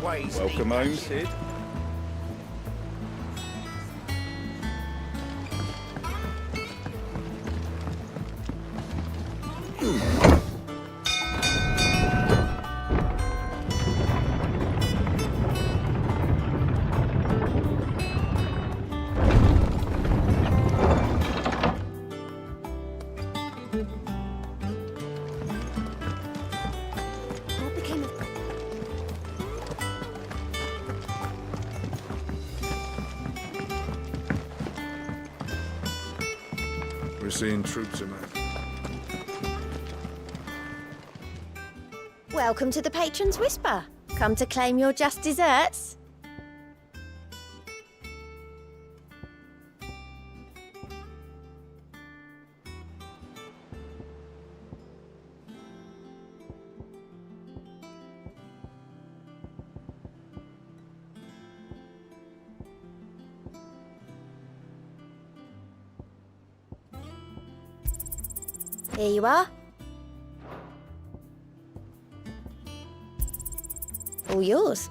ways Welcome lead home, back. Sid. What became of... We're seeing troops emerge. Welcome to the Patron's Whisper. Come to claim your just desserts? Here you are. All yours.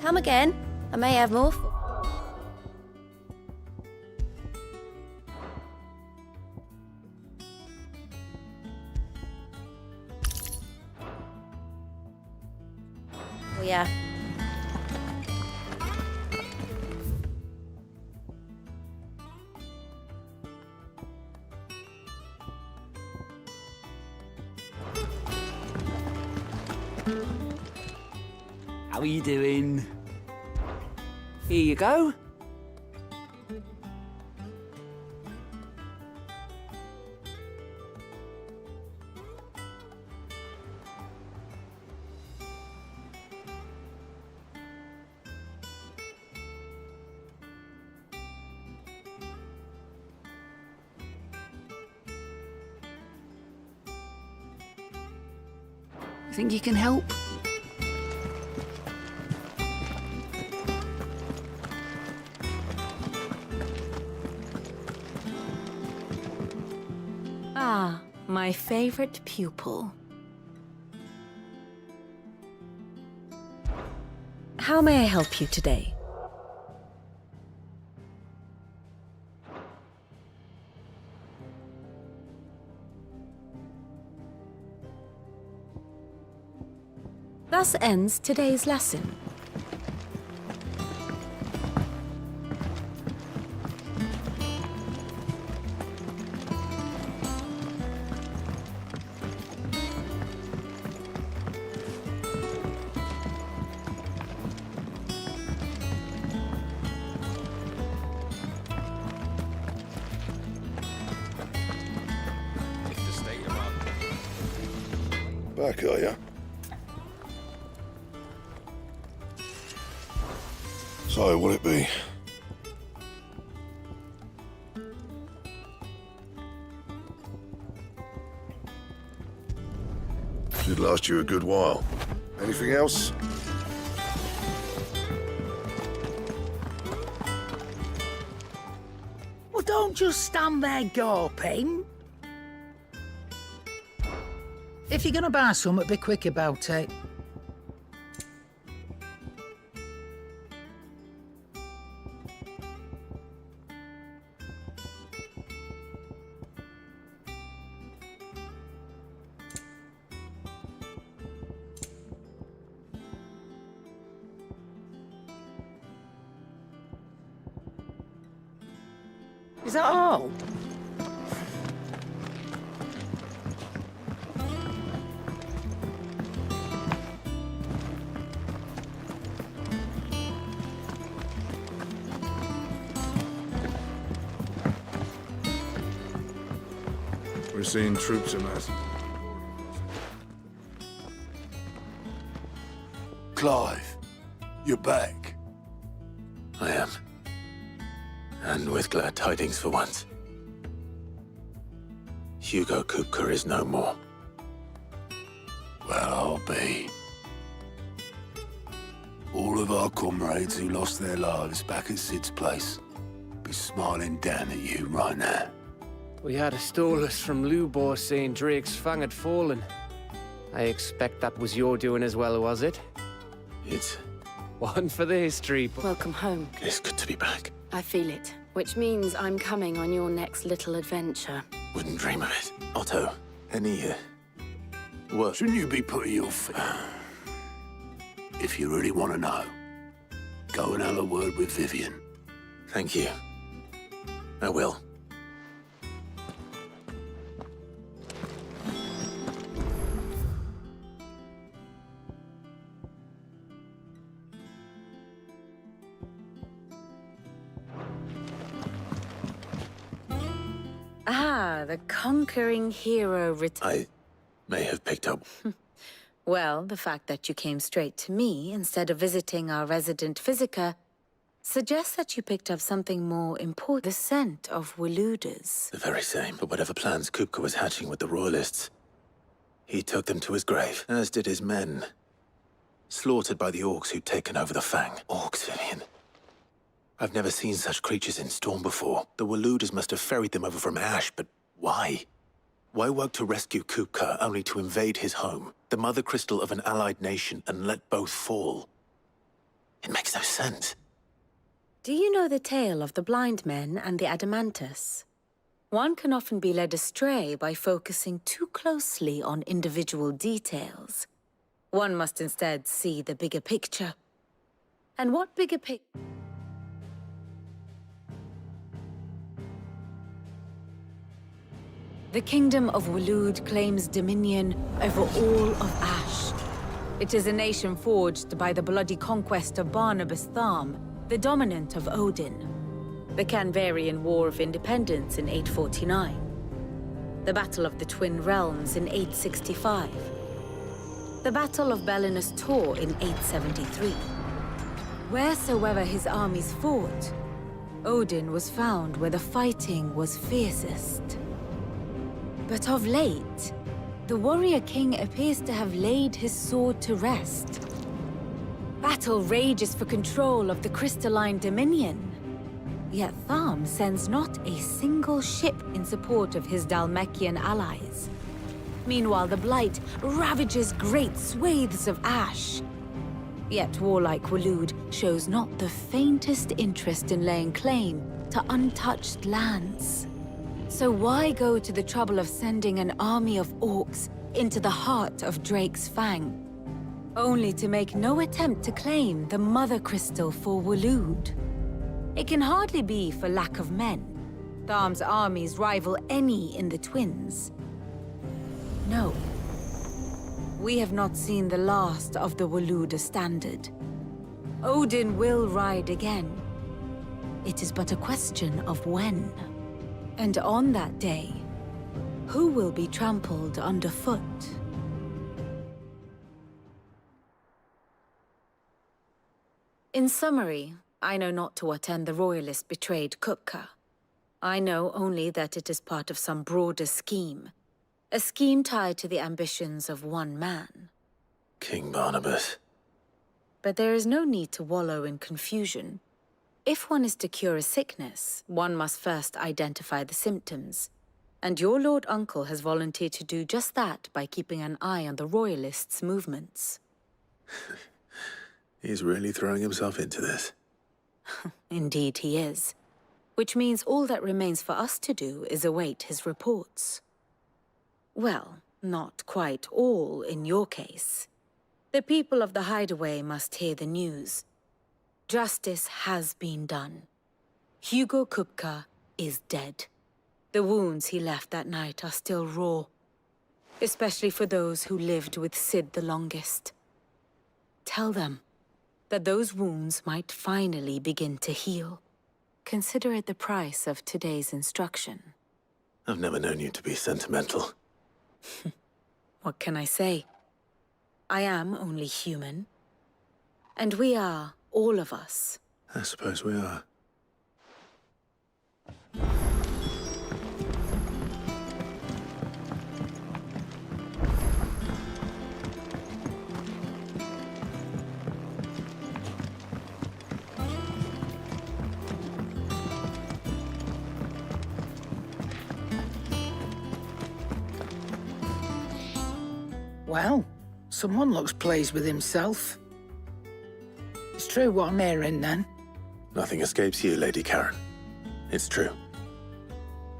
Come again. I may have more. Oh yeah. How are you doing? Here you go. Think you can help? Ah, my favorite pupil. How may I help you today? Thus ends today's lesson. It's the state of our... Back, are ya? So, what'll it be? Should last you a good while. Anything else? Well, don't just stand there gawping. If you're gonna buy something, be quick about it. Is that all? We're seeing troops emerge. Clive, you're back. I am. And with glad tidings for once. Hugo Kupka is no more. Well, I'll be. All of our comrades who lost their lives back at Sid's place be smiling down at you right now. We had a stolus from Lubor saying Drake's fang had fallen. I expect that was your doing as well, was it? It's One for the history. Welcome home. good to be back. I feel it. Which means I'm coming on your next little adventure. Wouldn't dream of it. Otto, any, well, Shouldn't you be putting your feet? If you really want to know, go and have a word with Vivian. thank you. I will. Ah, the conquering hero I may have picked up. Well, the fact that you came straight to me instead of visiting our resident physiker suggests that you picked up something more important. The scent of Waludas. The very same, but whatever plans Kupka was hatching with the Royalists, he took them to his grave, as did his men. Slaughtered by the orcs who'd taken over the Fang. Orcs, Vivian. I've never seen such creatures in Storm before. The Waludas must have ferried them over from Ash, but why? Why work to rescue Kupka only to invade his home, the mother crystal of an allied nation, and let both fall? It makes no sense. Do you know the tale of the blind men and the Adamantus? One can often be led astray by focusing too closely on individual details. One must instead see the bigger picture. And what bigger picture? The Kingdom of Walud claims dominion over all of Ash. It is a nation forged by the bloody conquest of Barnabas Tharm, the dominant of Odin. The Canvarian War of Independence in 849. The Battle of the Twin Realms in 865. The Battle of Belinus Tor in 873. Wheresoever his armies fought, Odin was found where the fighting was fiercest. But of late, the warrior king appears to have laid his sword to rest. Battle rages for control of the crystalline dominion. Yet Tharm sends not a single ship in support of his Dhalmekian allies. Meanwhile, the Blight ravages great swathes of Ash. Yet warlike Walud shows not the faintest interest in laying claim to untouched lands. So why go to the trouble of sending an army of orcs into the heart of Drake's Fang, only to make no attempt to claim the Mother Crystal for Walud? It can hardly be for lack of men. Tharm's armies rival any in the Twins. No. We have not seen the last of the Waluda standard. Odin will ride again. It is but a question of when. And on that day, who will be trampled underfoot? In summary, I know not to what end the Royalists betrayed Kupka. I know only that it is part of some broader scheme. A scheme tied to the ambitions of one man. King Barnabas. But there is no need to wallow in confusion. If one is to cure a sickness, one must first identify the symptoms. And your Lord Uncle has volunteered to do just that by keeping an eye on the Royalists' movements. He's really throwing himself into this. Indeed he is. Which means all that remains for us to do is await his reports. Well, not quite all in your case. The people of the Hideaway must hear the news. Justice has been done. Hugo Kupka is dead. The wounds he left that night are still raw, especially for those who lived with Sid the longest. Tell them that those wounds might finally begin to heal. Consider it the price of today's instruction. I've never known you to be sentimental. What can I say? I am only human. And we are, all of us. I suppose we are. Well, someone looks pleased with himself. true what I'm hearing, then. Nothing escapes you, Lady Karen. It's true.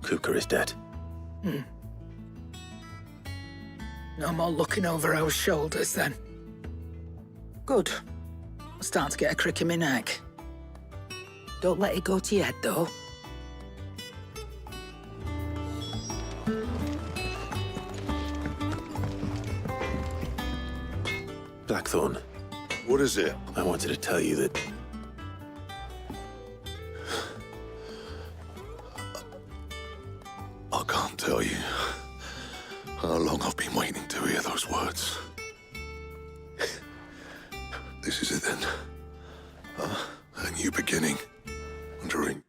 Kuka is dead. No more looking over our shoulders, then. Good. I'm starting to get a crick in my neck. Don't let it go to your head, though. Blackthorn, What is it? I wanted to tell you that I can't tell you how long I've been waiting to hear those words. This is it then. A new beginning. A dream.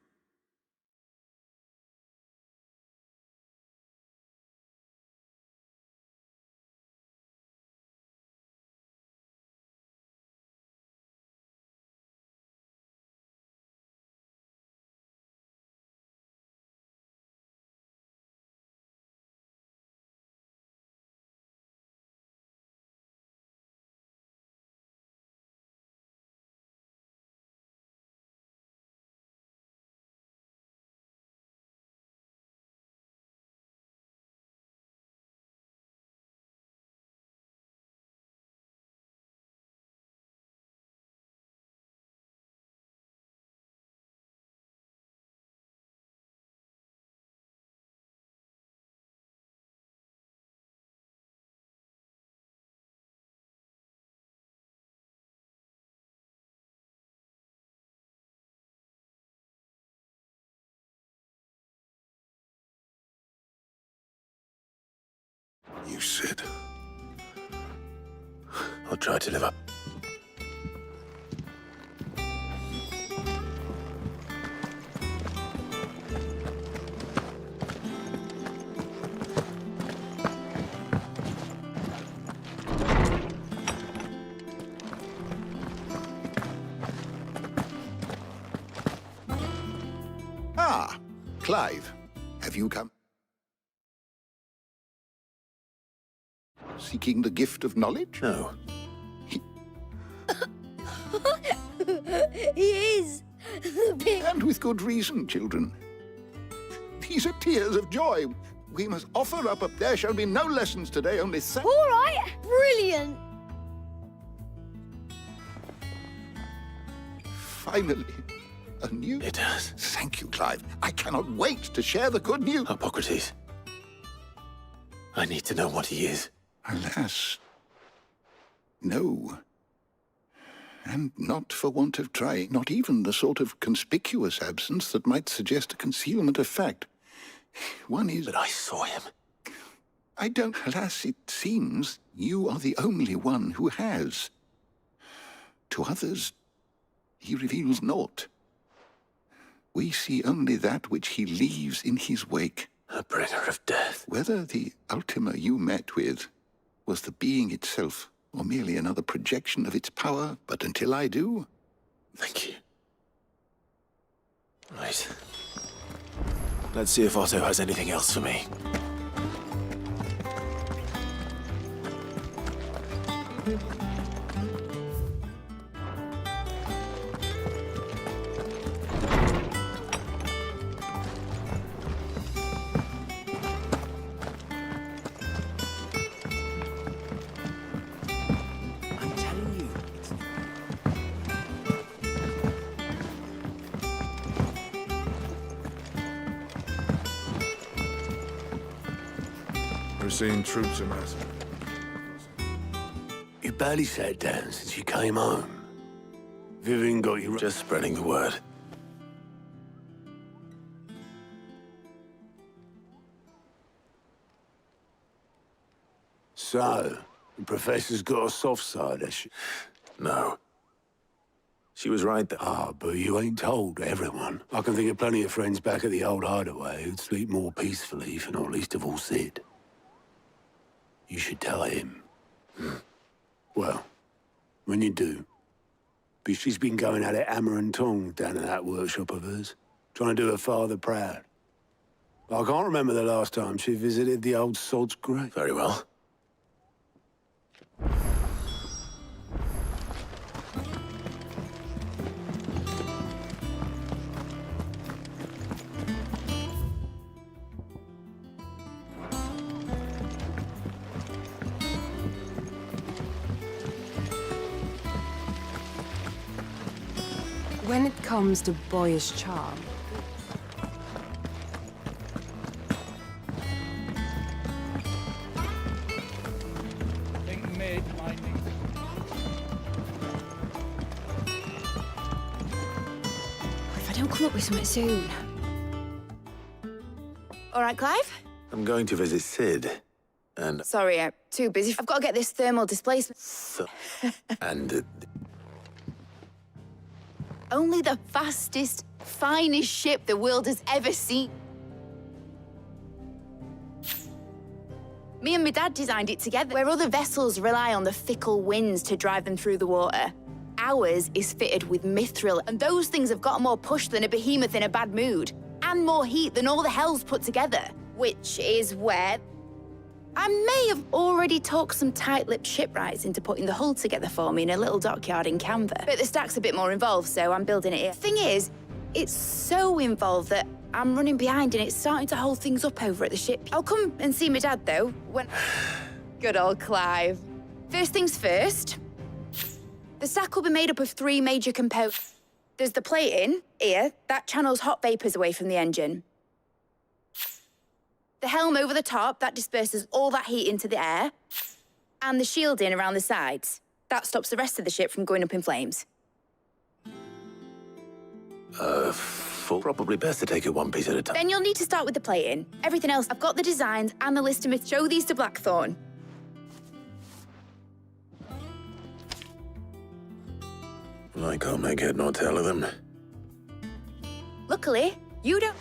You said. I'll try to live up. Ah, Clive, have you come? Seeking the gift of knowledge? No. He is. And with good reason, children. These are tears of joy. We must offer up there shall be no lessons today, only All right, brilliant. Finally, a new... It does. Thank you, Clive. I cannot wait to share the good news. Hippocrates. I need to know what he is. Alas, no. And not for want of trying, not even the sort of conspicuous absence that might suggest a concealment of fact. One is... But I saw him. I don't... Alas, it seems you are the only one who has. To others, he reveals naught. We see only that which he leaves in his wake. A bringer of death. Whether the Ultima you met with was the being itself, or merely another projection of its power, but until I do... Thank you. Right. Let's see if Otto has anything else for me. I'm telling you, it's... We're seeing troops amassing. You barely sat down since you came home. Vivian got you... Just spreading the word. So, the professor's got a soft side, has she? No. She was right, though. Ah, but you ain't told everyone. I can think of plenty of friends back at the old hideaway who'd sleep more peacefully, for not least of all Sid. You should tell him. Well, when you do. But she's been going at it hammer and tongs down in that workshop of hers, trying to do her father proud. I can't remember the last time she visited the old sod's grave. Very well. When it comes to boyish charm, Think mid, lightning. If I don't come up with something soon. All right, Clive? I'm going to visit Sid, and... Sorry, I'm too busy. I've got to get this thermal displacement. and... Only the fastest, finest ship the world has ever seen. Me and my dad designed it together. Where other vessels rely on the fickle winds to drive them through the water, ours is fitted with mithril, and those things have got more push than a behemoth in a bad mood, and more heat than all the hells put together. Which is where I may have already talked some tight-lipped shipwrights into putting the hull together for me in a little dockyard in Canva. But the stack's a bit more involved, so I'm building it here. Thing is, it's so involved that I'm running behind and it's starting to hold things up over at the ship. I'll come and see my dad, though, when... Good old Clive. First things first, the stack will be made up of 3 major components. There's the plating, here, that channels hot vapors away from the engine. The helm over the top, that disperses all that heat into the air. And the shielding around the sides. That stops the rest of the ship from going up in flames. Probably best to take it one piece at a time. Then you'll need to start with the plating. Everything else, I've got the designs and the list of myths. Show these to Blackthorn. I can't make head nor tail of them. Luckily, you don't...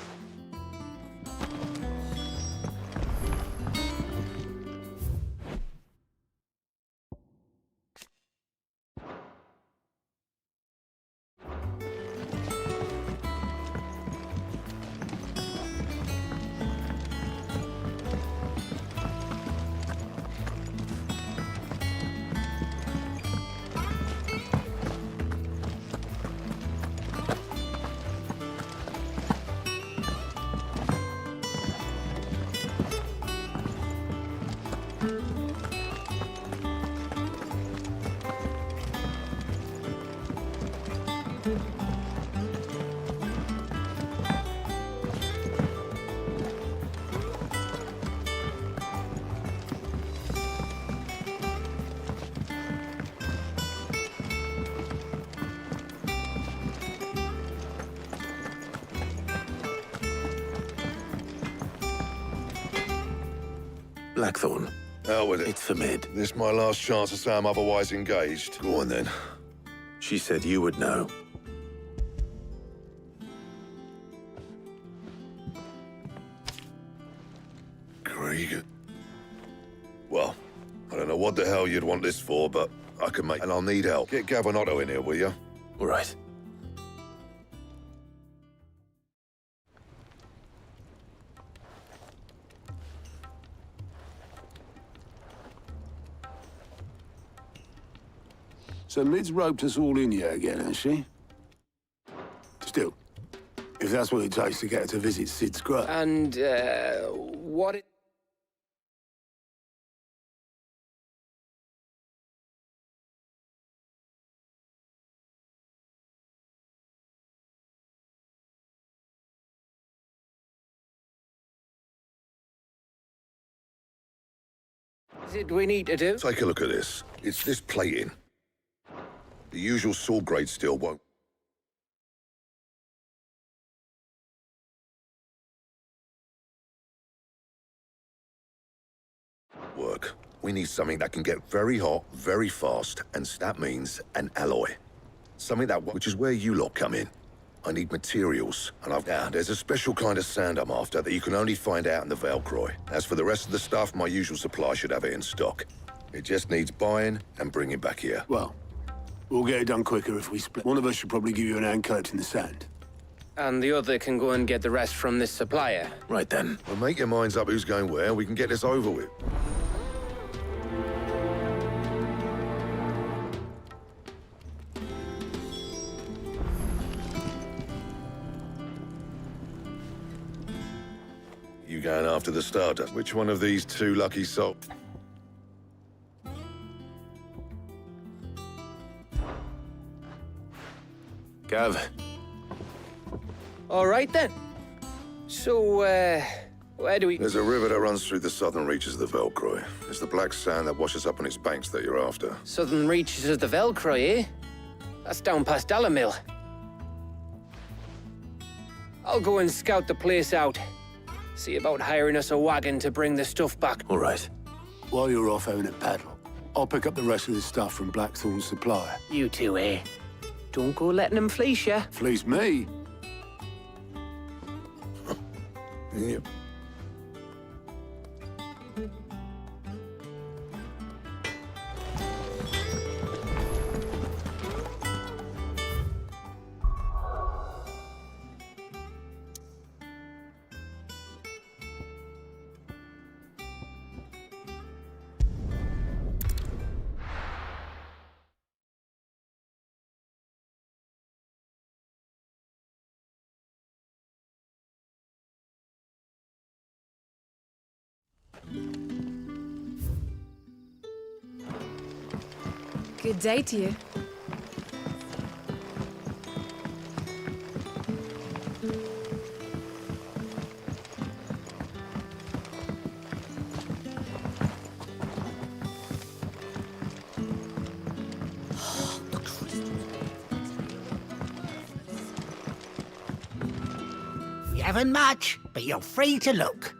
Blackthorn. Hell with it. It's for mid. This my last chance to say I'm otherwise engaged. Go on, then. She said you would know. Krieg. Well, I don't know what the hell you'd want this for, but I can make... And I'll need help. Get Gavin in here, will you? All right. So Mid's roped us all in here again, has she? Still, if that's what it takes to get her to visit Sid's grave. And, what is it we need to do? Take a look at this. It's this plating. The usual sword grade steel won't work. We need something that can get very hot, very fast, and that means an alloy. Something which is where you lot come in. I need materials, and there's a special kind of sand I'm after that you can only find out in the Valcroy. As for the rest of the stuff, my usual supply should have it in stock. It just needs buying and bringing back here. Well, we'll get it done quicker if we split. One of us should probably give you an hand collecting the sand. And the other can go and get the rest from this supplier. Right then. Well, make your minds up who's going where, and we can get this over with. You going after the starter? Which one of these 2 lucky souls? Gav, All right, then. So, where do we... There's a river that runs through the southern reaches of the Velcroy. It's the black sand that washes up on its banks that you're after. Southern reaches of the Velcroy, eh? That's down past Alamill. I'll go and scout the place out. See about hiring us a wagon to bring the stuff back. all right. While you're off having a paddle, I'll pick up the rest of the stuff from Blackthorn's supply. You two, eh? Don't go letting them fleece ya. Fleece me. Yep. Good day to you. We haven't much, but you're free to look.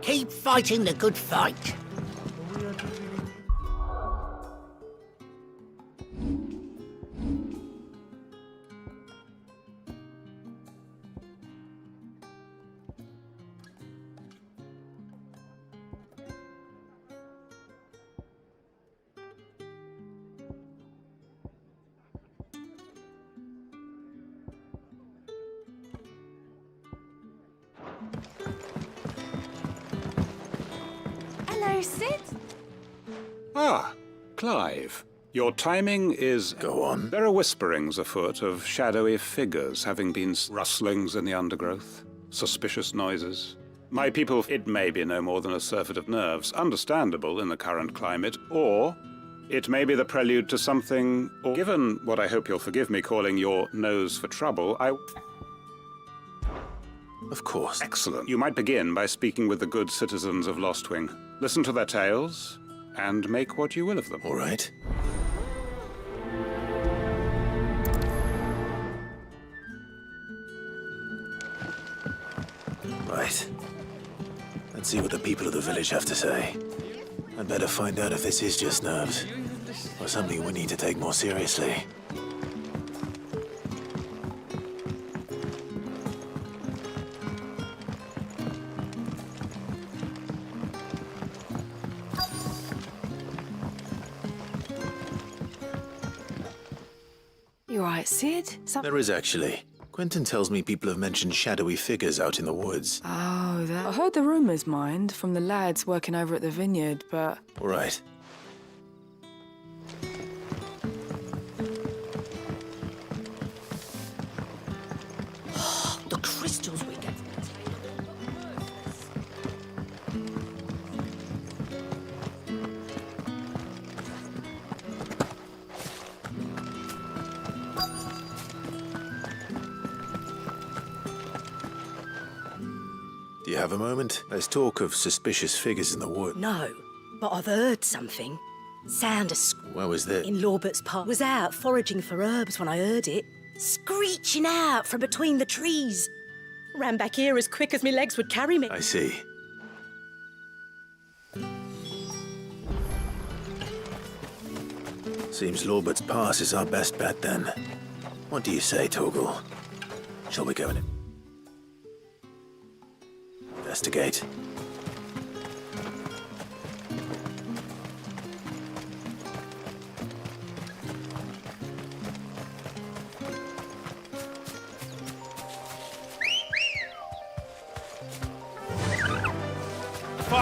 Keep fighting the good fight. Hello, Sid. Ah, Clive. Your timing is... Go on. There are whisperings afoot of shadowy figures having been rustlings in the undergrowth, suspicious noises. My people, it may be no more than a surfeit of nerves, understandable in the current climate, or it may be the prelude to something, or given what I hope you'll forgive me calling your nose for trouble, Of course. Excellent. You might begin by speaking with the good citizens of Lostwing. Listen to their tales, and make what you will of them. All right. Right. Let's see what the people of the village have to say. I'd better find out if this is just nerves, or something we need to take more seriously. You alright, Sid? There is actually. Quentin tells me people have mentioned shadowy figures out in the woods. Oh, that... I heard the rumours, mind, from the lads working over at the vineyard, but... All right. The crystals we get. Do you have a moment? There's talk of suspicious figures in the wood. No, but I've heard something. Sound of Where was this? in Lawbert's Park. Was out foraging for herbs when I heard it. Screeching out from between the trees. Ran back here as quick as my legs would carry me. I see. Seems Lawbert's Pass is our best bet then. What do you say, Torgal? Shall we go in? Investigate.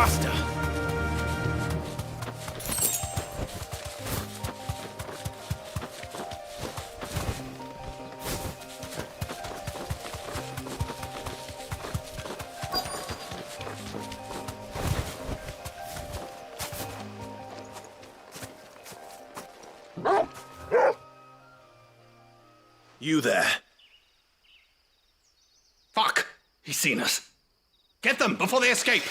faster. You there. Fuck! He's seen us. Get them before they escape!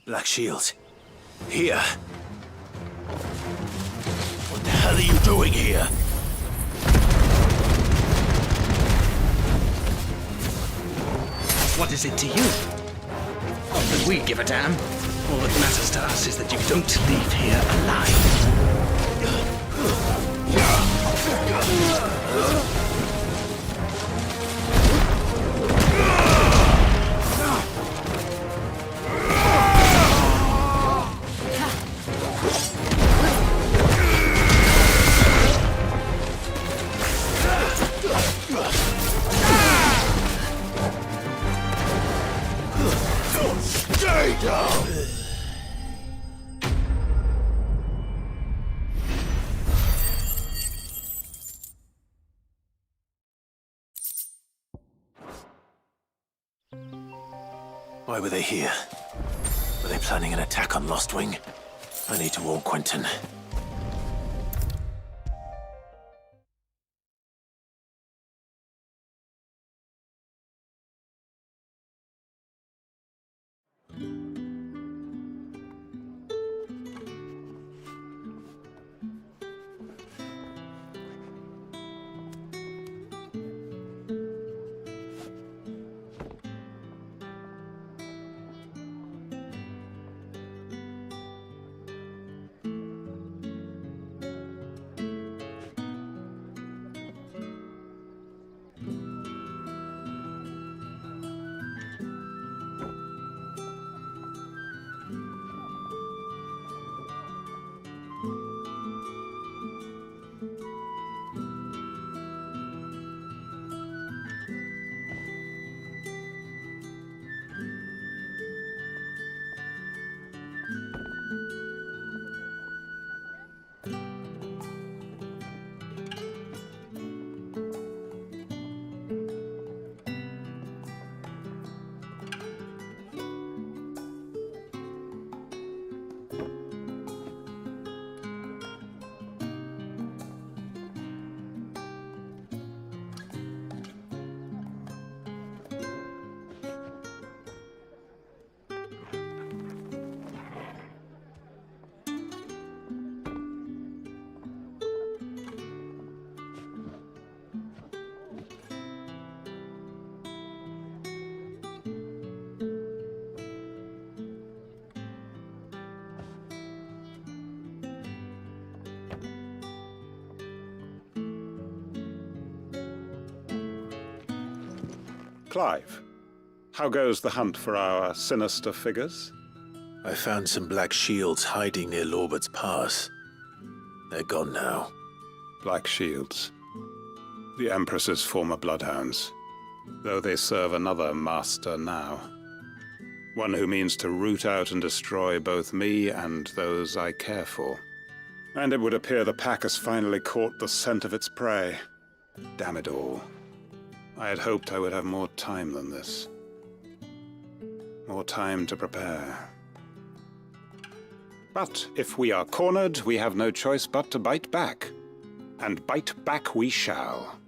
Black Shields. Here. What the hell are you doing here? What is it to you? Not that we give a damn. All that matters to us is that you don't leave here alive. Stay down! Why were they here? Were they planning an attack on Lost Wing? I need to warn Quentin. Clive, how goes the hunt for our sinister figures? I found some Black Shields hiding near Lorbert's Pass. They're gone now. Black Shields. The Empress's former bloodhounds, though they serve another master now. One who means to root out and destroy both me and those I care for. And it would appear the pack has finally caught the scent of its prey. Damn it all. I had hoped I would have more time than this. More time to prepare. But if we are cornered, we have no choice but to bite back. And bite back we shall.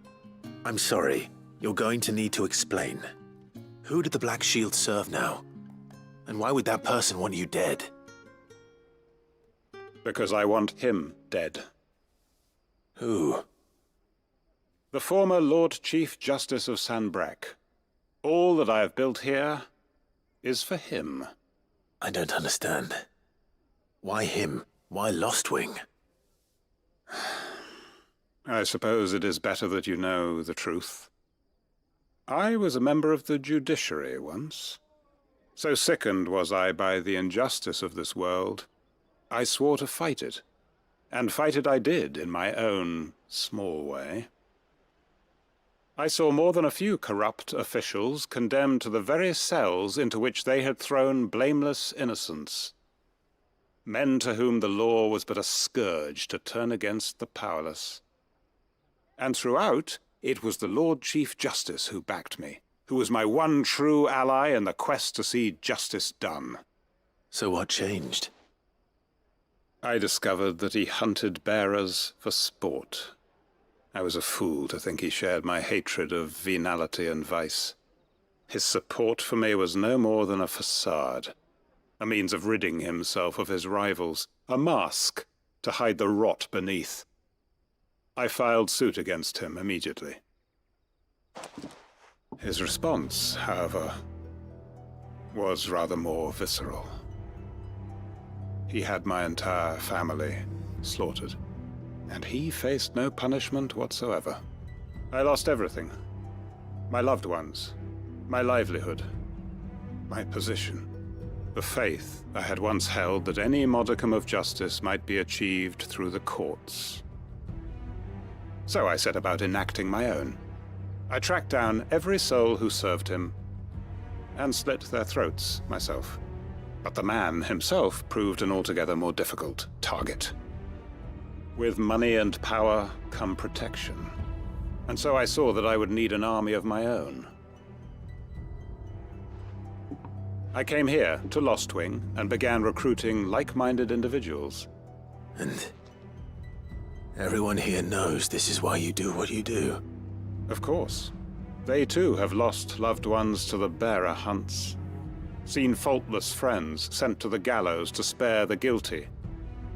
I'm sorry. You're going to need to explain. Who did the Black Shield serve now? And why would that person want you dead? Because I want him dead. Who? The former Lord Chief Justice of Sanbreque. All that I have built here is for him. I don't understand. Why him? Why Lost Wing? I suppose it is better that you know the truth. I was a member of the judiciary once. So sickened was I by the injustice of this world, I swore to fight it. And fight it I did in my own small way. I saw more than a few corrupt officials condemned to the very cells into which they had thrown blameless innocents. Men to whom the law was but a scourge to turn against the powerless. And throughout, it was the Lord Chief Justice who backed me, who was my one true ally in the quest to see justice done. So what changed? I discovered that he hunted bearers for sport. I was a fool to think he shared my hatred of venality and vice. His support for me was no more than a facade, a means of ridding himself of his rivals, a mask to hide the rot beneath. I filed suit against him immediately. His response, however, was rather more visceral. He had my entire family slaughtered, and he faced no punishment whatsoever. I lost everything. My loved ones, my livelihood, my position, the faith I had once held that any modicum of justice might be achieved through the courts. So I set about enacting my own. I tracked down every soul who served him, and slit their throats myself. But the man himself proved an altogether more difficult target. With money and power come protection. And so I saw that I would need an army of my own. I came here to Lostwing and began recruiting like-minded individuals. And everyone here knows this is why you do what you do. Of course. They too have lost loved ones to the bearer hunts. Seen faultless friends sent to the gallows to spare the guilty.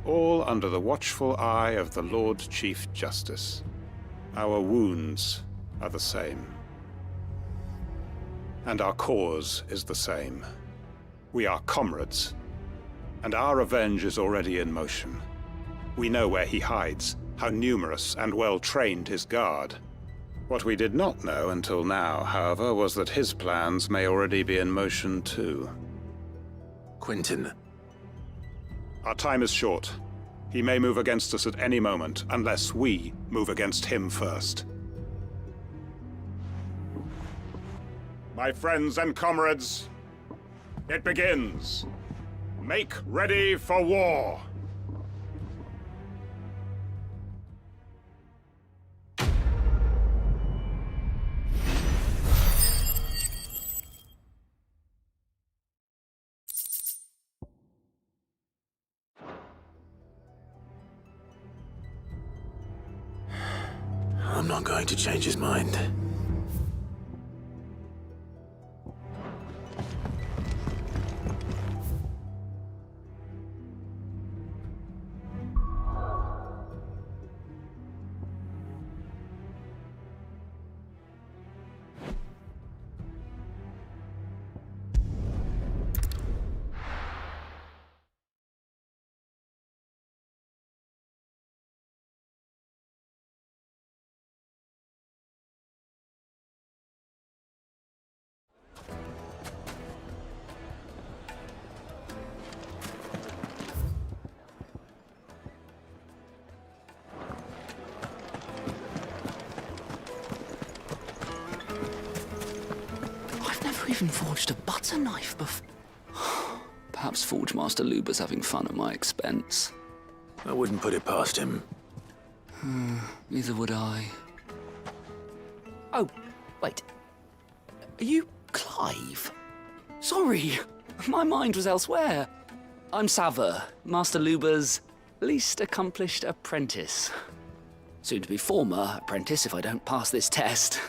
All under the watchful eye of the Lord Chief Justice. Our wounds are the same. And our cause is the same. We are comrades, and our revenge is already in motion. We know where he hides, how numerous and well-trained his guard. What we did not know until now, however, was that his plans may already be in motion too. Quentin. Our time is short. He may move against us at any moment, unless we move against him first. My friends and comrades, it begins. Make ready for war. I'm not going to change his mind. Even forged a butter knife before. Perhaps Forge Master Luber's having fun at my expense. I wouldn't put it past him. Neither would I. Oh, wait. Are you Clive? Sorry, my mind was elsewhere. I'm Sava, Master Luber's least accomplished apprentice. Soon to be former apprentice if I don't pass this test.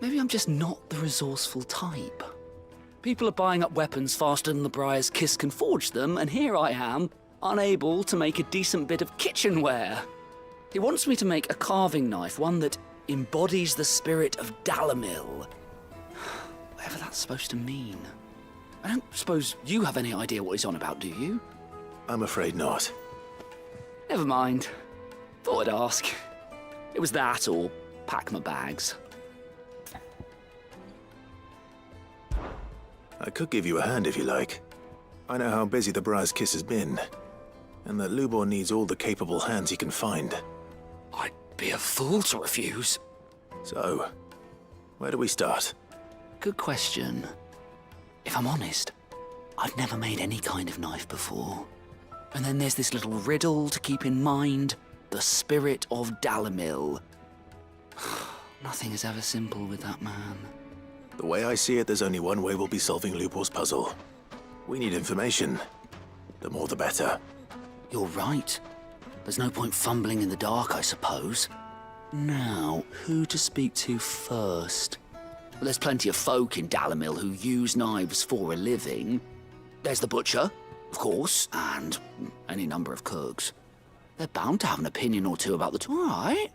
Maybe I'm just not the resourceful type. People are buying up weapons faster than the Briar's Kiss can forge them, and here I am, unable to make a decent bit of kitchenware. He wants me to make a carving knife, one that embodies the spirit of Dalamil. Whatever that's supposed to mean. I don't suppose you have any idea what he's on about, do you? I'm afraid not. Never mind. Thought I'd ask. It was that or pack my bags. I could give you a hand if you like. I know how busy the Briar's Kiss has been, and that Lubor needs all the capable hands he can find. I'd be a fool to refuse. So, Where do we start? Good question. If I'm honest, I've never made any kind of knife before. And then there's this little riddle to keep in mind. The spirit of Dalamil. Nothing is ever simple with that man. The way I see it, there's only one way we'll be solving Lubor's puzzle. We need information. The more the better. You're right. There's no point fumbling in the dark, I suppose. Now, who to speak to first? Well, there's plenty of folk in Dalamil who use knives for a living. There's the butcher, of course, and any number of cooks. They're bound to have an opinion or two about the tour, right?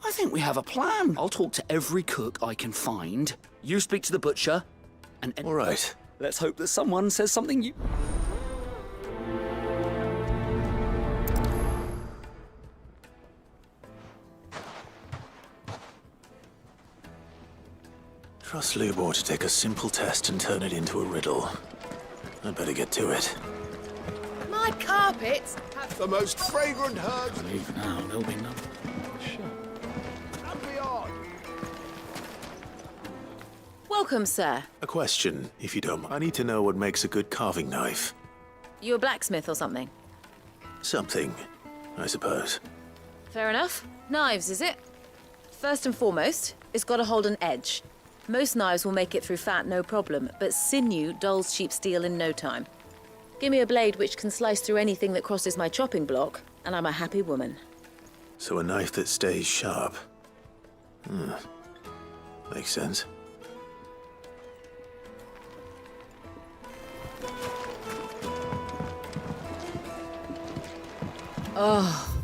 I think we have a plan. I'll talk to every cook I can find. You speak to the butcher, and all right. Let's hope that someone says something you... Trust Lubor to take a simple test and turn it into a riddle. I'd better get to it. My carpets have The most fragrant herbs. Leave now, there'll be none. Welcome, sir. A question, if you don't mind. I need to know what makes a good carving knife. You a blacksmith or something? Something, I suppose. Fair enough. Knives, is it? First and foremost, it's got to hold an edge. Most knives will make it through fat, no problem, but sinew dulls cheap steel in no time. Give me a blade which can slice through anything that crosses my chopping block, and I'm a happy woman. So a knife that stays sharp. Makes sense. Oh.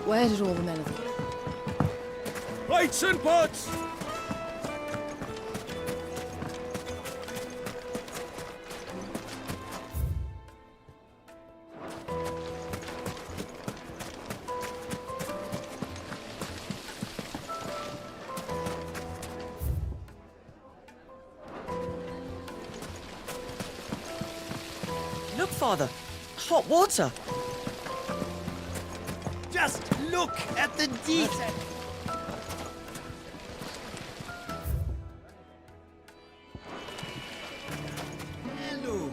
Where did all the men of them? Plates and pots! Look, Father. Hot water. Just look at the detail. Hello.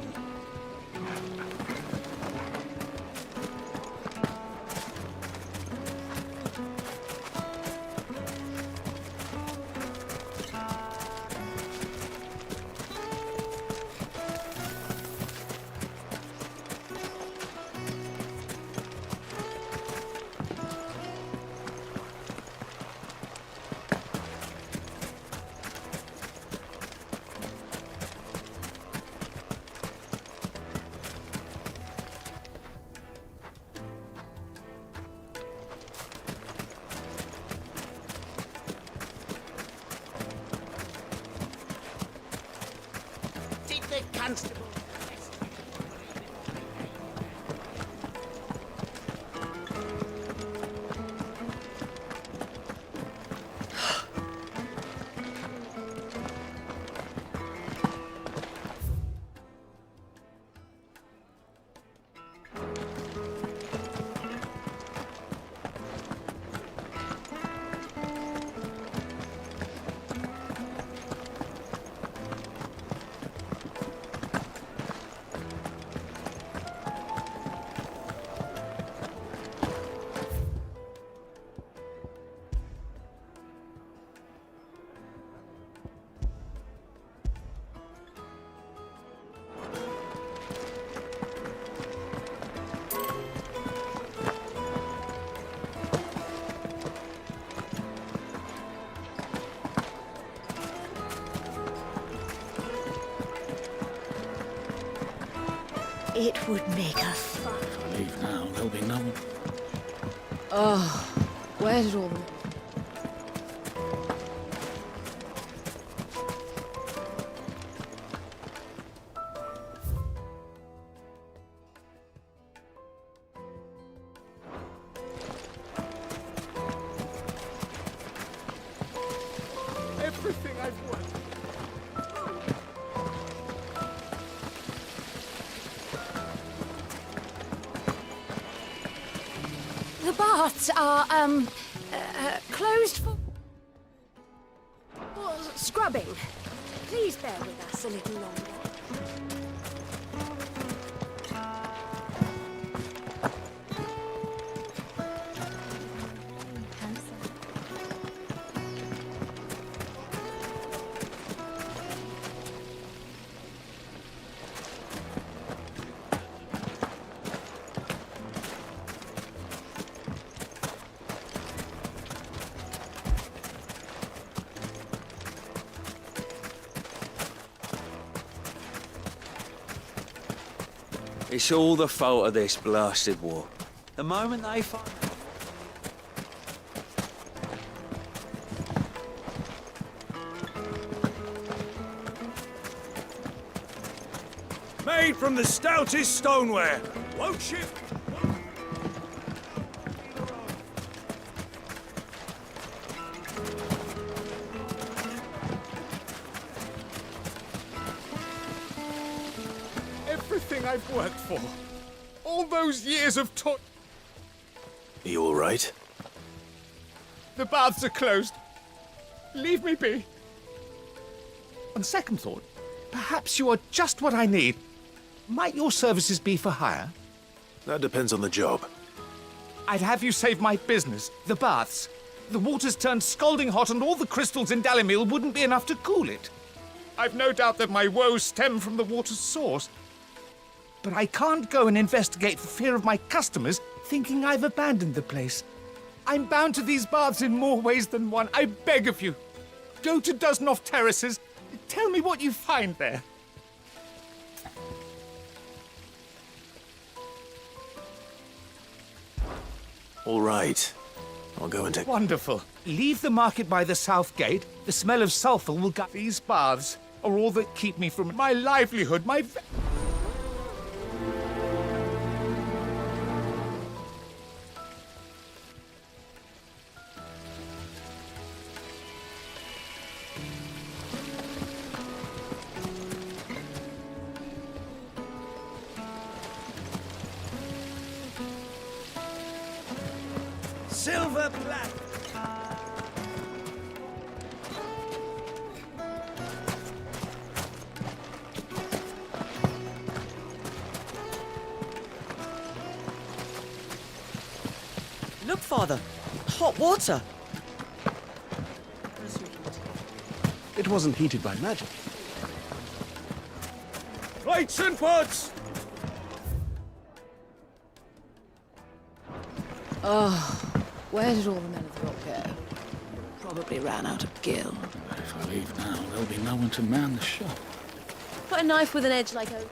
Constable. It would make a fun. Leave now, there'll be no one. Oh, where did all the... Everything I've wanted. The baths are, Closed for scrubbing. Please bear with us a little longer. It's all the fault of this blasted war. The moment they find... Made from the stoutest stoneware. Won't shift. Everything I've worked for. All those years of toil. Are you all right? The baths are closed. Leave me be. On second thought, perhaps you are just what I need. Might your services be for hire? That depends on the job. I'd have you save my business, the baths. The water's turned scalding hot and all the crystals in Dalimil wouldn't be enough to cool it. I've no doubt that my woes stem from the water's source. But I can't go and investigate for fear of my customers thinking I've abandoned the place. I'm bound to these baths in more ways than one. I beg of you. Go to Dusnoff Terraces. Tell me what you find there. All right. I'll go and take... Wonderful. Leave the market by the south gate. The smell of sulphur will gut. These baths are all that keep me from my livelihood, my... Silver plat. Look, Father. Hot water. It wasn't heated by magic. Plates and pots. Oh, where did all the men of the rock go? Probably ran out of gil. But if I leave now, there'll be no one to man the shop. Put a knife with an edge like oak.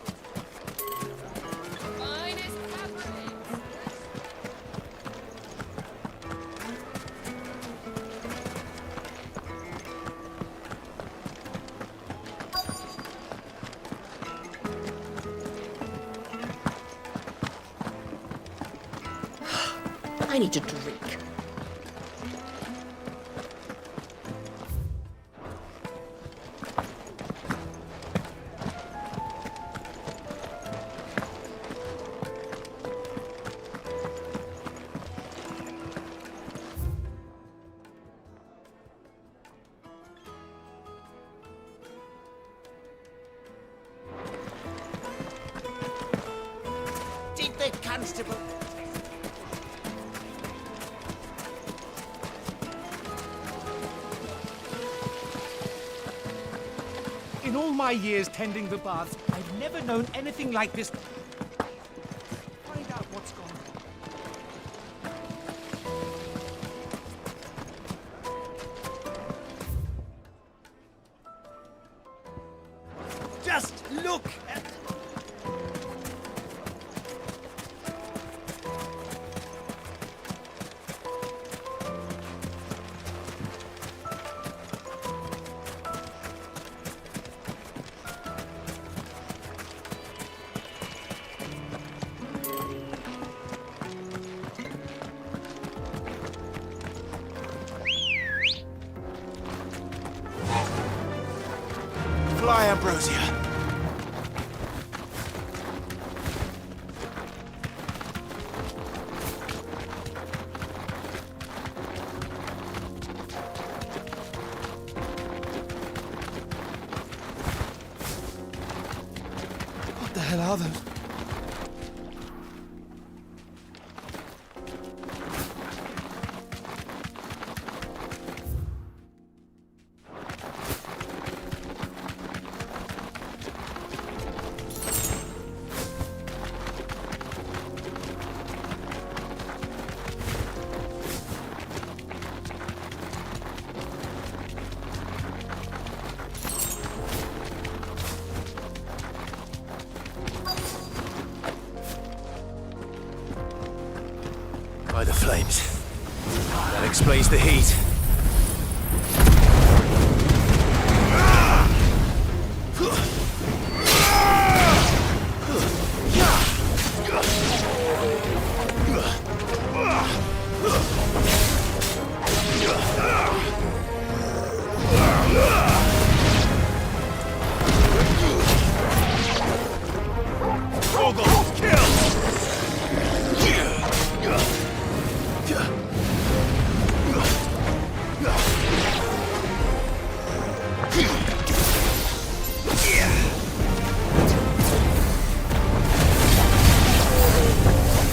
I need a drink. Did the constable... In all my years tending the baths, I've never known anything like this. Find out what's gone on. Just look at... Fly, Ambrosia. father. By the flames. That explains the heat.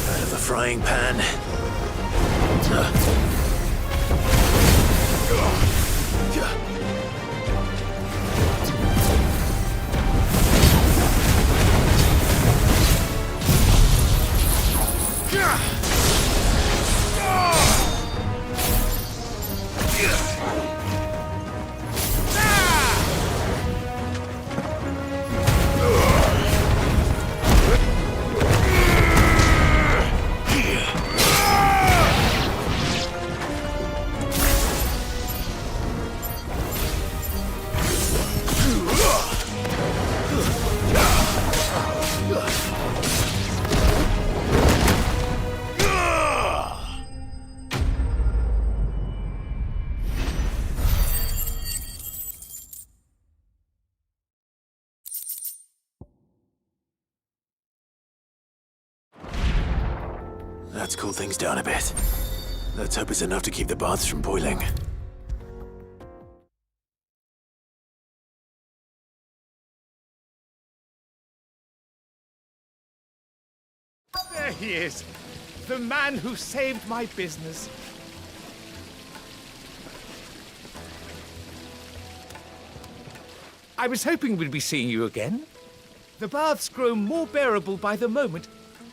Out of the frying pan. That's cooled things down a bit. Let's hope it's enough to keep the baths from boiling. There he is. The man who saved my business. I was hoping we'd be seeing you again. The baths grow more bearable by the moment.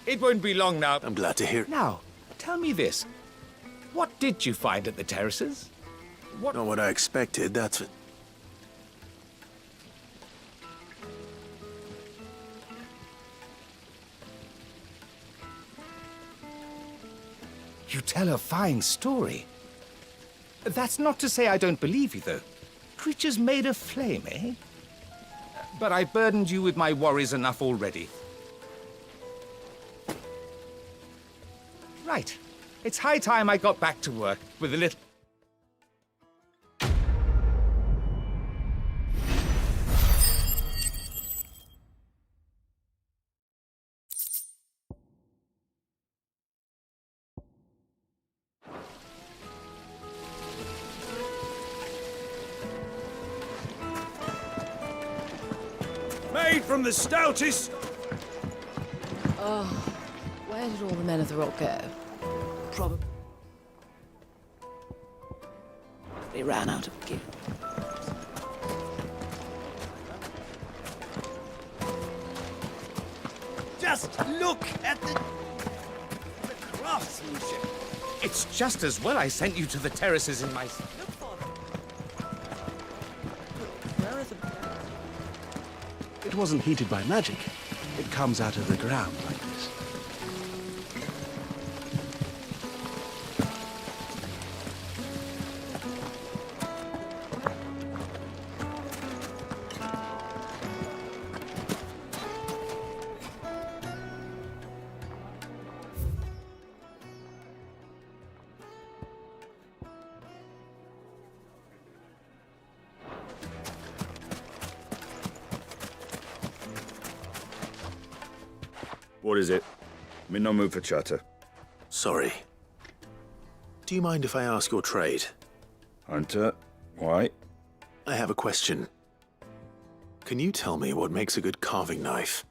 It won't be long now. I'm glad to hear it. Now, tell me this. What did you find at the terraces? Not what I expected, that's it. You tell a fine story. That's not to say I don't believe you, though. Creatures made of flame, eh? But I burdened you with my worries enough already. Right. It's high time I got back to work with a little... Made from the stoutest... Oh, where did all the men of the rock go? Probably ran out of gear. Just look at the craftsmanship. It's just as well I sent you to the terraces in my... Where are the... It wasn't heated by magic. It comes out of the ground like this. What is it? I'm in no mood for chatter. Sorry. Do you mind if I ask your trade? Hunter, why? I have a question. Can you tell me what makes a good carving knife?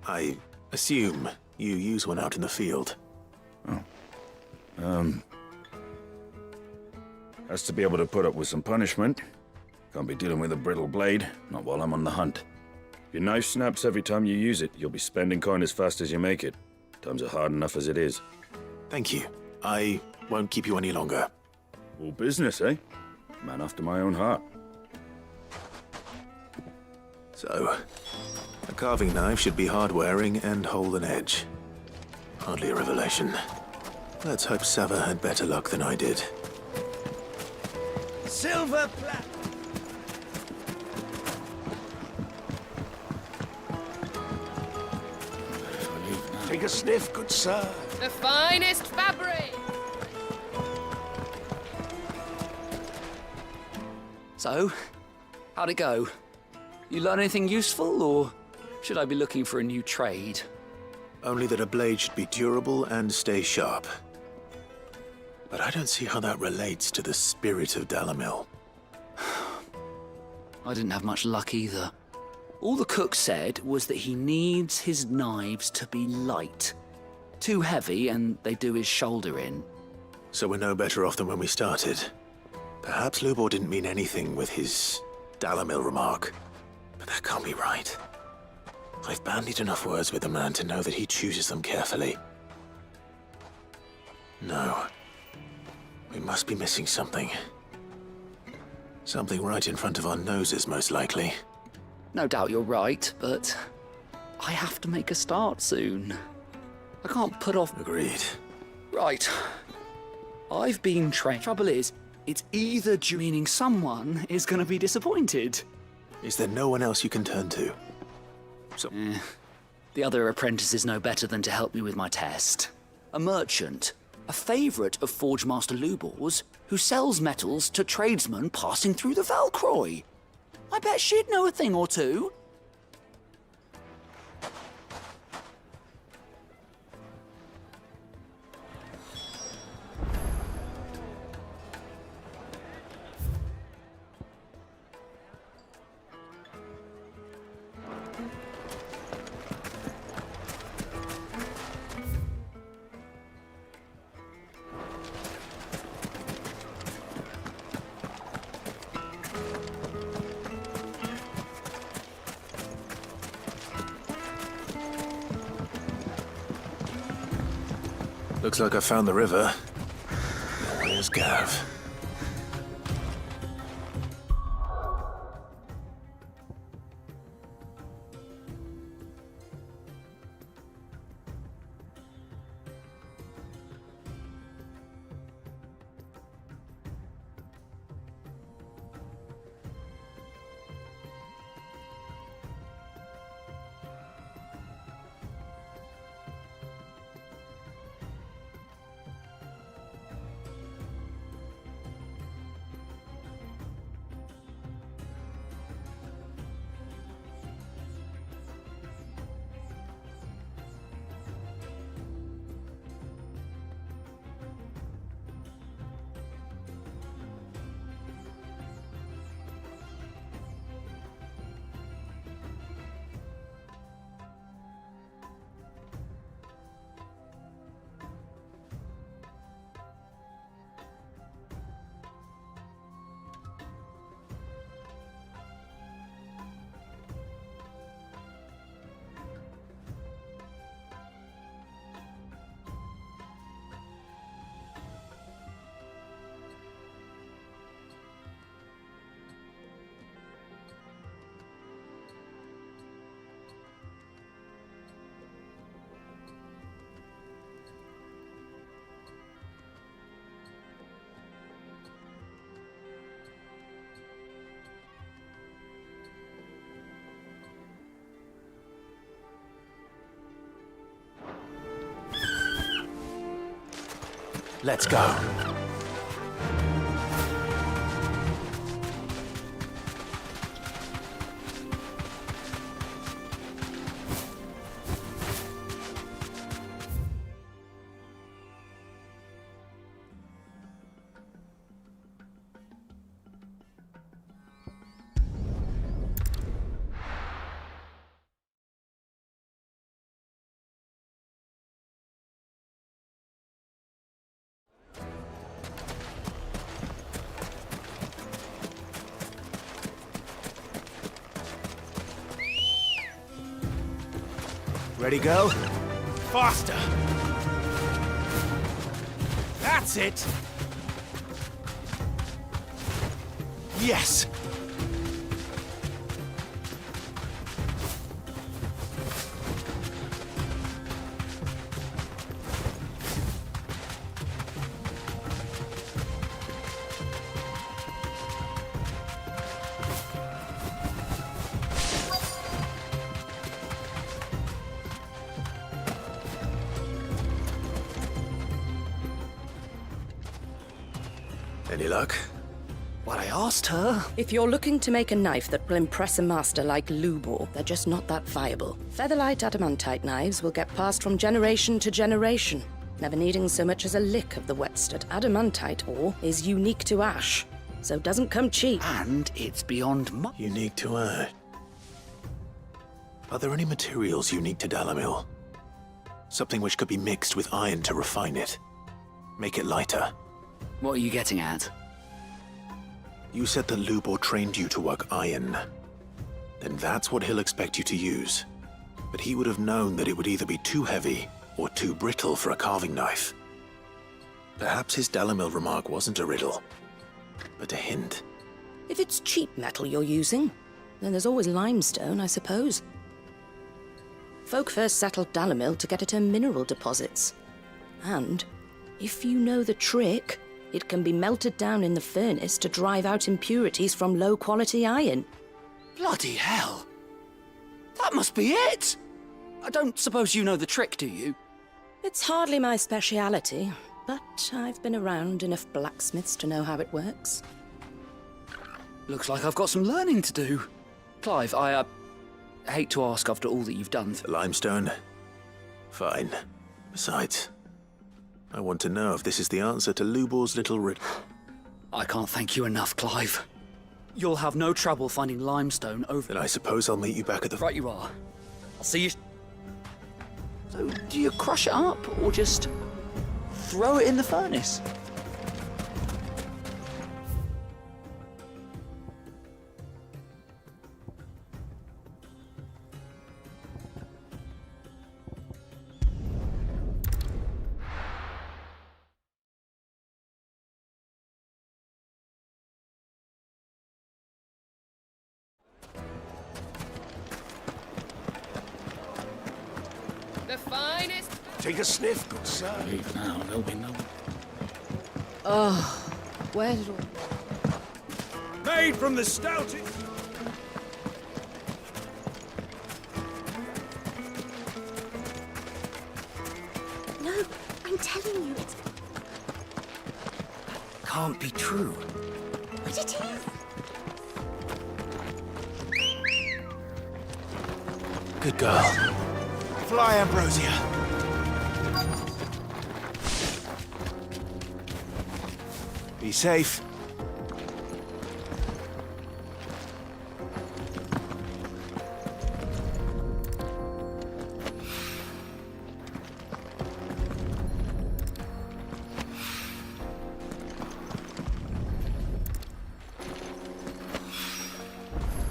I assume you use one out in the field. Has to be able to put up with some punishment. Can't be dealing with a brittle blade, not while I'm on the hunt. If your knife snaps every time you use it, you'll be spending coin as fast as you make it. Times are hard enough as it is. Thank you. I won't keep you any longer. All business, eh? Man after my own heart. So, a carving knife should be hard-wearing and hold an edge. Hardly a revelation. Let's hope Sava had better luck than I did. Silver plat. Take a sniff, good sir. The finest fabric! So, how'd it go? You learn anything useful, or should I be looking for a new trade? Only that a blade should be durable and stay sharp. But I don't see how that relates to the spirit of Dalamil. I didn't have much luck either. All the cook said was that he needs his knives to be light. Too heavy and they do his shoulder in. So we're no better off than when we started. Perhaps Lubor didn't mean anything with his Dalamil remark. But that can't be right. I've bandied enough words with the man to know that he chooses them carefully. No. We must be missing something. Something right in front of our noses, most likely. No doubt you're right, but I have to make a start soon. I can't put off... Agreed. Right. I've been trained. Trouble is, it's either meaning someone is going to be disappointed. Is there no one else you can turn to? The other apprentices know better than to help me with my test. A merchant, a favourite of Forge Master Lubor's, who sells metals to tradesmen passing through the Valcroy. I bet she'd know a thing or two. Looks like I found the river. Where's Gav? Let's go. Ready, go? Faster! That's it! Yes! Any luck? What I asked her. If you're looking to make a knife that will impress a master like Lubor, they're just not that viable. Featherlight adamantite knives will get passed from generation to generation, never needing so much as a lick of the whetstone. Adamantite ore is unique to ash, so it doesn't come cheap. And it's beyond Unique to ash. Are there any materials unique to Dalamil? Something which could be mixed with iron to refine it. Make it lighter. What are you getting at? You said that Lubor trained you to work iron. Then that's what he'll expect you to use. But he would have known that it would either be too heavy or too brittle for a carving knife. Perhaps his Dalamil remark wasn't a riddle, but a hint. If it's cheap metal you're using, then there's always limestone, I suppose. Folk first settled Dalamil to get at her mineral deposits. And if you know the trick, it can be melted down in the furnace to drive out impurities from low-quality iron. Bloody hell! That must be it! I don't suppose you know the trick, do you? It's hardly my speciality, but I've been around enough blacksmiths to know how it works. Looks like I've got some learning to do. Clive, I hate to ask after all that you've done. Limestone? Fine. Besides, I want to know if this is the answer to Lubor's little riddle. I can't thank you enough, Clive. You'll have no trouble finding limestone over... Then I suppose I'll meet you back at the... Right you are. I'll see you... So, do you crush it up, or just throw it in the furnace? The finest. Take a sniff, good sir. Leave now, there'll be no... Oh, where did all... Made from the stoutest... No, I'm telling you, it's... Can't be true. But it is. Good girl. Fly, Ambrosia. Be safe.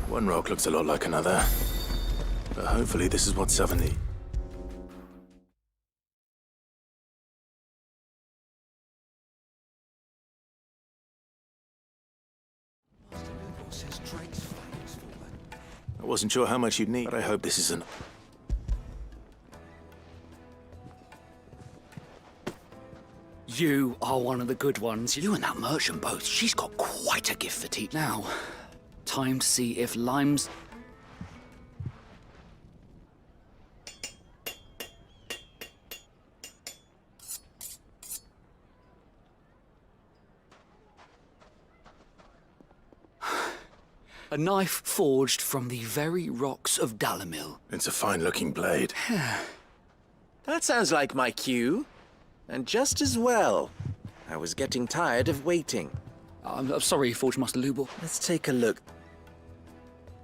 One rock looks a lot like another, but hopefully this is what Southern needs. I wasn't sure how much you'd need, but I hope this isn't. You are one of the good ones. You and that merchant both. She's got quite a gift for tea. Now, time to see if limes... A knife forged from the very rocks of Dalamil. It's a fine-looking blade. That sounds like my cue. And just as well. I was getting tired of waiting. I'm sorry, Forge Master Lubor. Let's take a look.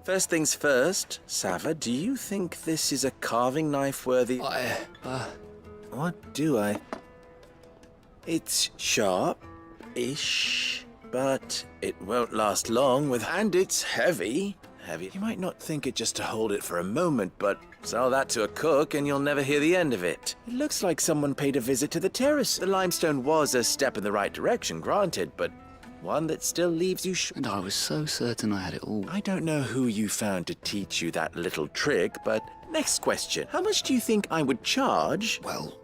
First things first, Sava, do you think this is a carving knife worthy... What do I... It's sharp-ish, but it won't last long with... And it's heavy. heavy. You might not think it just to hold it for a moment, but sell that to a cook and you'll never hear the end of it. It looks like someone paid a visit to the terrace. The limestone was a step in the right direction, granted, but one that still leaves you And I was so certain I had it all. I don't know who you found to teach you that little trick, but next question. How much do you think I would charge? Well,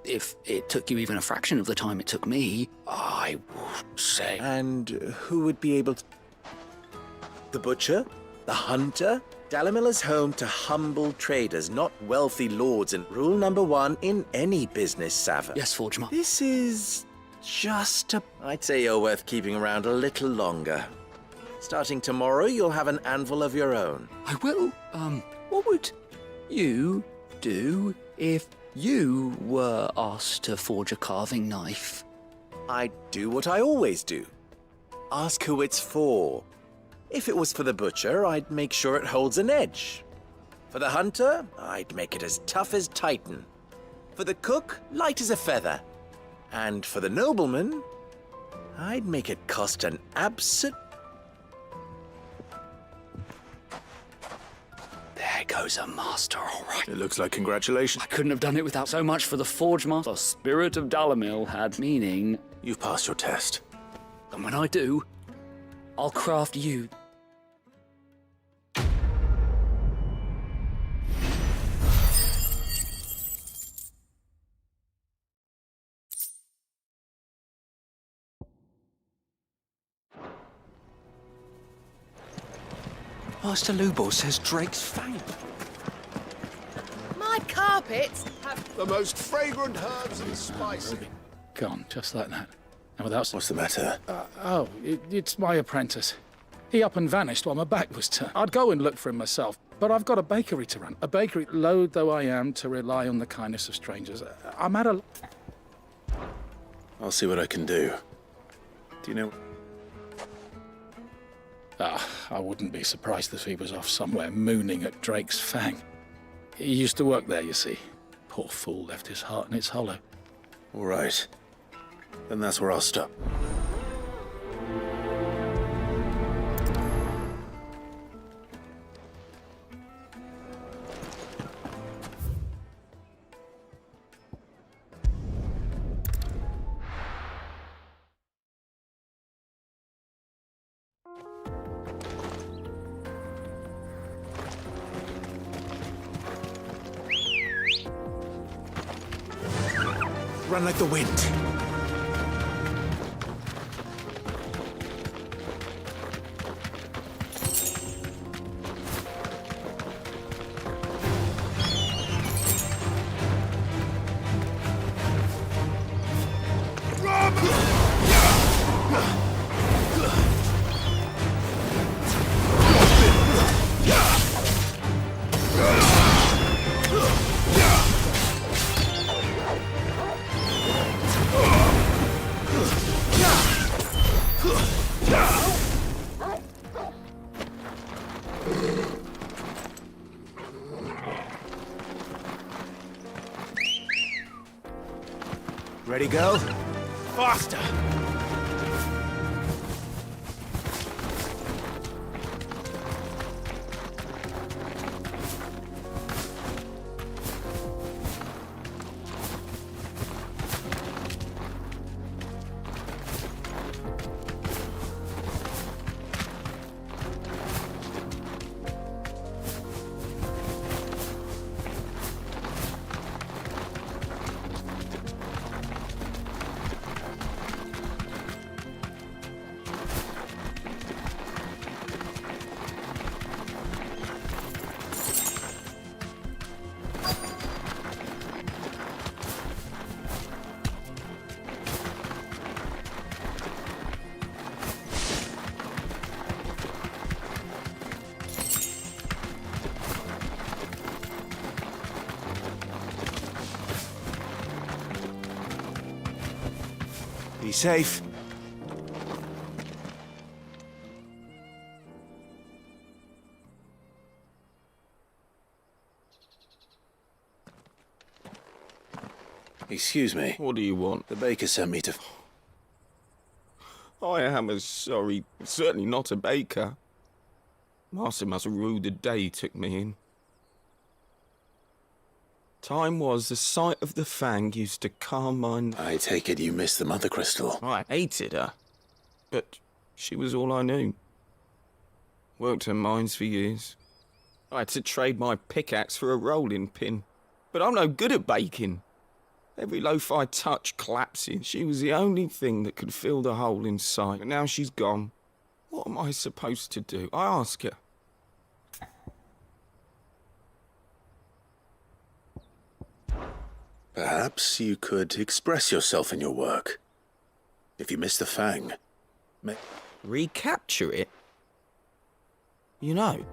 if it took you even a fraction of the time it took me, I would say... And who would be able to... The butcher? The hunter? Dalimil is home to humble traders, not wealthy lords, and rule number 1 in any business, Sava. Yes, Forgeman. This is just I'd say you're worth keeping around a little longer. Starting tomorrow, you'll have an anvil of your own. I will. What would you do if you were asked to forge a carving knife? I'd do what I always do. Ask who it's for. If it was for the butcher, I'd make sure it holds an edge. For the hunter, I'd make it as tough as Titan. For the cook, light as a feather. And for the nobleman, I'd make it cost an absolute... There goes a master, all right. It looks like congratulations. I couldn't have done it without so much for the Forge Master. The spirit of Dalimil had meaning. You've passed your test. And when I do, I'll craft you. Master Lubor says Drake's fang. My carpets have The most fragrant herbs and spices. Gone, just like that. And without... What's the matter? It's my apprentice. He up and vanished while my back was turned. I'd go and look for him myself, but I've got a bakery to run. A bakery, loath though I am to rely on the kindness of strangers. I'm at a... I'll see what I can do. Do you know... I wouldn't be surprised if he was off somewhere mooning at Drake's Fang. He used to work there, you see. Poor fool left his heart in its hollow. All right. Then that's where I'll stop. Run like the wind. Ready, go? Faster! Be safe. Excuse me. What do you want? The baker sent me to... I am as sorry. Certainly not a baker. Master must have ruled the day he took me in. Time was the sight of the Fang used to calm my... I take it you missed the Mother Crystal. I hated her, but she was all I knew. Worked her mines for years. I had to trade my pickaxe for a rolling pin, but I'm no good at baking. Every loaf I touch collapses. She was the only thing that could fill the hole inside, but now she's gone. What am I supposed to do? I ask her. Perhaps you could express yourself in your work. If you miss the Fang, recapture it? You know,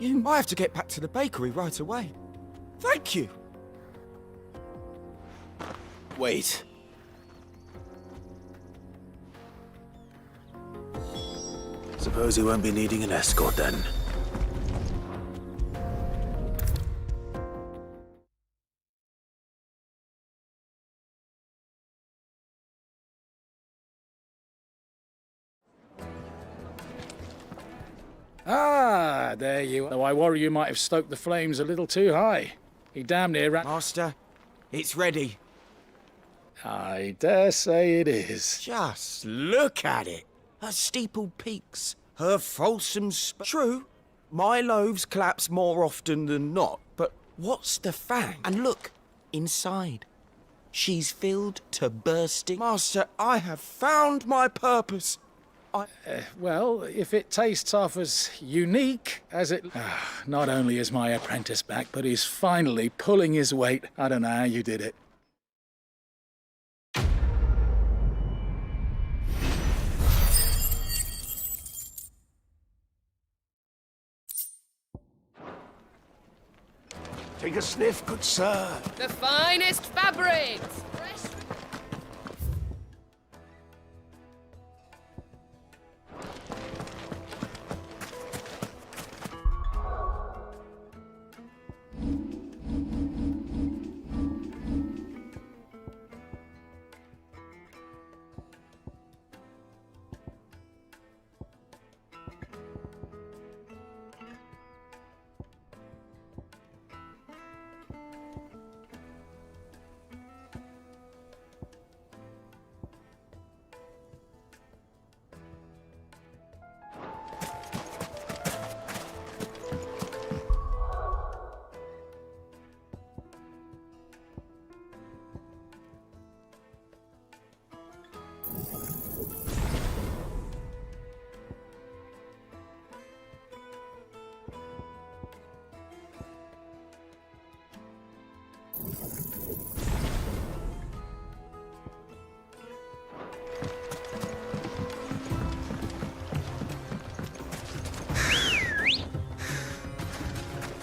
I have to get back to the bakery right away. Thank you. Wait. Suppose he won't be needing an escort then. Ah, there you are. Though I worry you might have stoked the flames a little too high. He damn near ran... Master, it's ready. I dare say it is. Just look at it. Her steepled peaks, her fulsome True, my loaves collapse more often than not, but what's the Fang? And look, inside. She's filled to bursting. Master, I have found my purpose. Well, if it tastes half as unique as it... not only is my apprentice back, but he's finally pulling his weight. I don't know how you did it. Take a sniff, good sir. The finest fabrics!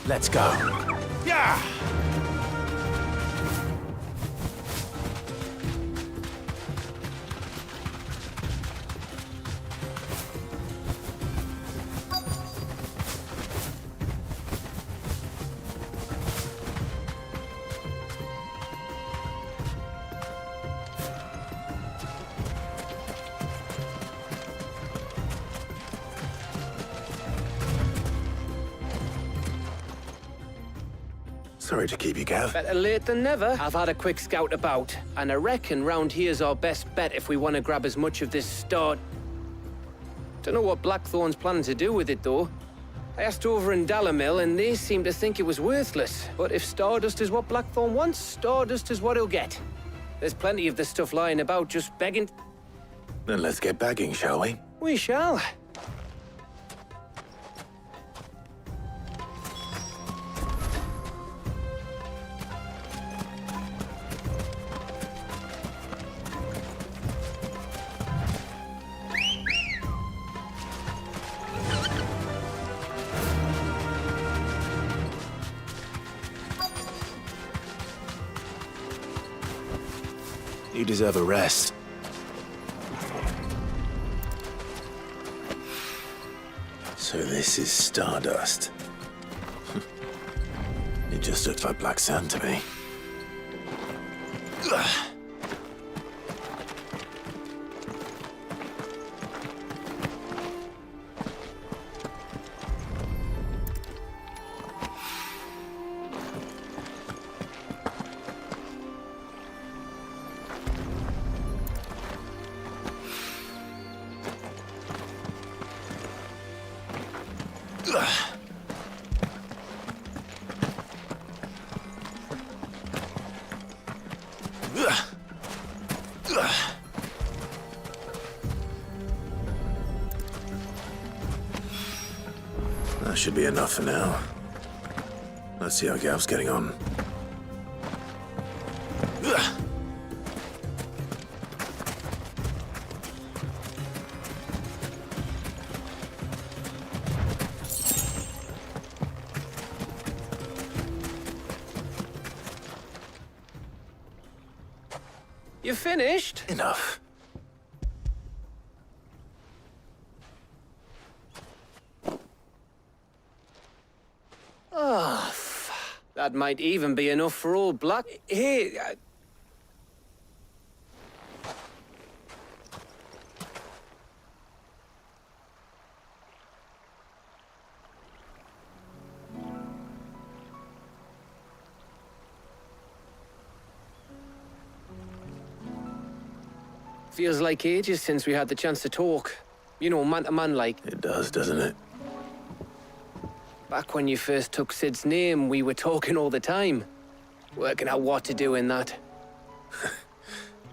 Let's go. Yeah! Sorry to keep you, Gav. Better late than never. I've had a quick scout about, and I reckon round here's our best bet if we want to grab as much of this star. Don't know what Blackthorn's planning to do with it, though. I asked over in Dalamil, and they seem to think it was worthless. But if Stardust is what Blackthorn wants, Stardust is what he'll get. There's plenty of this stuff lying about, just begging. Then let's get bagging, shall we? We shall. You deserve a rest. So this is Stardust. It just looks like black sand to me. That should be enough for now. Let's see how Gav's getting on. You finished? Enough. Oh, that might even be enough for old Black. Here. Feels like ages since we had the chance to talk. You know, man to man like. It does, doesn't it? Back when you first took Sid's name, we were talking all the time. Working out what to do in that.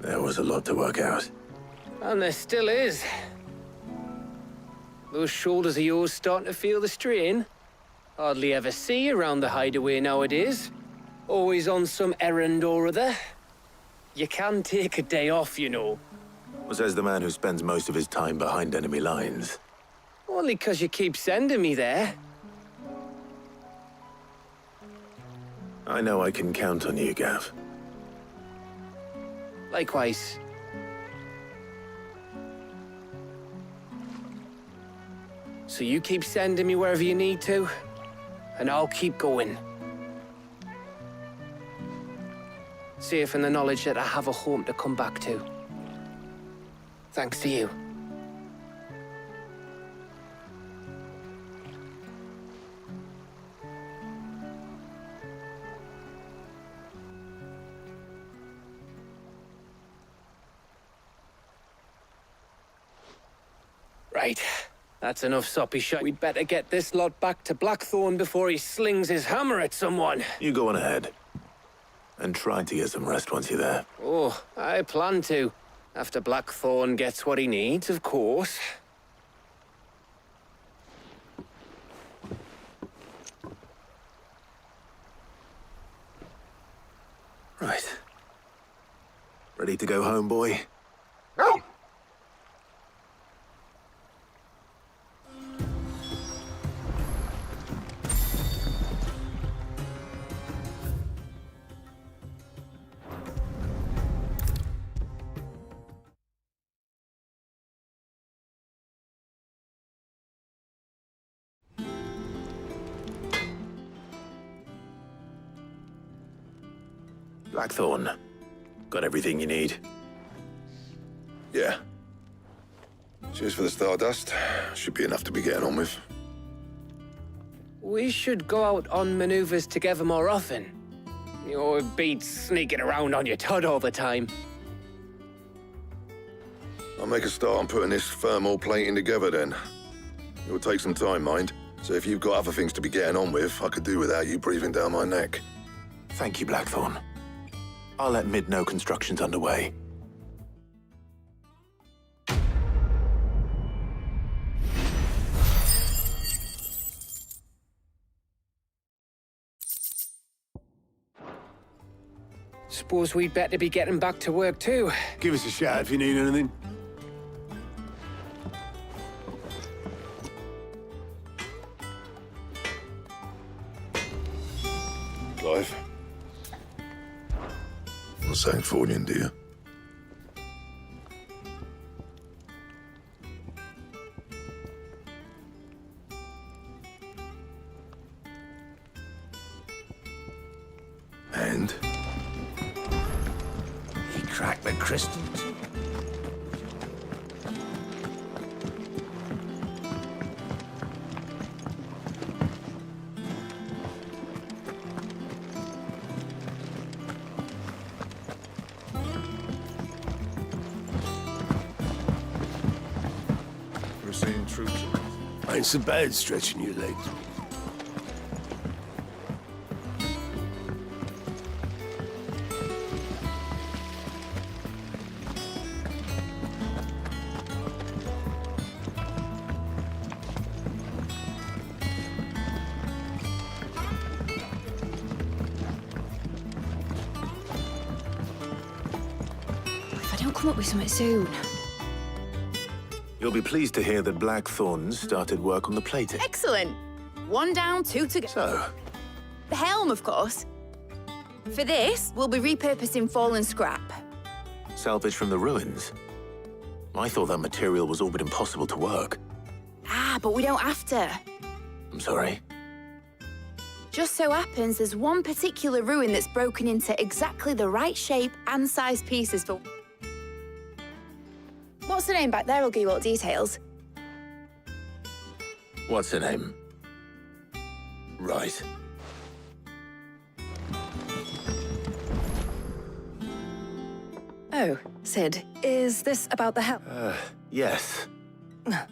There was a lot to work out. And there still is. Those shoulders of yours starting to feel the strain. Hardly ever see you around the hideaway nowadays. Always on some errand or other. You can take a day off, you know. Says the man who spends most of his time behind enemy lines. Only 'cause you keep sending me there. I know I can count on you, Gav. Likewise. So you keep sending me wherever you need to, and I'll keep going. Safe in the knowledge that I have a home to come back to. Thanks to you. Right. That's enough soppy shit. We'd better get this lot back to Blackthorn before he slings his hammer at someone. You go on ahead. And try to get some rest once you're there. Oh, I plan to. After Blackthorn gets what he needs, of course. Right. Ready to go home, boy? Blackthorn. Got everything you need? Yeah. Cheers for the Stardust. Should be enough to be getting on with. We should go out on maneuvers together more often. You know, it beats sneaking around on your Todd all the time. I'll make a start on putting this thermal plating together then. It will take some time, mind. So if you've got other things to be getting on with, I could do without you breathing down my neck. Thank you, Blackthorn. I'll let Mid know construction's underway. Suppose we'd better be getting back to work too. Give us a shout if you need anything. Clive. Not saying Fornian, do you? And? He cracked the crystal too. Receiving troops. Ain't so bad stretching your legs. come up with something soon. You'll be pleased to hear that Blackthorn's started work on the plating. Excellent. 1 down, 2 to go. So? The helm, of course. For this, we'll be repurposing fallen scrap. Salvage from the ruins? I thought that material was all but impossible to work. Ah, but we don't have to. I'm sorry. Just so happens there's one particular ruin that's broken into exactly the right shape and size pieces for... What's the name back there? I'll give you all the details. What's her name? Right. Oh, Sid, is this about the helm? Yes.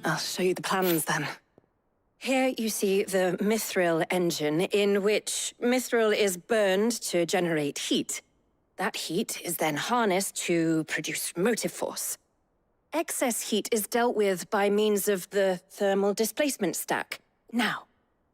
I'll show you the plans then. Here you see the mithril engine, in which mithril is burned to generate heat. That heat is then harnessed to produce motive force. Excess heat is dealt with by means of the thermal displacement stack. Now,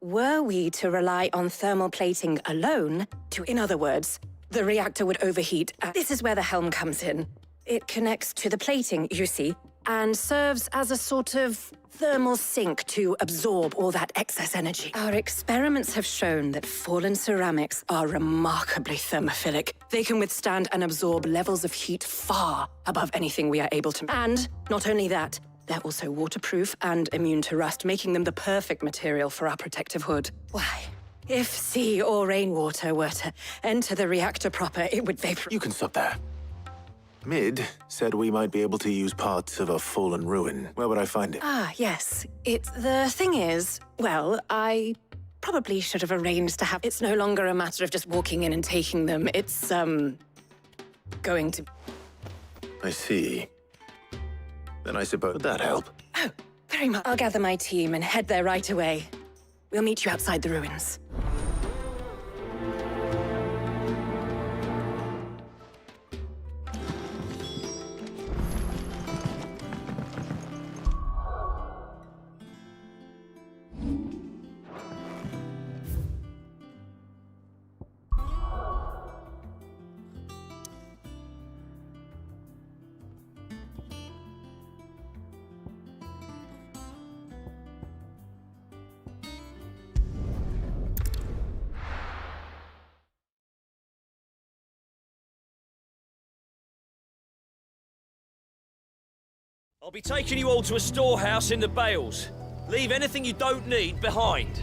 were we to rely on thermal plating alone, in other words, the reactor would overheat. This is where the helm comes in. It connects to the plating, you see, and serves as a sort of thermal sink to absorb all that excess energy. Our experiments have shown that fallen ceramics are remarkably thermophilic. They can withstand and absorb levels of heat far above anything we are able to. And not only that, they're also waterproof and immune to rust, making them the perfect material for our protective hood. Why? If sea or rainwater were to enter the reactor proper, it would vaporize. You can stop there. Mid said we might be able to use parts of a fallen ruin. Where would I find it? Ah, yes. The thing is, well, I probably should have arranged to have... It's no longer a matter of just walking in and taking them. It's, going to... I see. Then I suppose... Would that help? Oh, very much. I'll gather my team and head there right away. We'll meet you outside the ruins. I'll be taking you all to a storehouse in the Bales. Leave anything you don't need behind.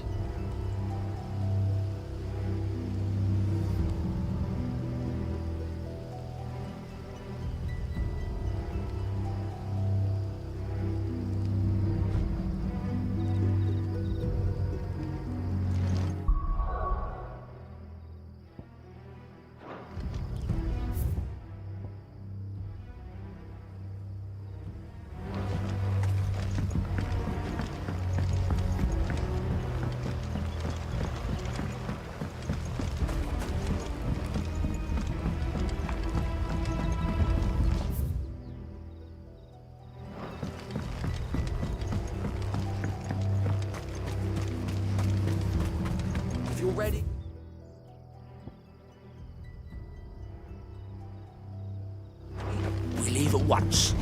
Ready? We leave at once.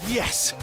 Yes!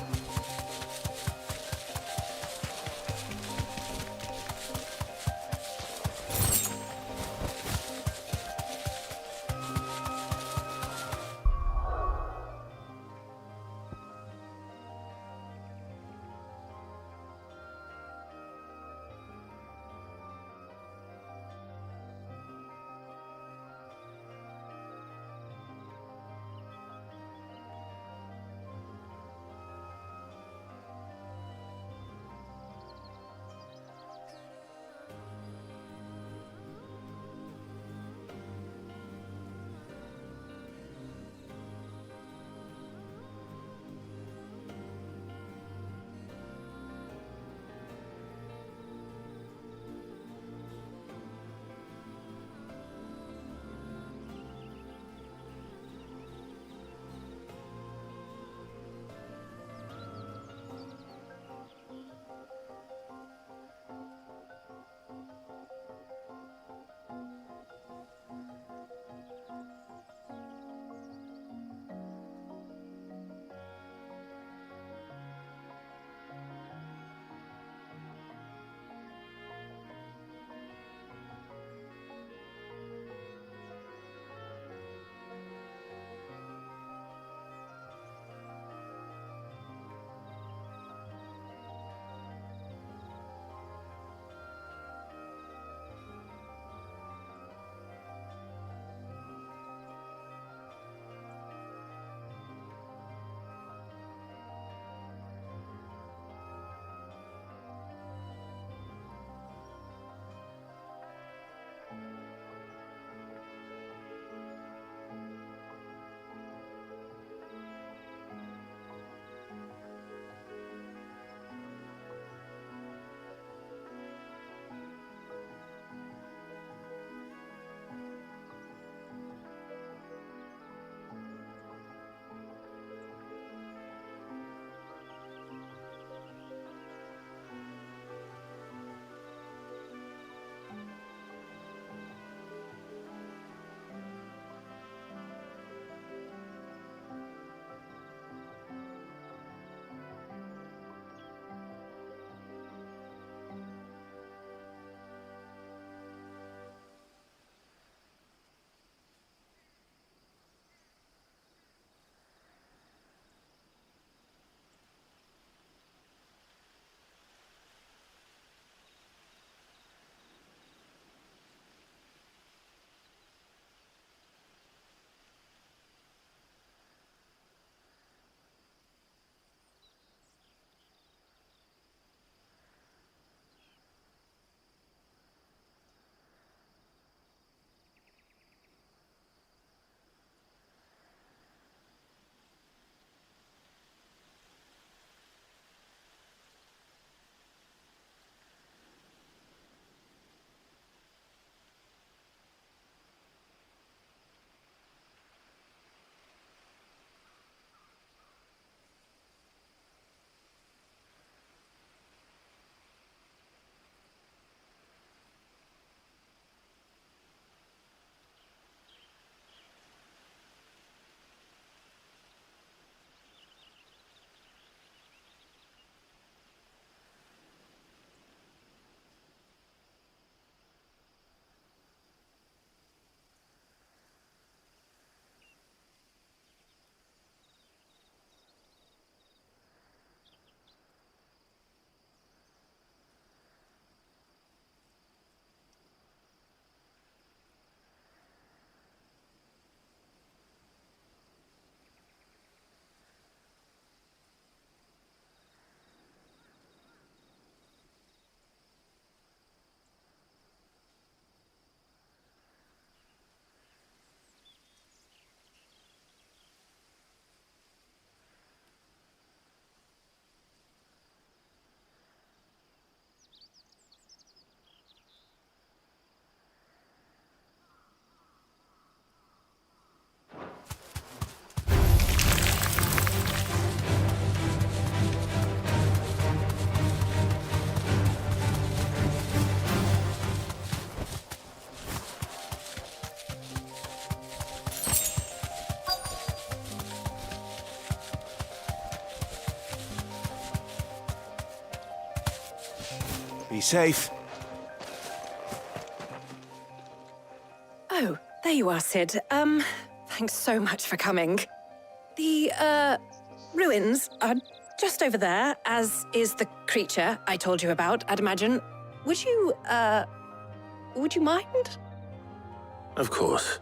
Be safe. Oh, there you are, Sid. Thanks so much for coming. The, ruins are just over there, as is the creature I told you about, I'd imagine. Would you mind? Of course.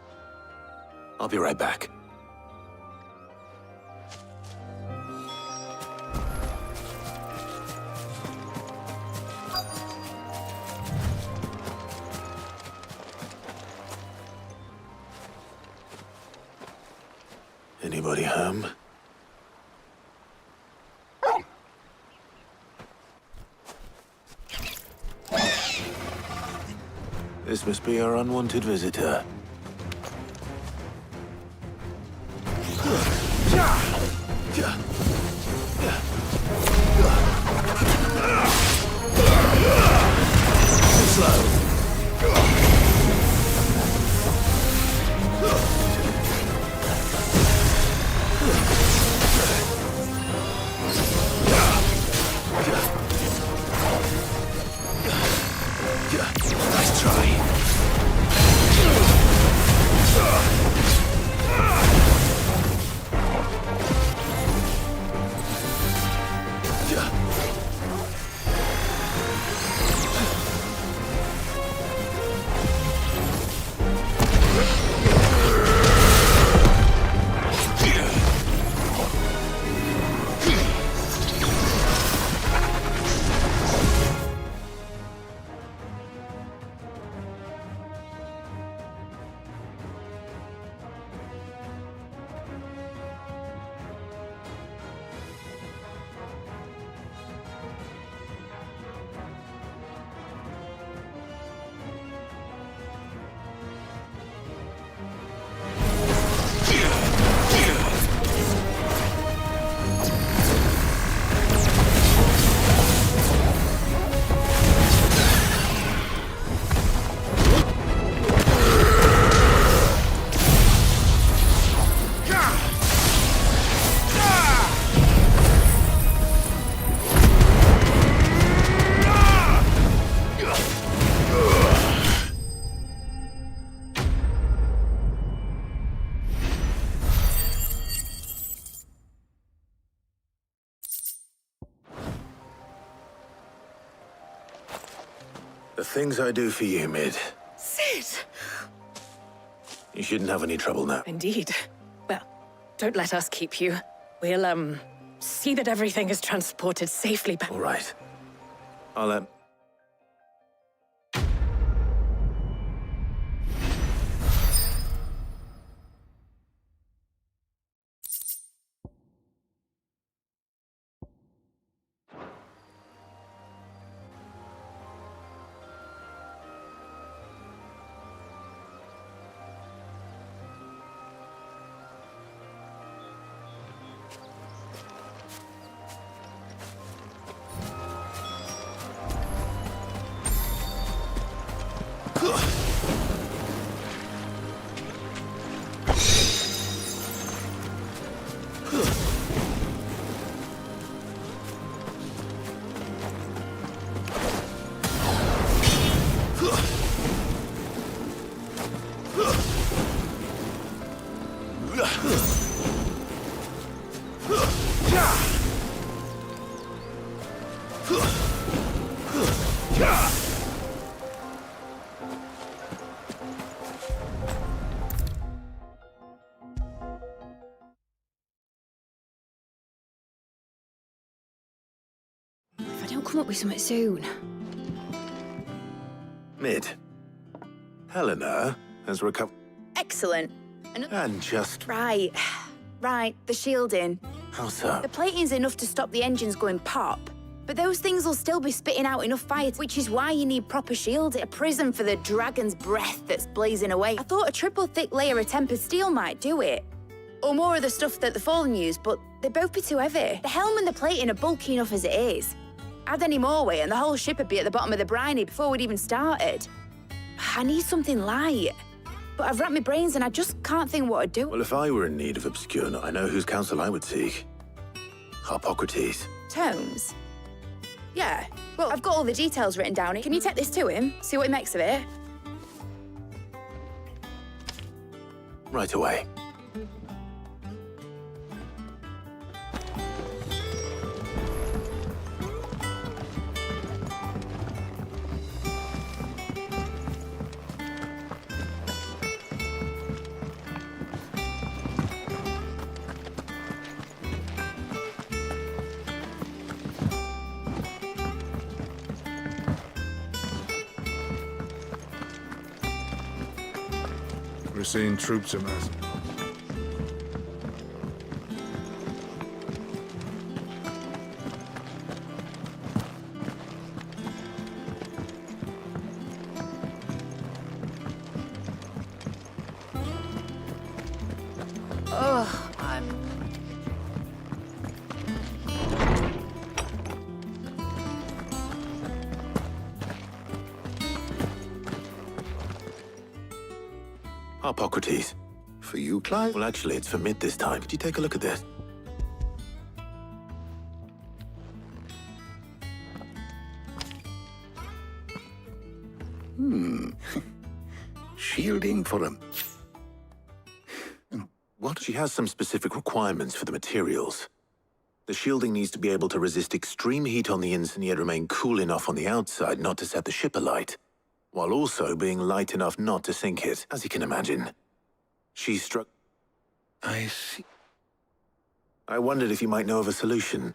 I'll be right back. Anybody home? This must be our unwanted visitor. Slow. Nice try. The things I do for you, Mid. Sid! You shouldn't have any trouble now. Indeed. Well, don't let us keep you. We'll, see that everything is transported safely back. All right. I'll, If I don't come up with something soon. Mid. Helena has recovered. Excellent. And just... Right. Right, the shielding. How so? The plating's enough to stop the engines going pop, but those things will still be spitting out enough fire, which is why you need proper shielding. A prism for the dragon's breath that's blazing away. I thought a triple thick layer of tempered steel might do it. Or more of the stuff that the Fallen use, but they'd both be too heavy. The helm and the plating are bulky enough as it is. Add any more weight and the whole ship would be at the bottom of the briny before we'd even started. I need something light. But I've racked my brains and I just can't think what to do. Well, if I were in need of obscure, I know whose counsel I would seek. Harpocrates. Tomes? Yeah. Well, I've got all the details written down. Can you take this to him? See what he makes of it? Right away. We're seeing troops amassing. Oh, I'm... Harpocrates. For you, Clive? Well, actually, it's for mid this time. Could you take a look at this? Shielding for him. What? She has some specific requirements for the materials. The shielding needs to be able to resist extreme heat on the inside and yet remain cool enough on the outside not to set the ship alight, while also being light enough not to sink it, as you can imagine. She struck... I see. I wondered if you might know of a solution,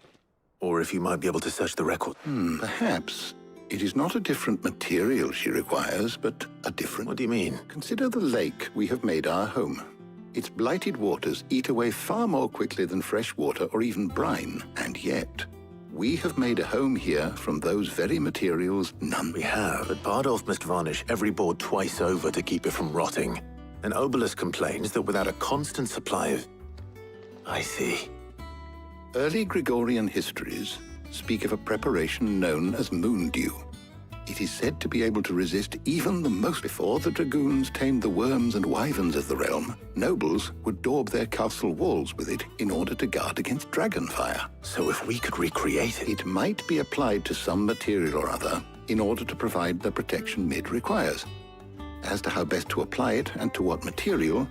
or if you might be able to search the record. Perhaps. It is not a different material she requires, but a different... What do you mean? Consider the lake we have made our home. Its blighted waters eat away far more quickly than fresh water or even brine, and yet we have made a home here from those very materials none. We have, but Bardolph must varnish every board twice over to keep it from rotting. And Obolus complains that without a constant supply of... I see. Early Gregorian histories speak of a preparation known as moon dew. It is said to be able to resist even the most. Before the dragoons tamed the worms and wyverns of the realm, nobles would daub their castle walls with it in order to guard against dragon fire. So if we could recreate it... It might be applied to some material or other in order to provide the protection Mid requires. As to how best to apply it and to what material,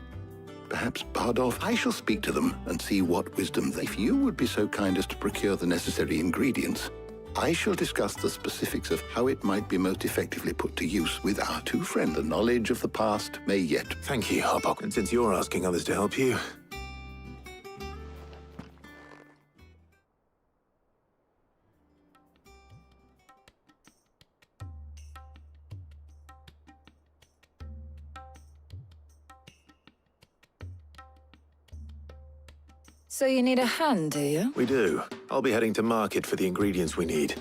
perhaps Bardolph... I shall speak to them and see what wisdom they... If you would be so kind as to procure the necessary ingredients, I shall discuss the specifics of how it might be most effectively put to use with our two friends. The knowledge of the past may yet... Thank you, Harpock. And since you're asking others to help you... So you need a hand, do you? We do. I'll be heading to market for the ingredients we need.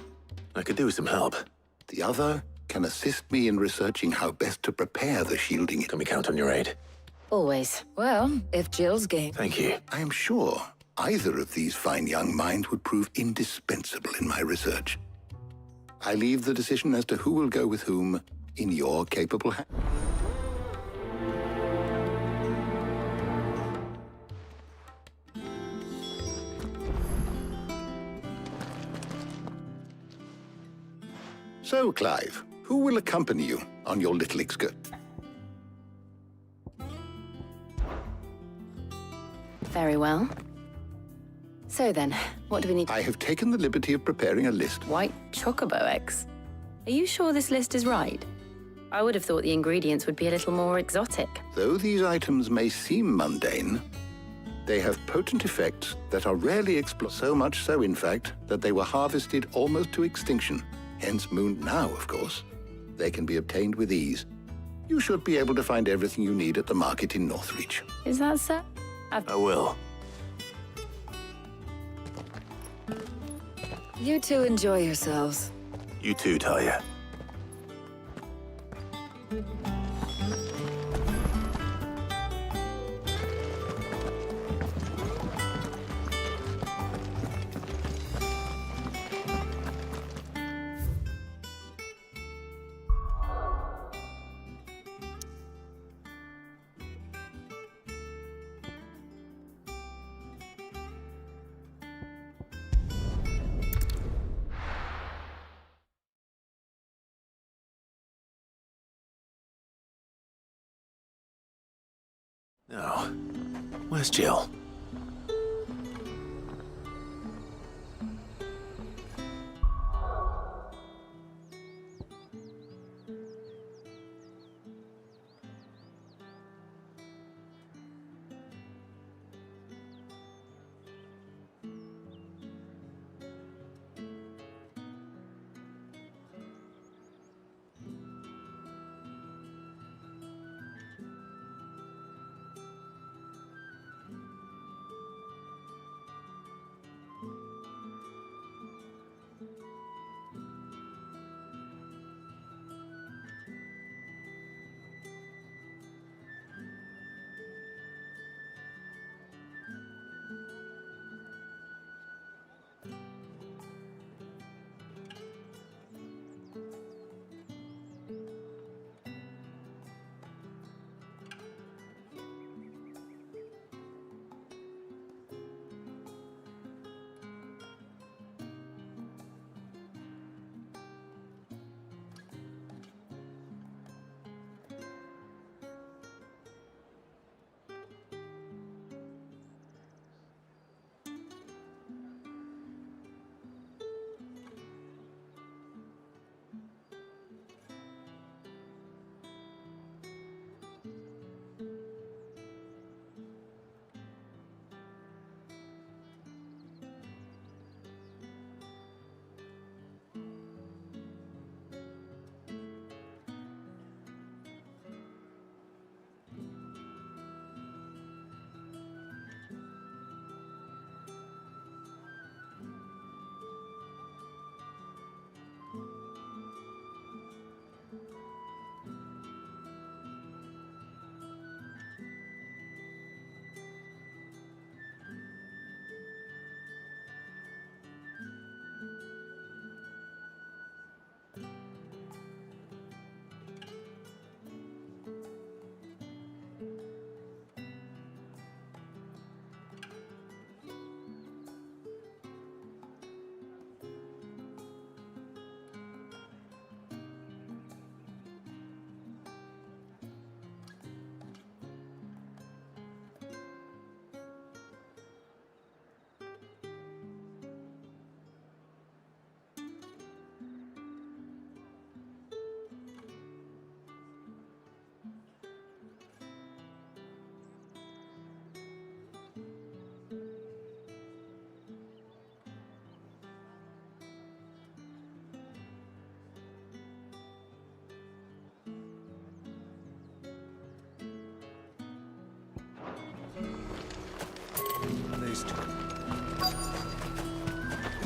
I could do with some help. The other can assist me in researching how best to prepare the shielding. Can we count on your aid? Always. Well, if Jill's game. Thank you. I am sure either of these fine young minds would prove indispensable in my research. I leave the decision as to who will go with whom in your capable hands. So, Clive, who will accompany you on your little excursion? Very well. So then, what do we need? I have taken the liberty of preparing a list. White chocobo eggs. Are you sure this list is right? I would have thought the ingredients would be a little more exotic. Though these items may seem mundane, they have potent effects that are rarely explored. So much so, in fact, that they were harvested almost to extinction. Hence moon now, of course. They can be obtained with ease. You should be able to find everything you need at the market in Northreach. Is that so? I will. You two enjoy yourselves. You too, Talia. Oh, where's Jill?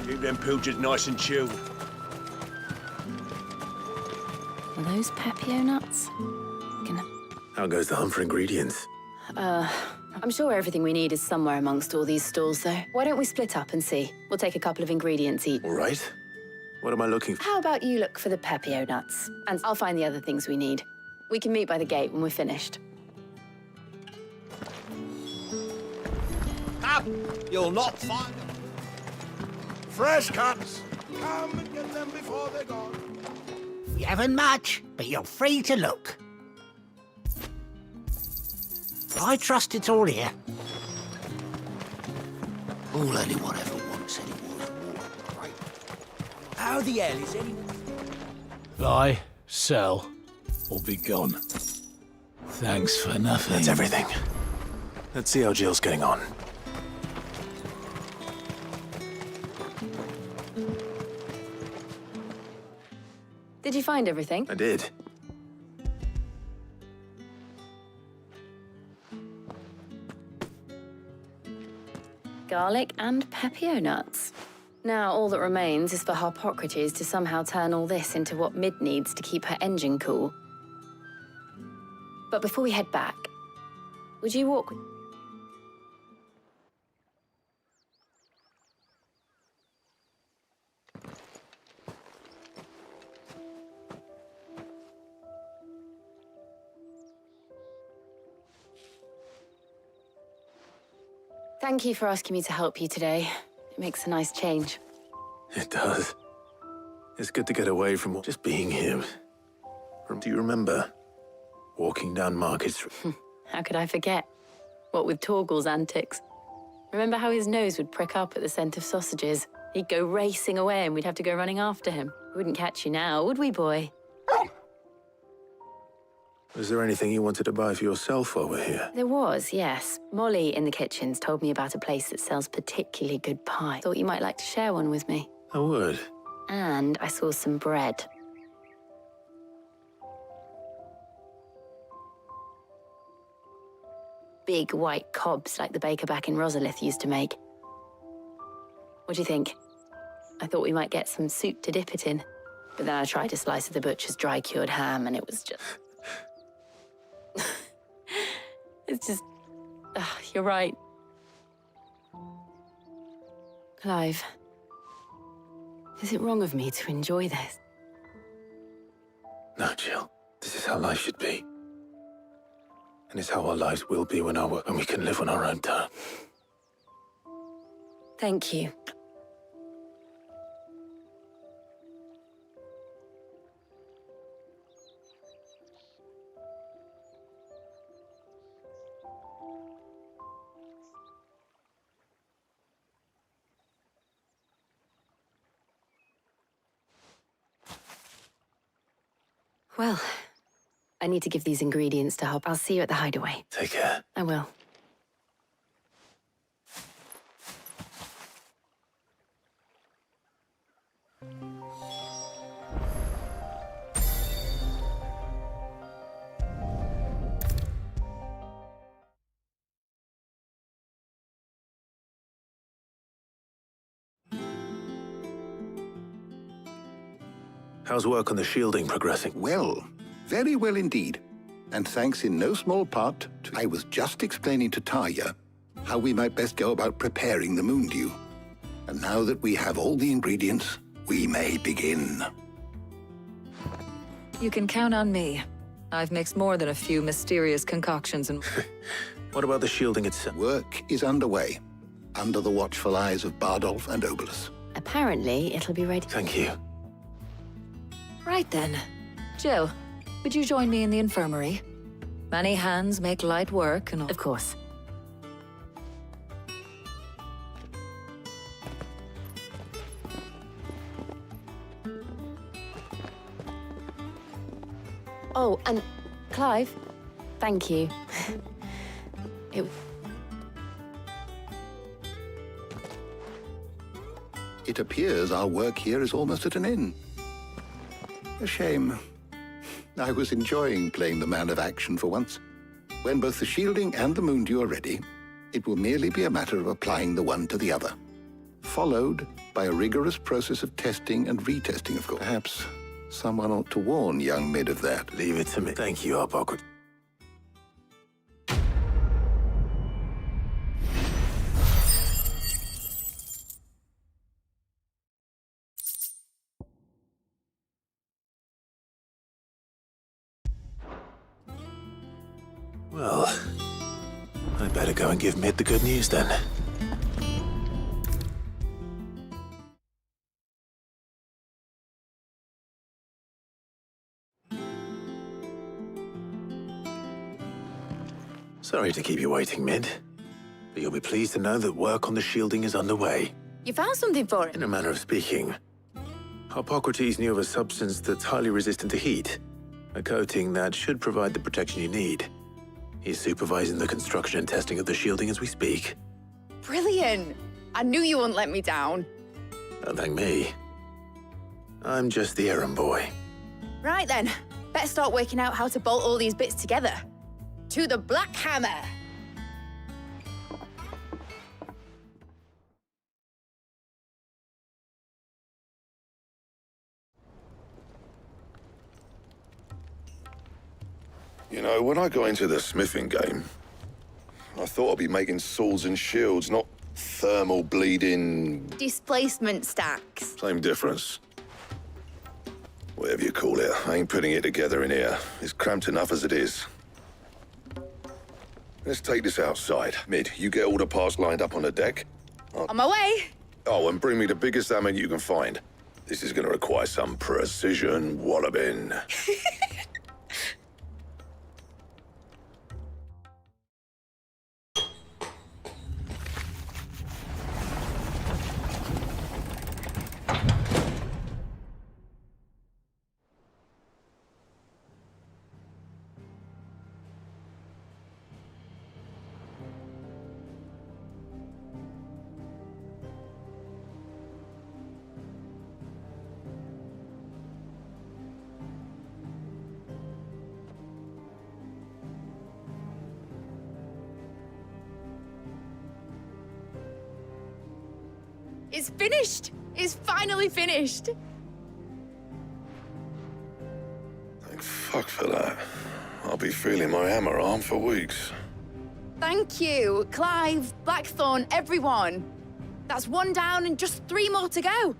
Keep them pilchards nice and chilled. Are those Pepio nuts? How goes the hunt for ingredients? I'm sure everything we need is somewhere amongst all these stalls, though. Why don't we split up and see? We'll take a couple of ingredients each. All right. What am I looking for? How about you look for the Pepio nuts, and I'll find the other things we need. We can meet by the gate when we're finished. Up! You'll not find them. Fresh cuts! Come and get them before they're gone. We haven't much, but you're free to look. I trust it's all here. All anyone ever wants anymore is water, right? How the hell is anyone... Buy, sell, or be gone. Thanks for nothing. That's everything. Let's see how Jill's getting on. Did you find everything? I did. Garlic and Pepio nuts. Now all that remains is for Harpocrates to somehow turn all this into what Mid needs to keep her engine cool. But before we head back, would you walk... Thank you for asking me to help you today. It makes a nice change. It does. It's good to get away from just being here. Do you remember walking down Market Street? How could I forget? What with Torgal's antics. Remember how his nose would prick up at the scent of sausages? He'd go racing away and we'd have to go running after him. We wouldn't catch you now, would we, boy? Was there anything you wanted to buy for yourself while we're here? There was, yes. Molly in the kitchens told me about a place that sells particularly good pie. Thought you might like to share one with me. I would. And I saw some bread. Big white cobs like the baker back in Rosalith used to make. What do you think? I thought we might get some soup to dip it in. But then I tried a slice of the butcher's dry-cured ham and it was just... It's just... you're right. Clive, is it wrong of me to enjoy this? No, Jill. This is how life should be. And it's how our lives will be when we can live on our own terms. Thank you. Well, I need to give these ingredients to Hop. I'll see you at the hideaway. Take care. I will. How's work on the shielding progressing? Well, very well indeed. And thanks in no small part to... I was just explaining to Tarja how we might best go about preparing the moon dew. And now that we have all the ingredients, we may begin. You can count on me. I've mixed more than a few mysterious concoctions and... What about the shielding itself? Work is underway, under the watchful eyes of Bardolph and Obolus. Apparently, it'll be ready. Thank you. Right then. Jill, would you join me in the infirmary? Many hands make light work and all. Of course. Oh, and Clive, thank you. It appears our work here is almost at an end. A shame. I was enjoying playing the man of action for once. When both the shielding and the moon dew are ready, it will merely be a matter of applying the one to the other, followed by a rigorous process of testing and retesting, of course. Perhaps someone ought to warn young Mid of that. Leave it to me. Thank you, Hippocrates. Well, I better go and give Mid the good news then. Sorry to keep you waiting, Mid, but you'll be pleased to know that work on the shielding is underway. You found something for it? In a manner of speaking, Hippocrates knew of a substance that's highly resistant to heat, a coating that should provide the protection you need. He's supervising the construction and testing of the shielding as we speak. Brilliant! I knew you wouldn't let me down. Don't thank me. I'm just the errand boy. Right then, better start working out how to bolt all these bits together. To the Black Hammer! You know, when I got into the smithing game, I thought I'd be making swords and shields, not thermal bleeding... Displacement stacks. Same difference. Whatever you call it, I ain't putting it together in here. It's cramped enough as it is. Let's take this outside. Mid, you get all the parts lined up on the deck. On my way! Oh, and bring me the biggest hammer you can find. This is gonna require some precision walloping. It's finished! It's finally finished! Thank fuck for that. I'll be feeling my hammer arm for weeks. Thank you, Clive, Blackthorn, everyone. That's 1 down and just 3 more to go.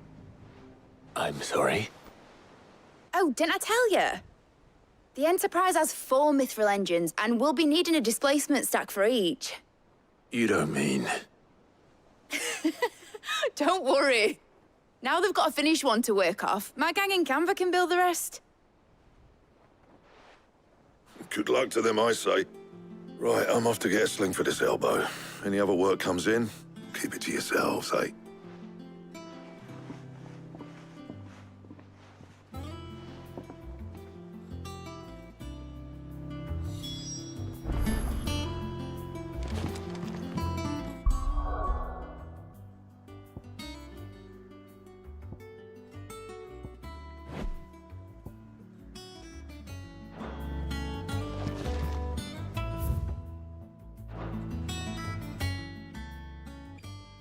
I'm sorry. Oh, didn't I tell you? The Enterprise has 4 mithril engines, and we'll be needing a displacement stack for each. You don't mean... Don't worry. Now they've got a finished one to work off. My gang in Canva can build the rest. Good luck to them, I say. Right, I'm off to get a sling for this elbow. Any other work comes in, keep it to yourselves, eh?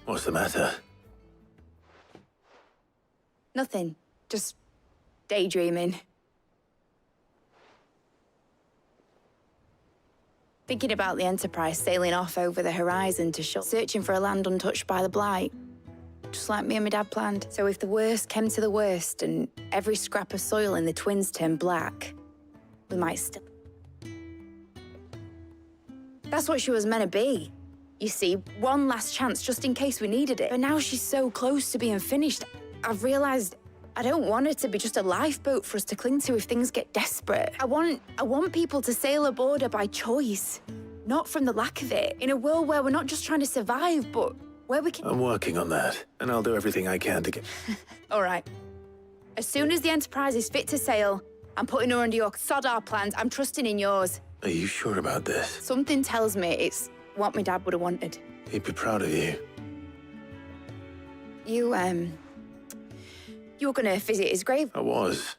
What's the matter? Nothing. Just daydreaming. Thinking about the Enterprise sailing off over the horizon to searching for a land untouched by the Blight. Just like me and my dad planned. So if the worst came to the worst and every scrap of soil in the Twins turned black, we might still... That's what she was meant to be. You see, one last chance just in case we needed it. But now she's so close to being finished, I've realized I don't want her to be just a lifeboat for us to cling to if things get desperate. I want people to sail aboard her by choice, not from the lack of it. In a world where we're not just trying to survive, but where we can... I'm working on that, and I'll do everything I can to get... All right. As soon as the Enterprise is fit to sail, I'm putting her under your sod-our plans. I'm trusting in yours. Are you sure about this? Something tells me it's what my dad would have wanted. He'd be proud of you. You were gonna visit his grave. I was.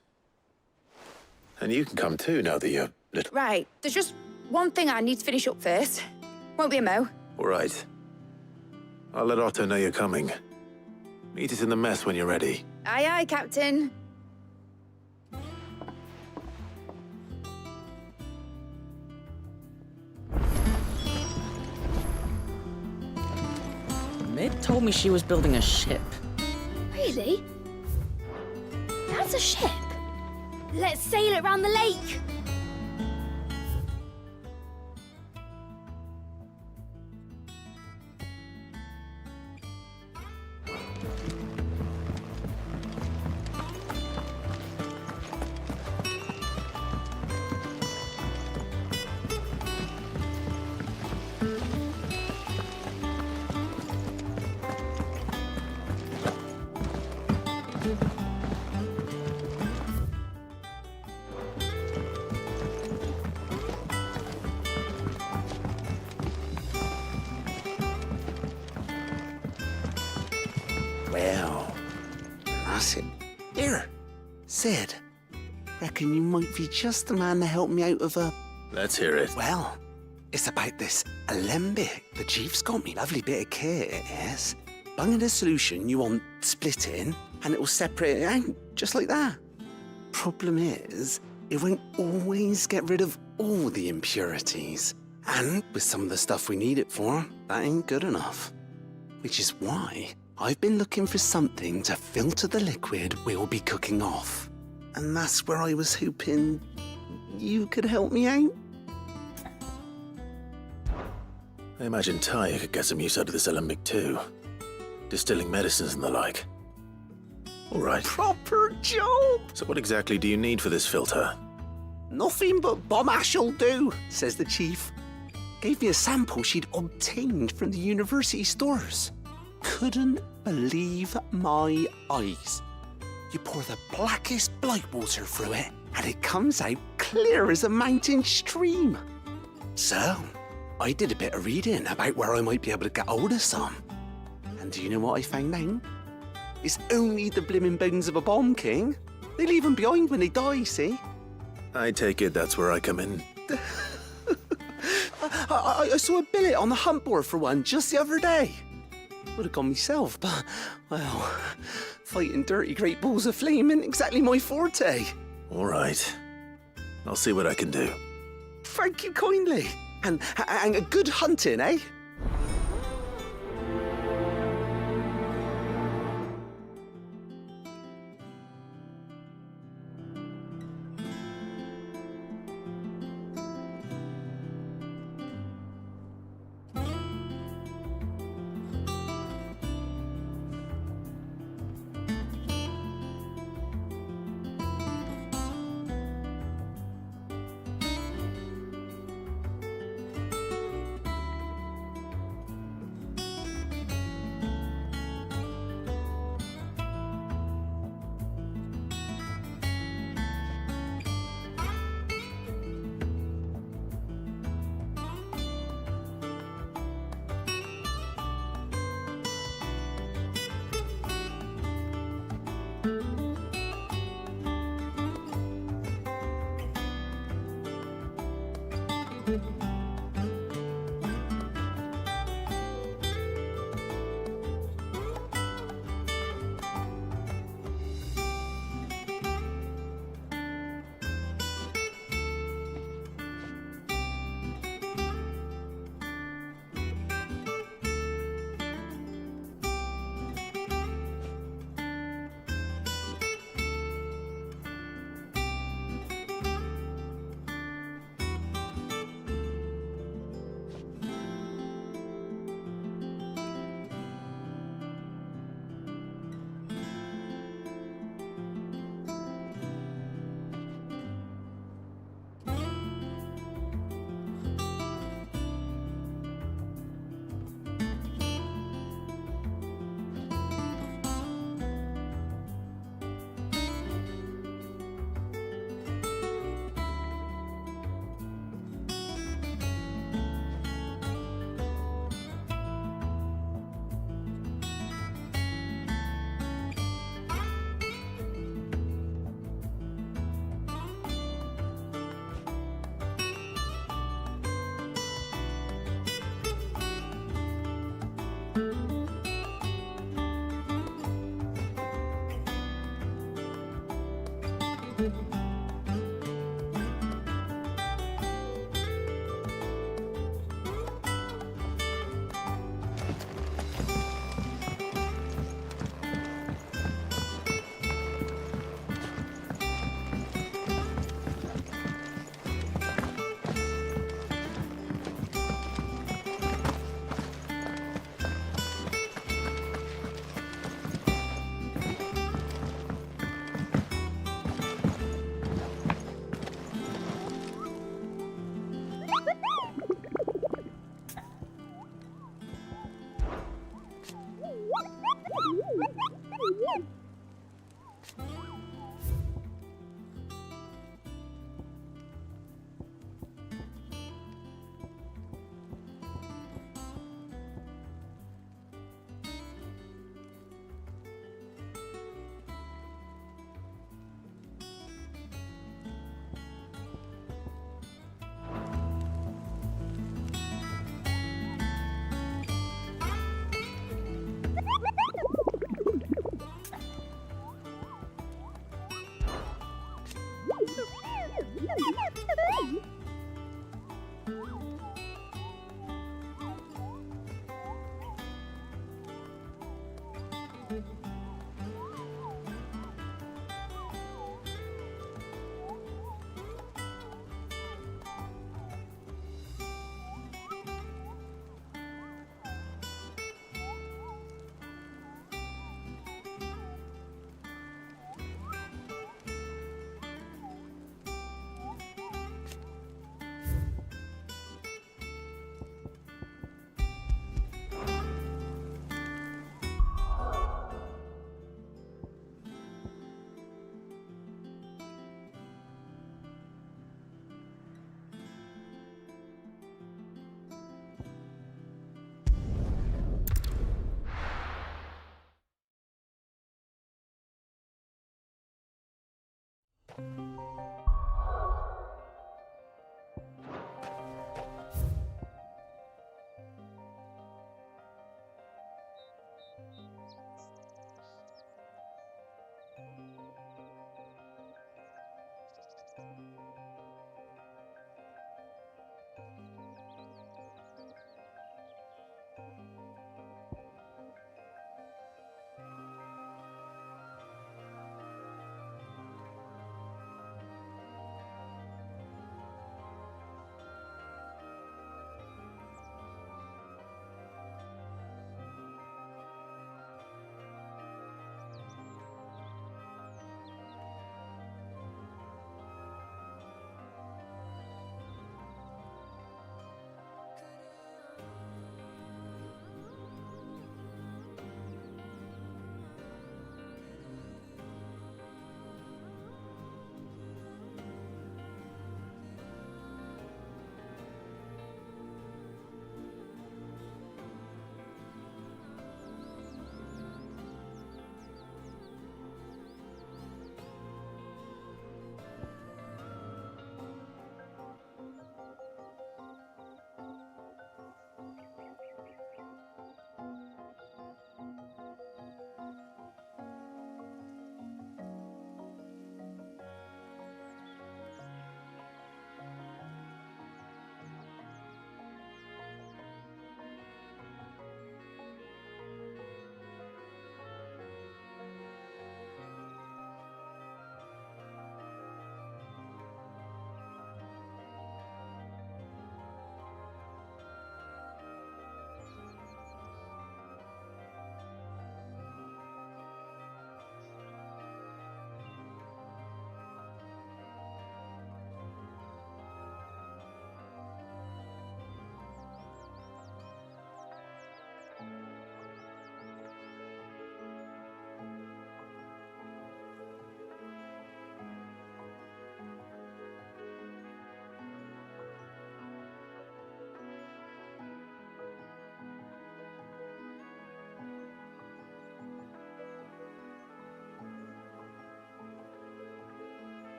And you can come too, now that you're little... Right, there's just one thing I need to finish up first. Won't be a mo. All right. I'll let Otto know you're coming. Meet us in the mess when you're ready. Aye, aye, Captain. Mid told me she was building a ship. Really? That's a ship. Let's sail it around the lake. Well, that's it. Here, Sid. Reckon you might be just the man to help me out of a... Let's hear it. Well, it's about this alembic. The chief's got me lovely bit of kit, it is. Bung in a solution you want splitting, and it'll separate it out, just like that. Problem is, it won't always get rid of all the impurities. And with some of the stuff we need it for, that ain't good enough. Which is why I've been looking for something to filter the liquid we'll be cooking off. And that's where I was hoping you could help me out. I imagine Ty could get some use out of this alembic too. Distilling medicines and the like. All right. Proper job! So what exactly do you need for this filter? Nothing but bomb ash'll do, says the chief. Gave me a sample she'd obtained from the university stores. Couldn't believe my eyes. You pour the blackest blight water through it, and it comes out clear as a mountain stream. So, I did a bit of reading about where I might be able to get hold of some. And do you know what I found out? It's only the blimmin' bones of a bomb king. They leave them behind when they die, see? I take it that's where I come in. I saw a billet on the hunt board for one just the other day. Would have gone myself, but, well, fighting dirty great balls of flame ain't exactly my forte. All right. I'll see what I can do. Thank you kindly. And a good hunting, eh?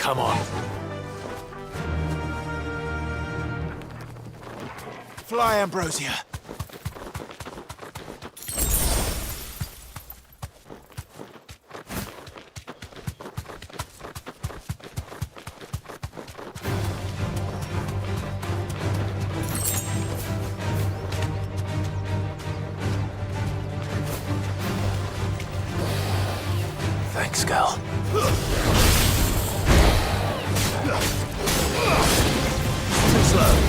Come on. Fly, Ambrosia. Thanks, girl. Too slow.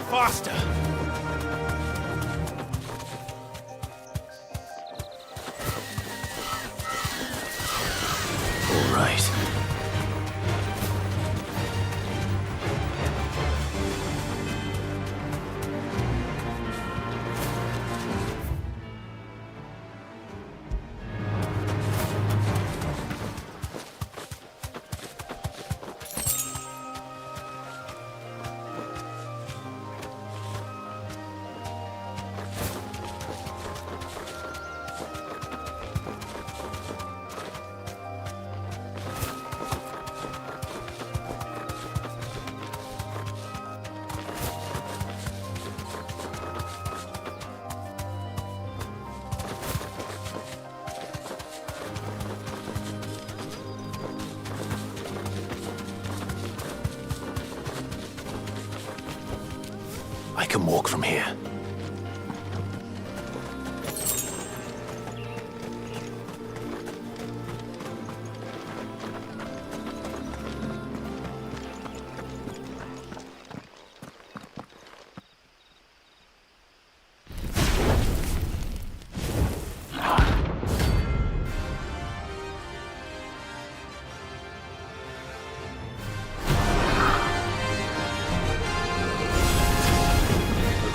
Faster! All right. I can walk from here.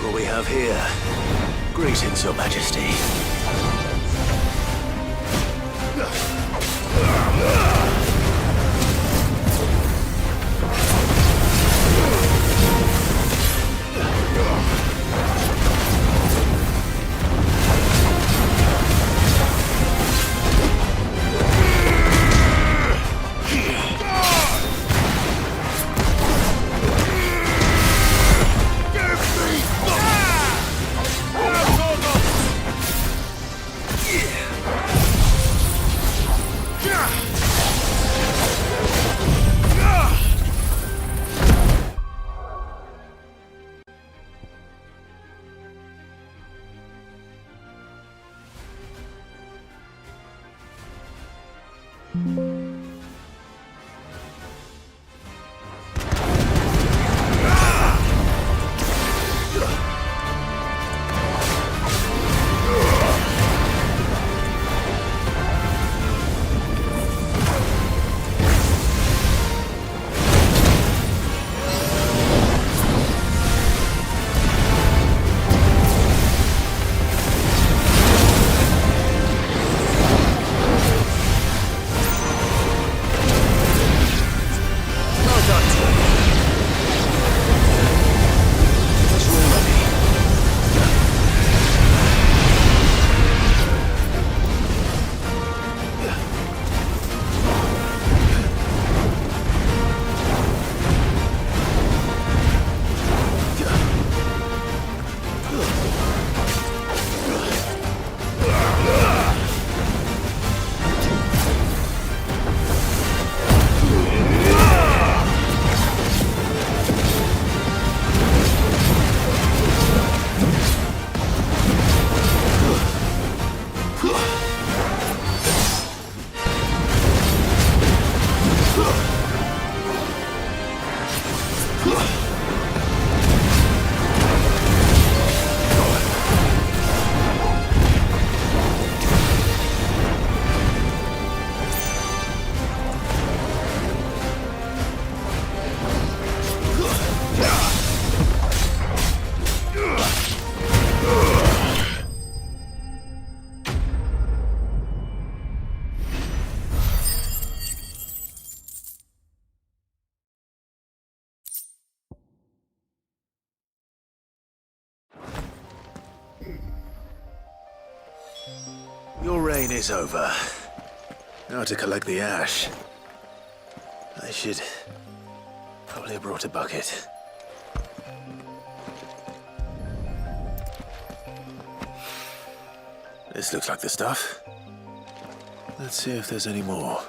What we have here. Greetings, Your Majesty. is over. Now to collect the ash. I should probably have brought a bucket. This looks like the stuff. Let's see if there's any more.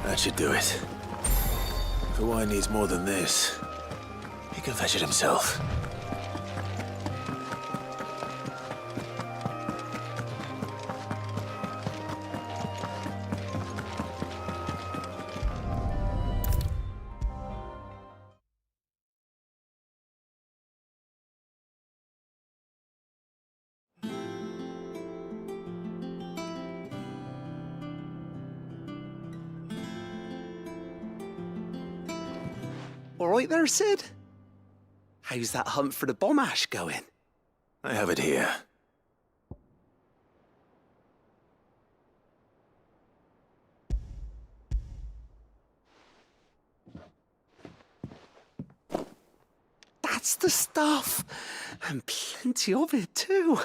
That should do it. If the wine needs more than this, he can fetch it himself. All right there, Sid? How's that hunt for the bomb ash going? I have it here. That's the stuff. And plenty of it, too.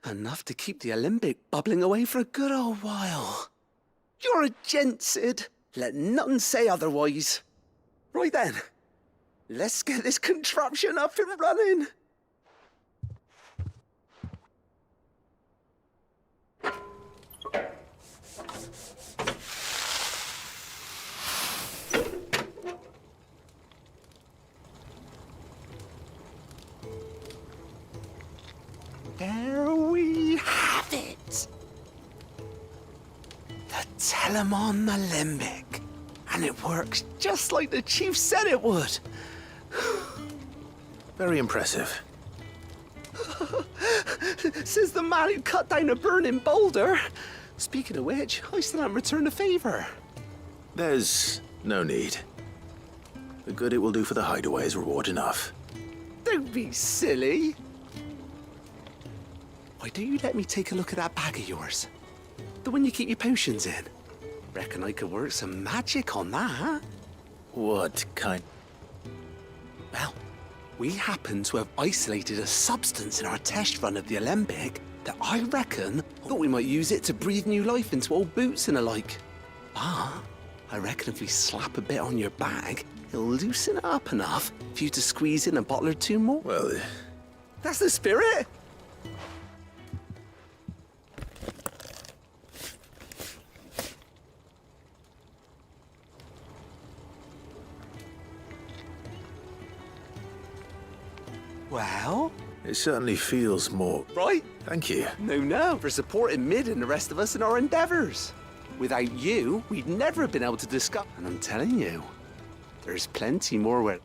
Enough to keep the alembic bubbling away for a good old while. You're a gent, Sid. Let none say otherwise. Right then. Let's get this contraption up and running. There we have it. The Telemon Alembic. And it works just like the chief said it would. Very impressive. Says the man who cut down a burning boulder. Speaking of which, I still haven't returned the favor. There's no need. The good it will do for the hideaway is reward enough. Don't be silly. Why don't you let me take a look at that bag of yours? The one you keep your potions in. Reckon I could work some magic on that. What kind? Well, we happen to have isolated a substance in our test run of the alembic that I reckon thought we might use it to breathe new life into old boots and the like. But I reckon if we slap a bit on your bag, it'll loosen it up enough for you to squeeze in a bottle or two more. Well, that's the spirit. Well? It certainly feels more... Right? Thank you. No, for supporting Mid and the rest of us in our endeavours. Without you, we'd never have been able to discuss... And I'm telling you, there's plenty more where...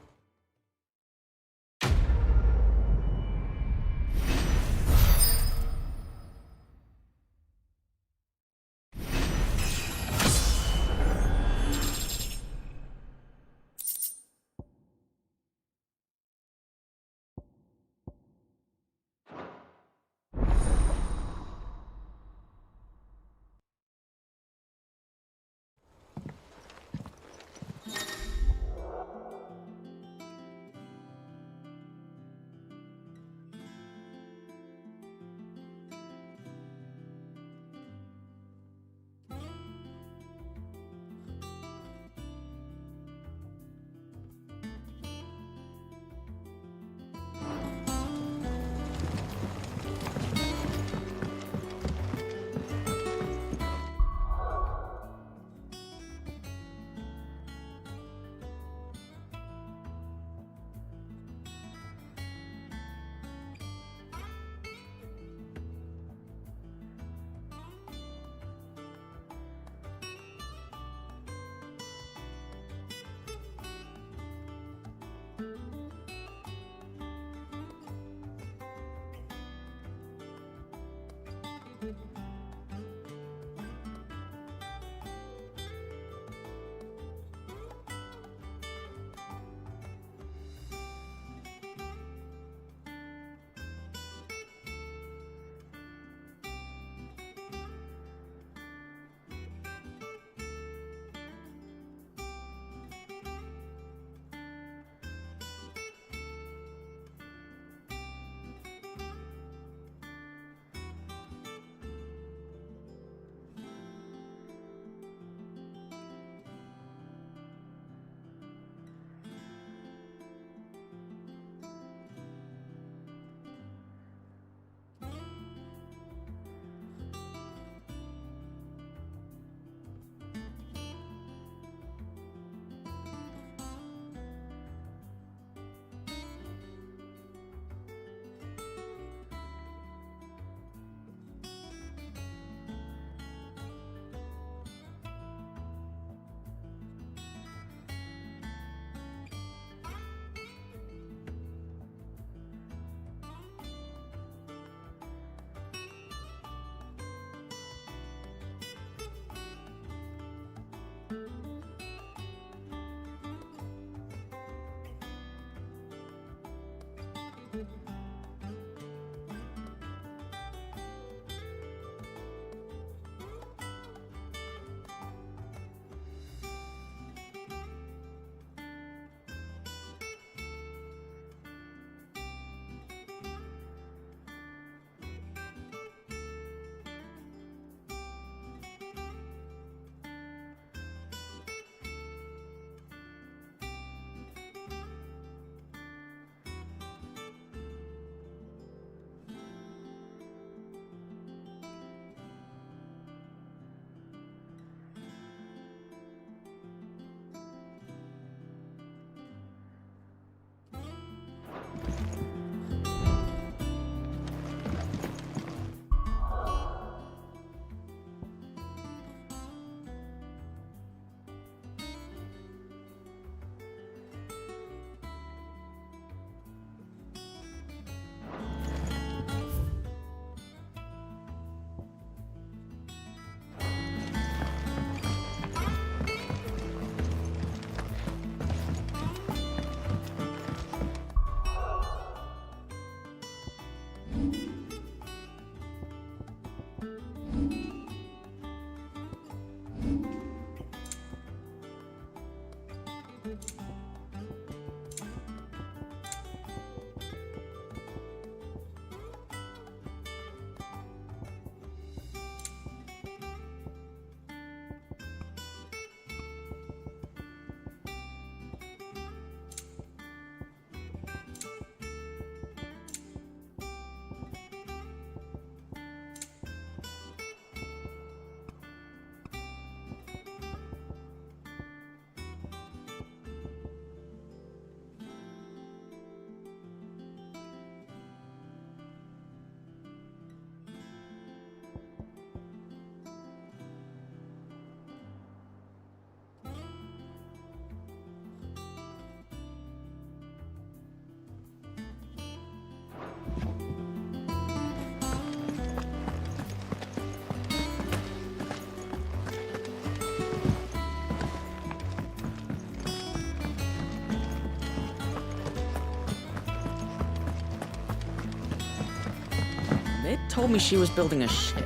told me she was building a ship.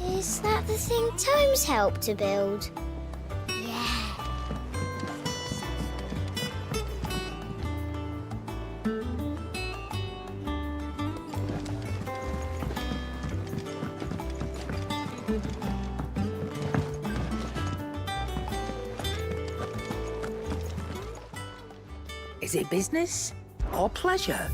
Is that the thing Tomes helped to build? Yeah. Is it business or pleasure?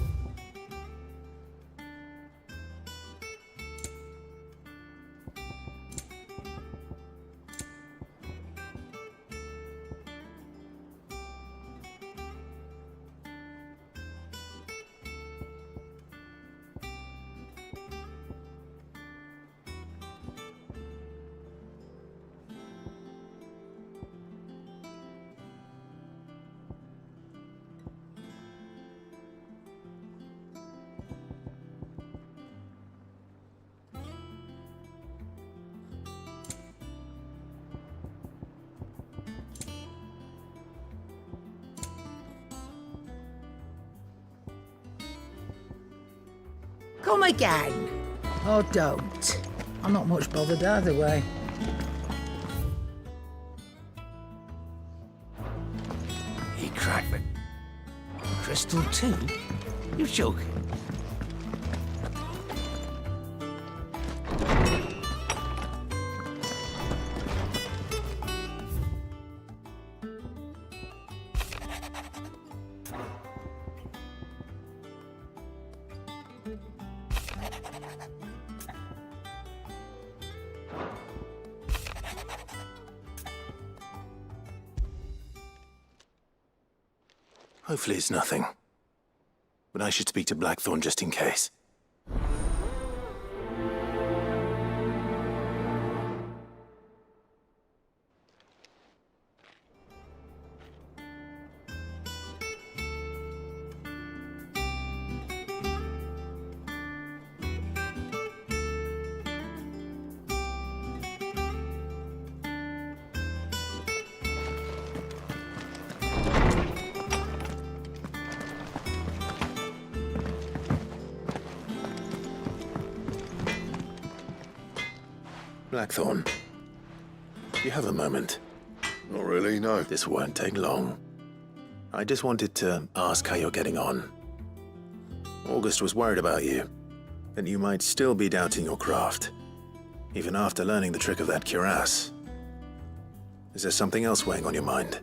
Come again. Or don't. I'm not much bothered either way. He cracked me. Crystal too? You're joking. Hopefully it's nothing. But I should speak to Blackthorn just in case. Blackthorn, do you have a moment? Not really, no. This won't take long. I just wanted to ask how you're getting on. August was worried about you, that you might still be doubting your craft, even after learning the trick of that cuirass. Is there something else weighing on your mind?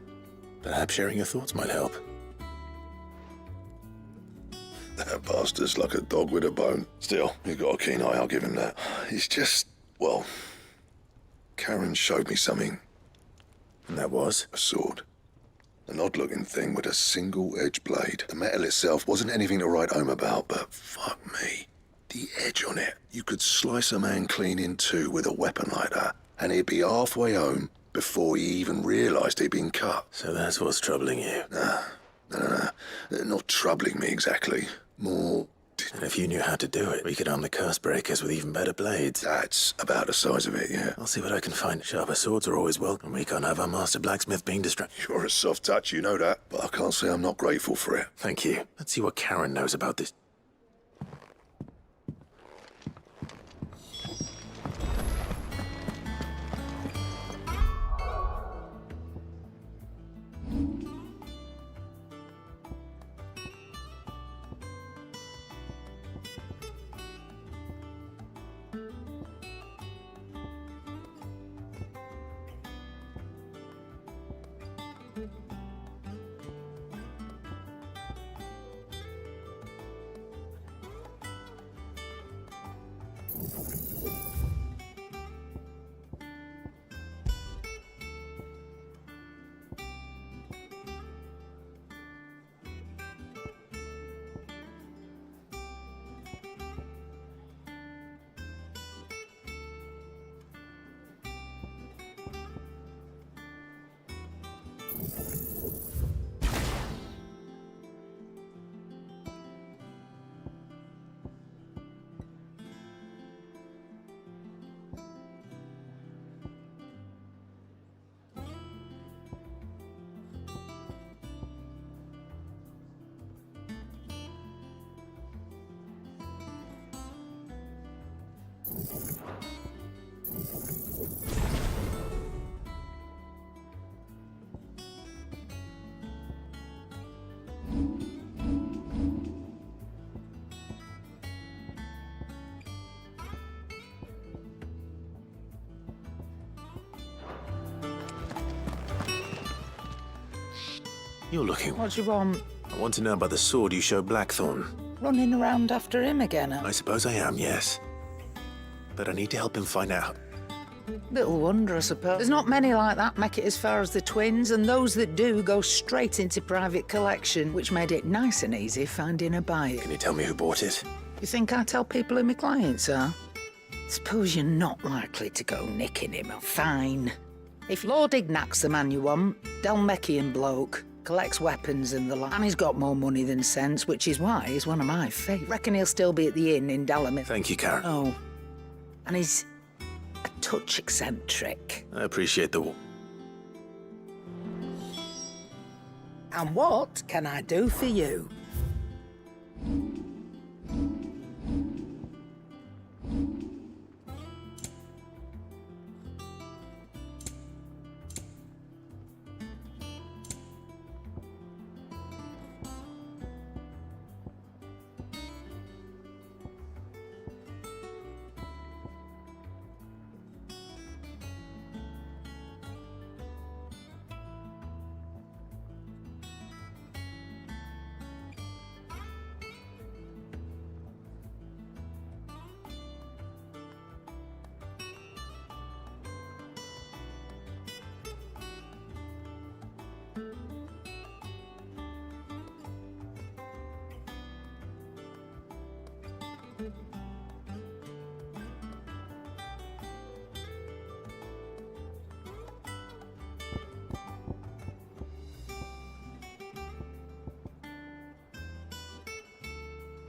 Perhaps sharing your thoughts might help. That bastard's like a dog with a bone. Still, he's got a keen eye, I'll give him that. He's just, well, Karen showed me something. And that was? A sword. An odd-looking thing with a single-edged blade. The metal itself wasn't anything to write home about, but fuck me. The edge on it. You could slice a man clean in two with a weapon like that, and he'd be halfway home before he even realised he'd been cut. So that's what's troubling you? No. Not troubling me exactly. More... And if you knew how to do it, we could arm the curse breakers with even better blades. That's about the size of it, yeah. I'll see what I can find. Sharper swords are always welcome. We can't have our master blacksmith being distracted. You're a soft touch, you know that. But I can't say I'm not grateful for it. Thank you. Let's see what Karen knows about this. You're looking. What do you want? I want to know about the sword you showed Blackthorn. Running around after him again, I suppose I am, yes. But I need to help him find out. Little wonder, I suppose. There's not many like that make it as far as the twins, and those that do go straight into private collection, which made it nice and easy finding a buyer. Can you tell me who bought it? You think I tell people who my clients are? Suppose you're not likely to go nicking him. Fine. If Lord Ignac's the man you want, Dalmekian bloke, collects weapons and the like, and he's got more money than sense, which is why he's one of my favourites. Reckon he'll still be at the inn in Dalamir. Thank you, Karen. Oh. And he's a touch eccentric. I appreciate the... And what can I do for you?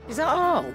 Is that all?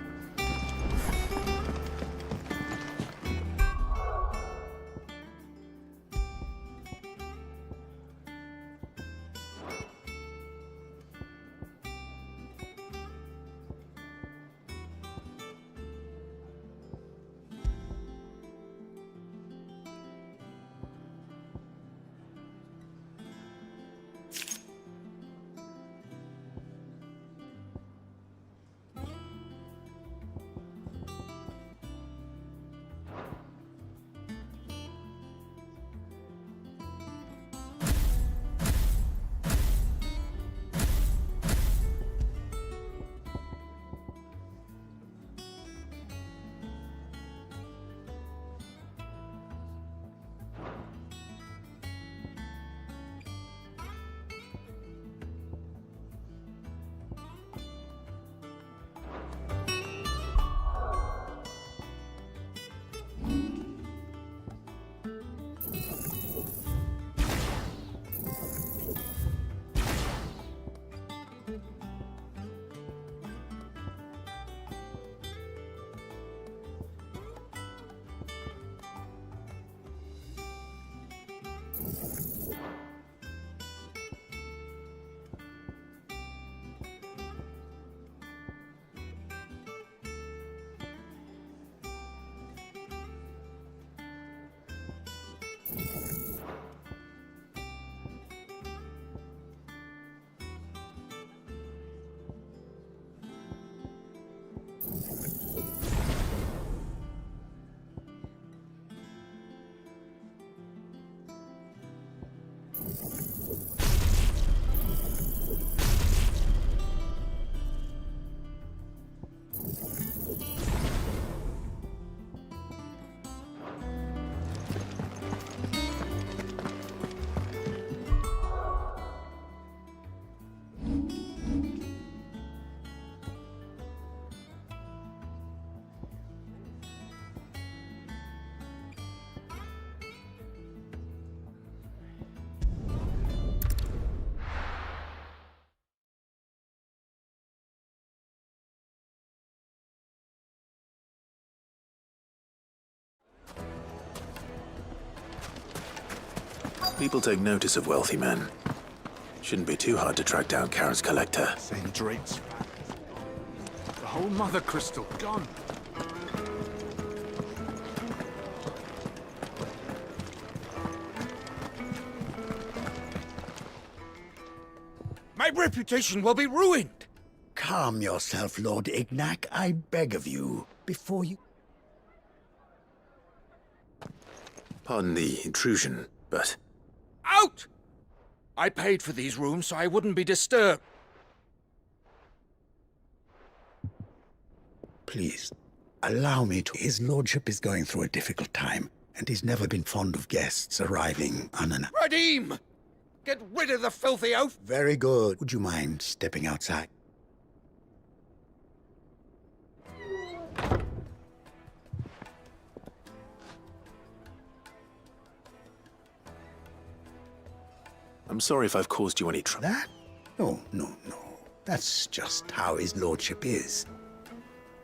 People take notice of wealthy men. Shouldn't be too hard to track down Karen's collector. Same drinks. The whole mother crystal gone. My reputation will be ruined. Calm yourself, Lord Ignac, I beg of you, before you... Pardon the intrusion, but... Out! I paid for these rooms so I wouldn't be disturbed. Please, allow me to... His lordship is going through a difficult time, and he's never been fond of guests arriving unannounced. Radim! Get rid of the filthy oaf! Very good. Would you mind stepping outside? I'm sorry if I've caused you any trouble. That? No. That's just how his lordship is.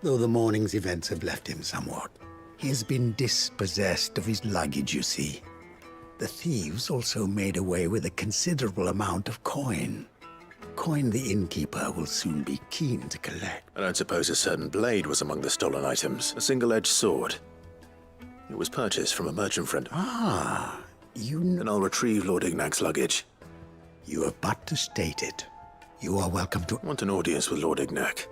Though the morning's events have left him somewhat. He has been dispossessed of his luggage, you see. The thieves also made away with a considerable amount of coin. Coin the innkeeper will soon be keen to collect. I don't suppose a certain blade was among the stolen items. A single-edged sword. It was purchased from a merchant friend. Ah, you know... And I'll retrieve Lord Ignac's luggage. You have but to state it. You are welcome to... I want an audience with Lord Ignac.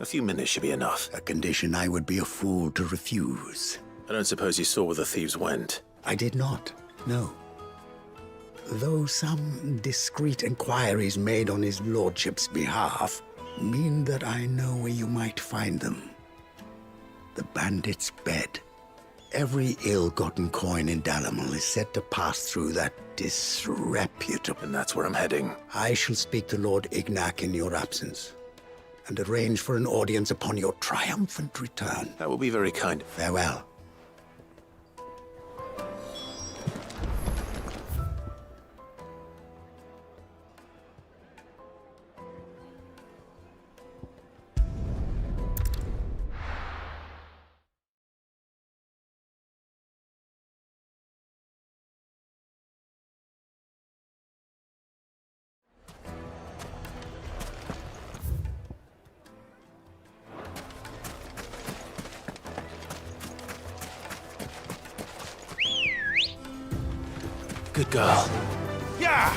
A few minutes should be enough. A condition I would be a fool to refuse. I don't suppose you saw where the thieves went. I did not, no. Though some discreet inquiries made on his lordship's behalf mean that I know where you might find them. The bandit's bed. Every ill-gotten coin in Dalamil is said to pass through that disreputable... And that's where I'm heading. I shall speak to Lord Ignac in your absence, and arrange for an audience upon your triumphant return. That will be very kind. Farewell. Good girl. Yeah!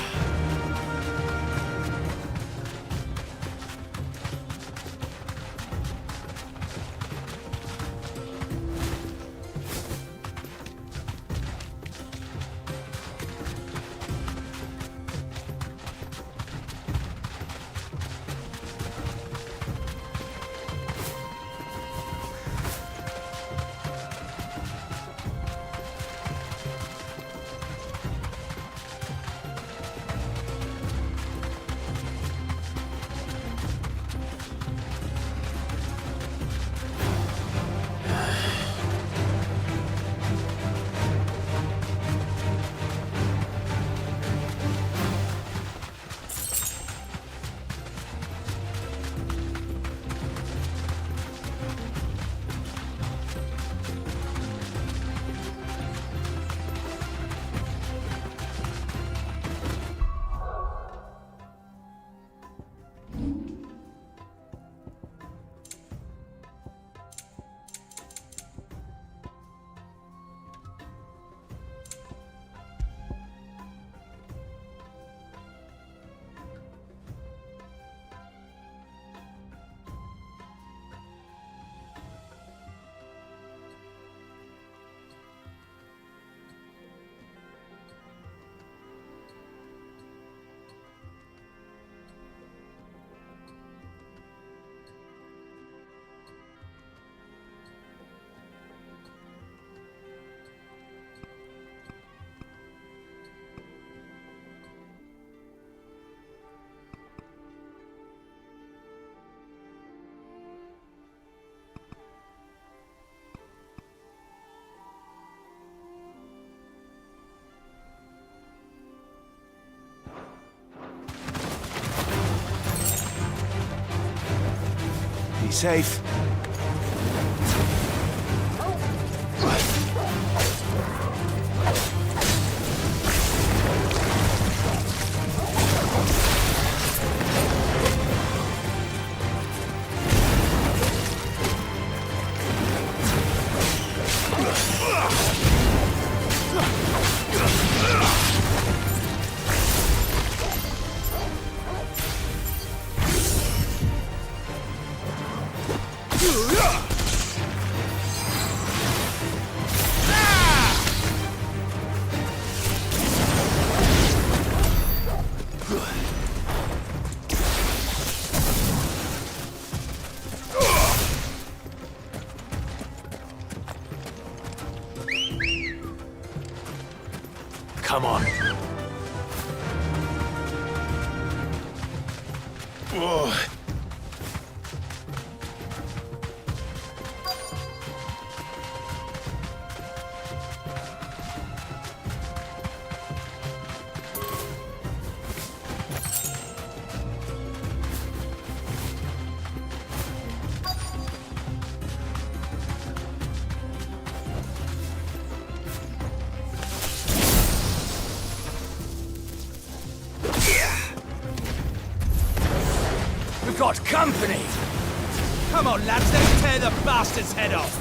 Be safe. Come on. Whoa. We've got company! Come on, lads, let's tear the bastard's head off!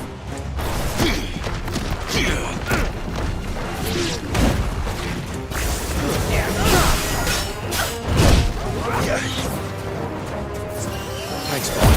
Thanks, boy.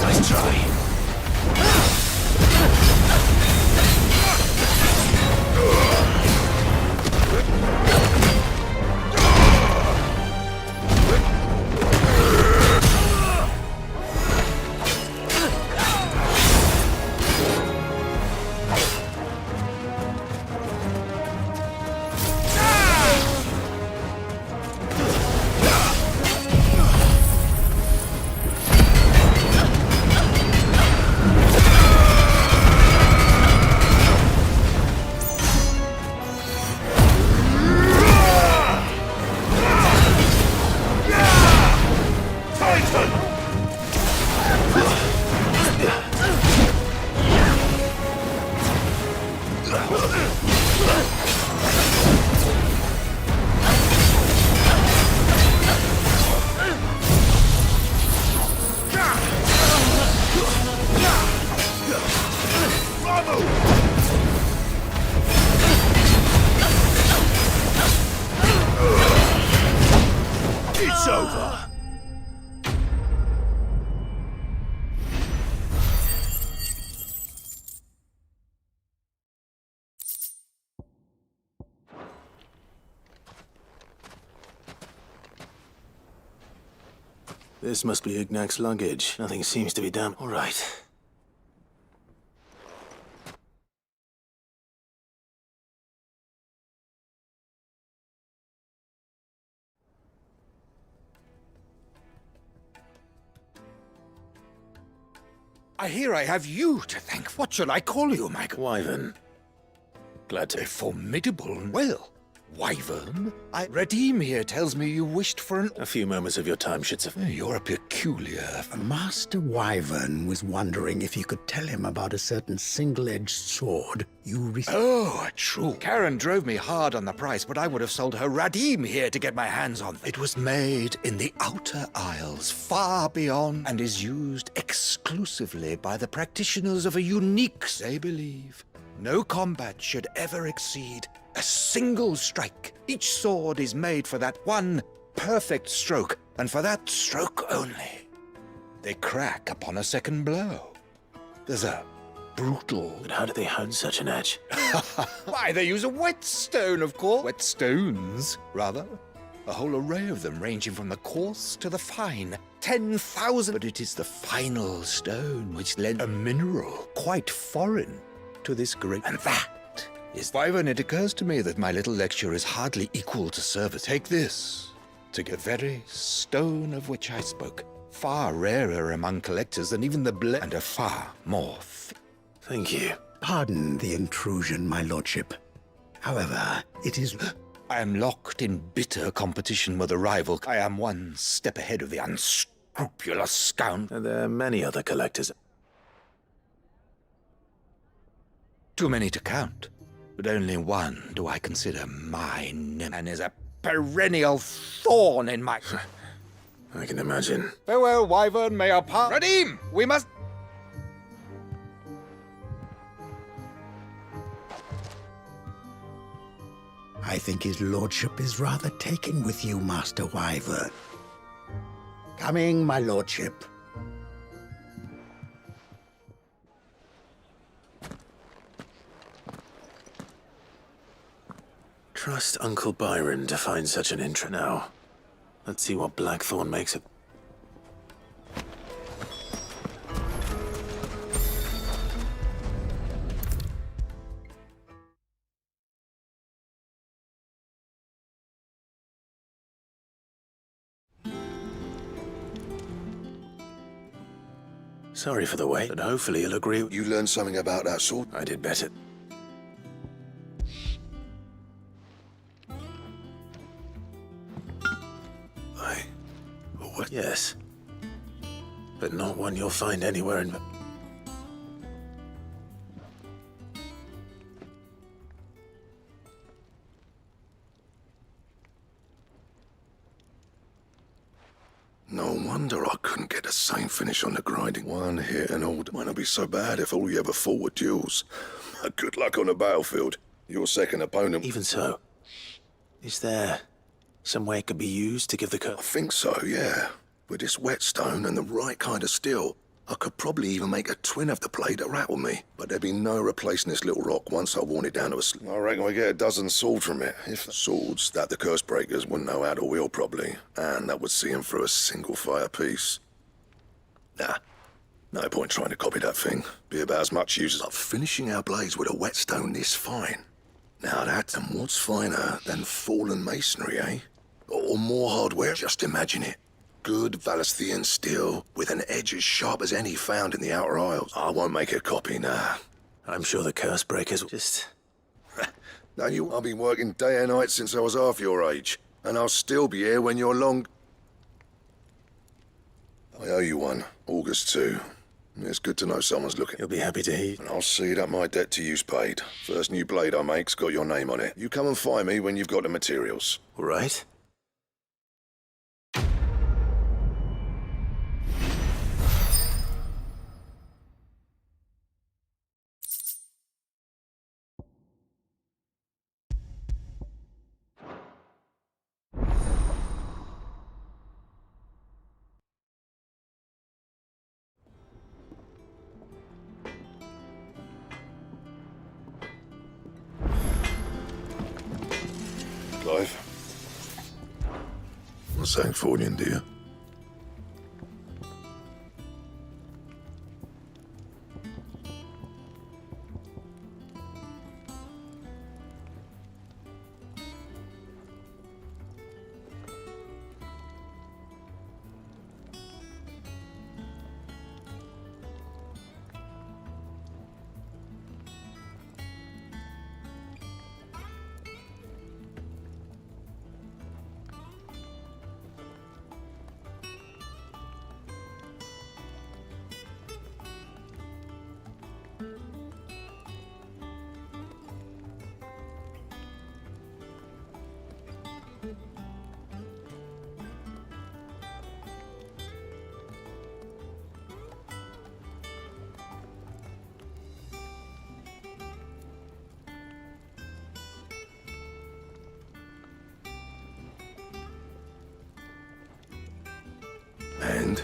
Nice try. It's over. This must be Ignac's luggage. Nothing seems to be done. All right. I hear I have you to thank. What shall I call you, Michael? Wyvern. Glad to... Formidable. Well, Wyvern, Redeem here tells me you wished for an... A few moments of your time should suffice. You're a peculiar... Master Wyvern was wondering if you could tell him about a certain single-edged sword you Oh, true. Karen drove me hard on the price, but I would have sold her Redeem here to get my hands on. It was made in the Outer Isles, far beyond, and is used exclusively by the practitioners of a unique, they believe. No combat should ever exceed a single strike. Each sword is made for that one perfect stroke, and for that stroke only. They crack upon a second blow. There's a brutal... But how do they hone such an edge? Why, they use a whetstone, of course. Whetstones, rather. A whole array of them, ranging from the coarse to the fine. 10,000. But it is the final stone which lent a mineral quite foreign to this great... And that is... Wyvern, it occurs to me that my little lecture is hardly equal to service. Take this, to get the very stone of which I spoke. Far rarer among collectors than even the and a far more... Thank you. Pardon the intrusion, my lordship. However, it is... I am locked in bitter competition with a rival. I am one step ahead of the unscrupulous scoundrel. There are many other collectors. Too many to count, but only one do I consider mine, and is a perennial thorn in my... I can imagine. Farewell, Wyvern, may our part... Redeem! We must... I think his lordship is rather taken with you, Master Wyvern. Coming, my lordship. trust Uncle Byron to find such an intro now. Let's see what Blackthorn makes of. Sorry for the wait, but hopefully he'll agree. You learned something about that sword? I did better. What? Yes. But not one you'll find anywhere in... No wonder I couldn't get the same finish on the grinding. One hit and all. Might not be so bad if all you ever fought were duels. Good luck on the battlefield. Your second opponent... Even so, is there some way it could be used to give the I think so, yeah. With this whetstone and the right kind of steel, I could probably even make a twin of the blade that rattled me. But there'd be no replacing this little rock once I worn it down to a... I reckon we get a dozen swords from it. If swords that the curse breakers wouldn't know how to wield properly, and that would see them through a single fire piece. Nah, no point trying to copy that thing. Be about as much use as finishing our blades with a whetstone this fine. Now that, and what's finer than fallen masonry, eh? Or more hardware? Just imagine it. Good Valesthian steel, with an edge as sharp as any found in the Outer Isles. I won't make a copy, nah. I'm sure the curse breakers will just... Now I've been working day and night since I was half your age, and I'll still be here when you're long... I owe you one, August 2. It's good to know someone's looking. You'll be happy to hear. And I'll see that my debt to you's paid. First new blade I make's got your name on it. You come and find me when you've got the materials. All right. Clive. What's saying for you, dear? And?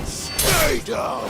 Stay down!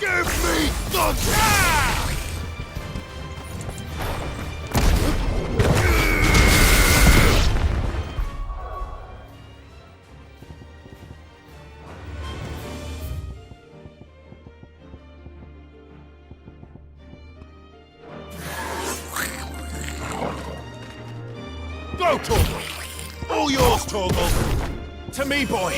Give me the tag! Go, Torgal! All yours, Torgal! To me, boy!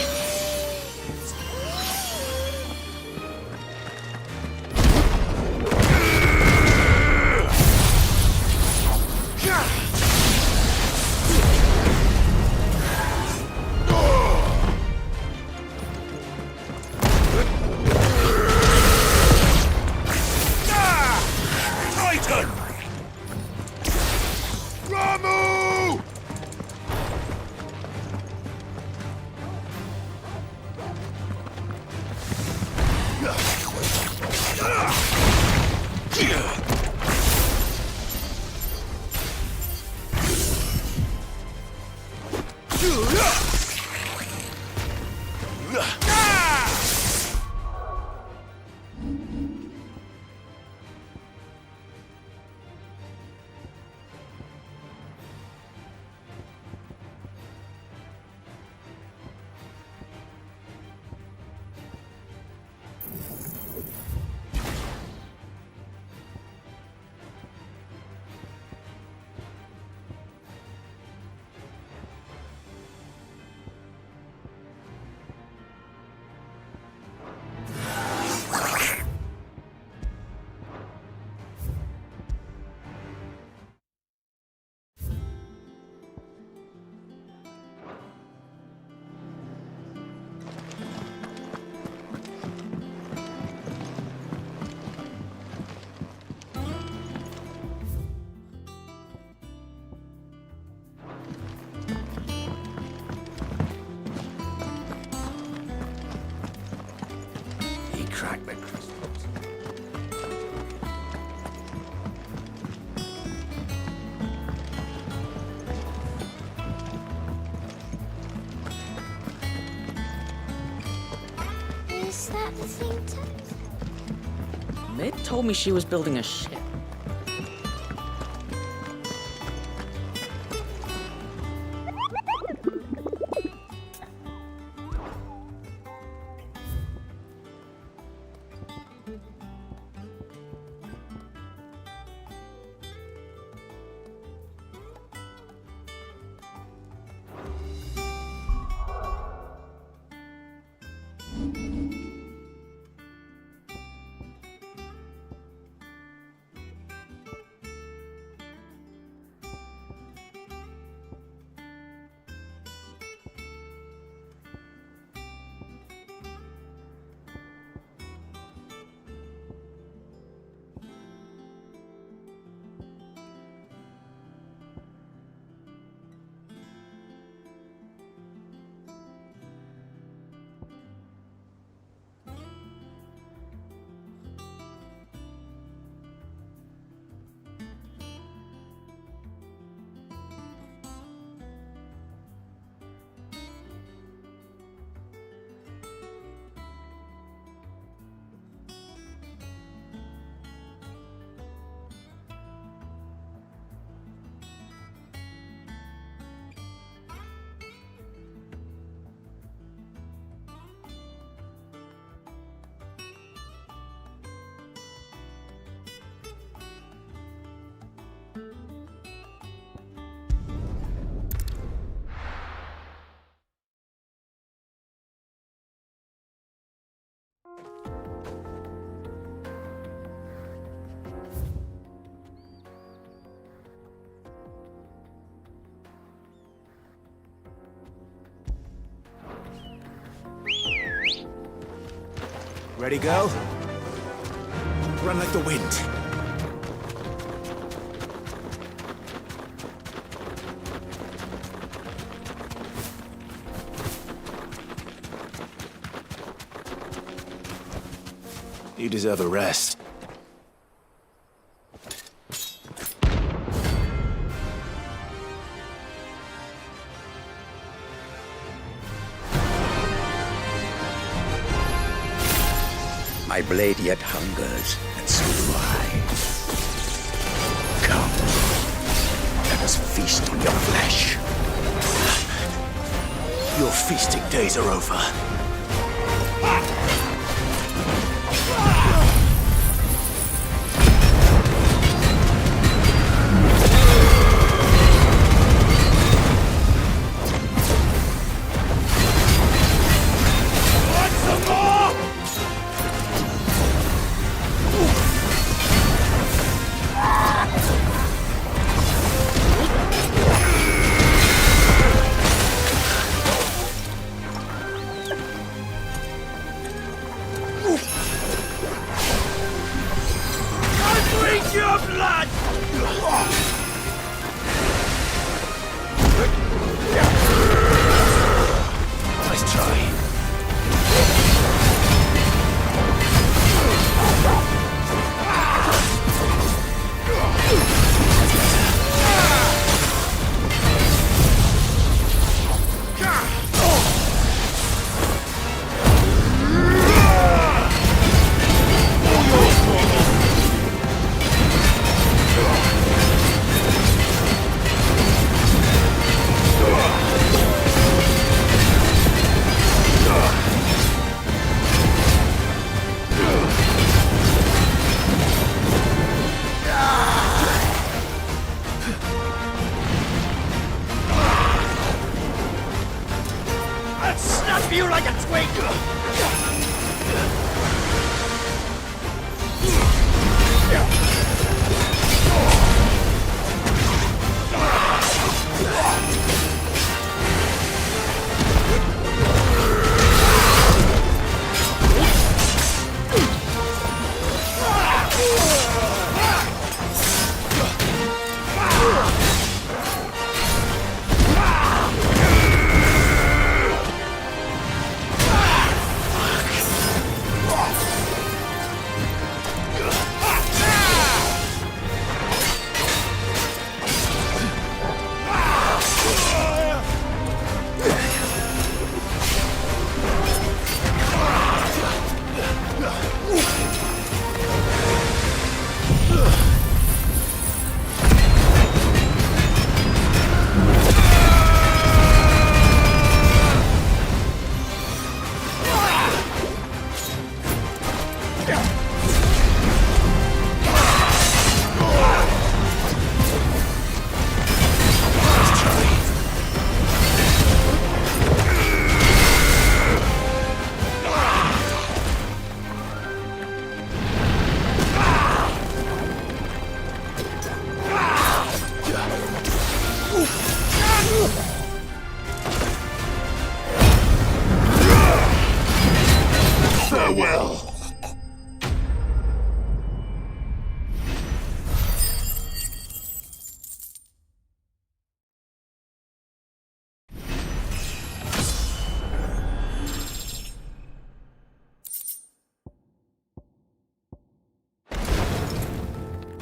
Titan! Ramu! track back. Is that the thing, Mid told me she was building a ship. Ready, go? Run like the wind. You deserve a rest. My blade yet hungers, and so do I. Come, let us feast on your flesh. Your feasting days are over.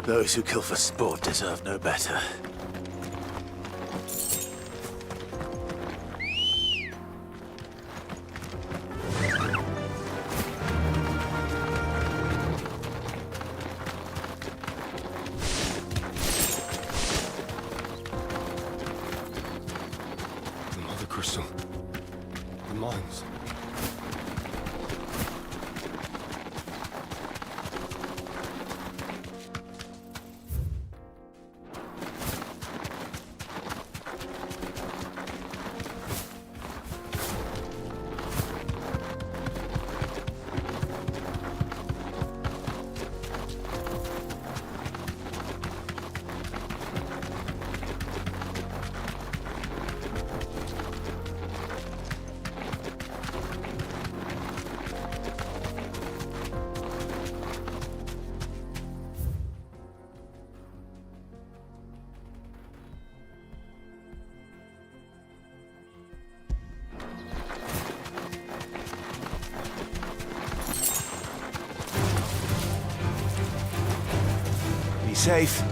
Those who kill for sport deserve no better. The Mother Crystal. The mines. Be safe.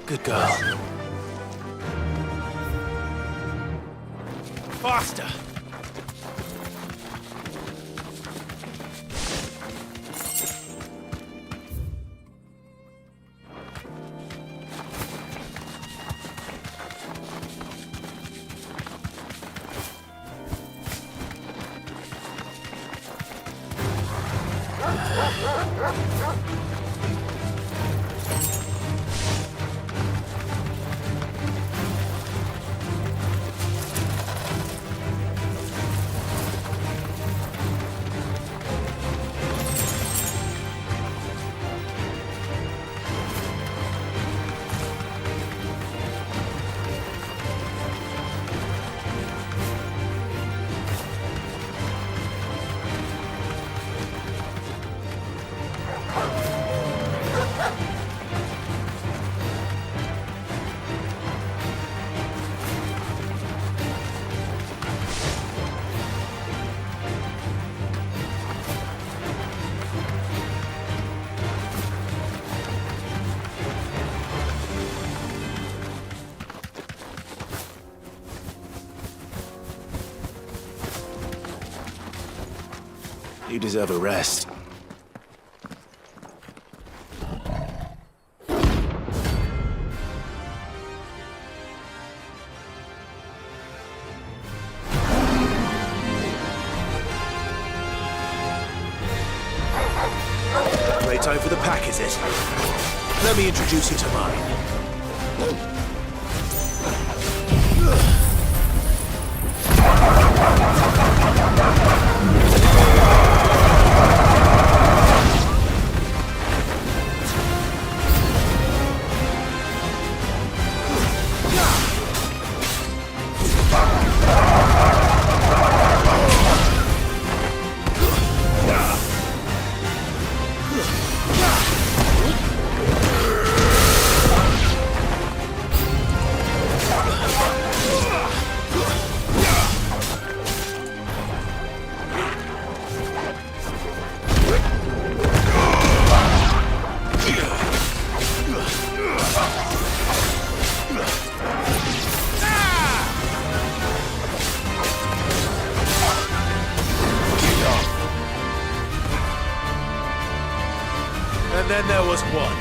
Good girl. Faster! You deserve a rest. Playtime for the pack, is it? Let me introduce you to mine. And then there was one.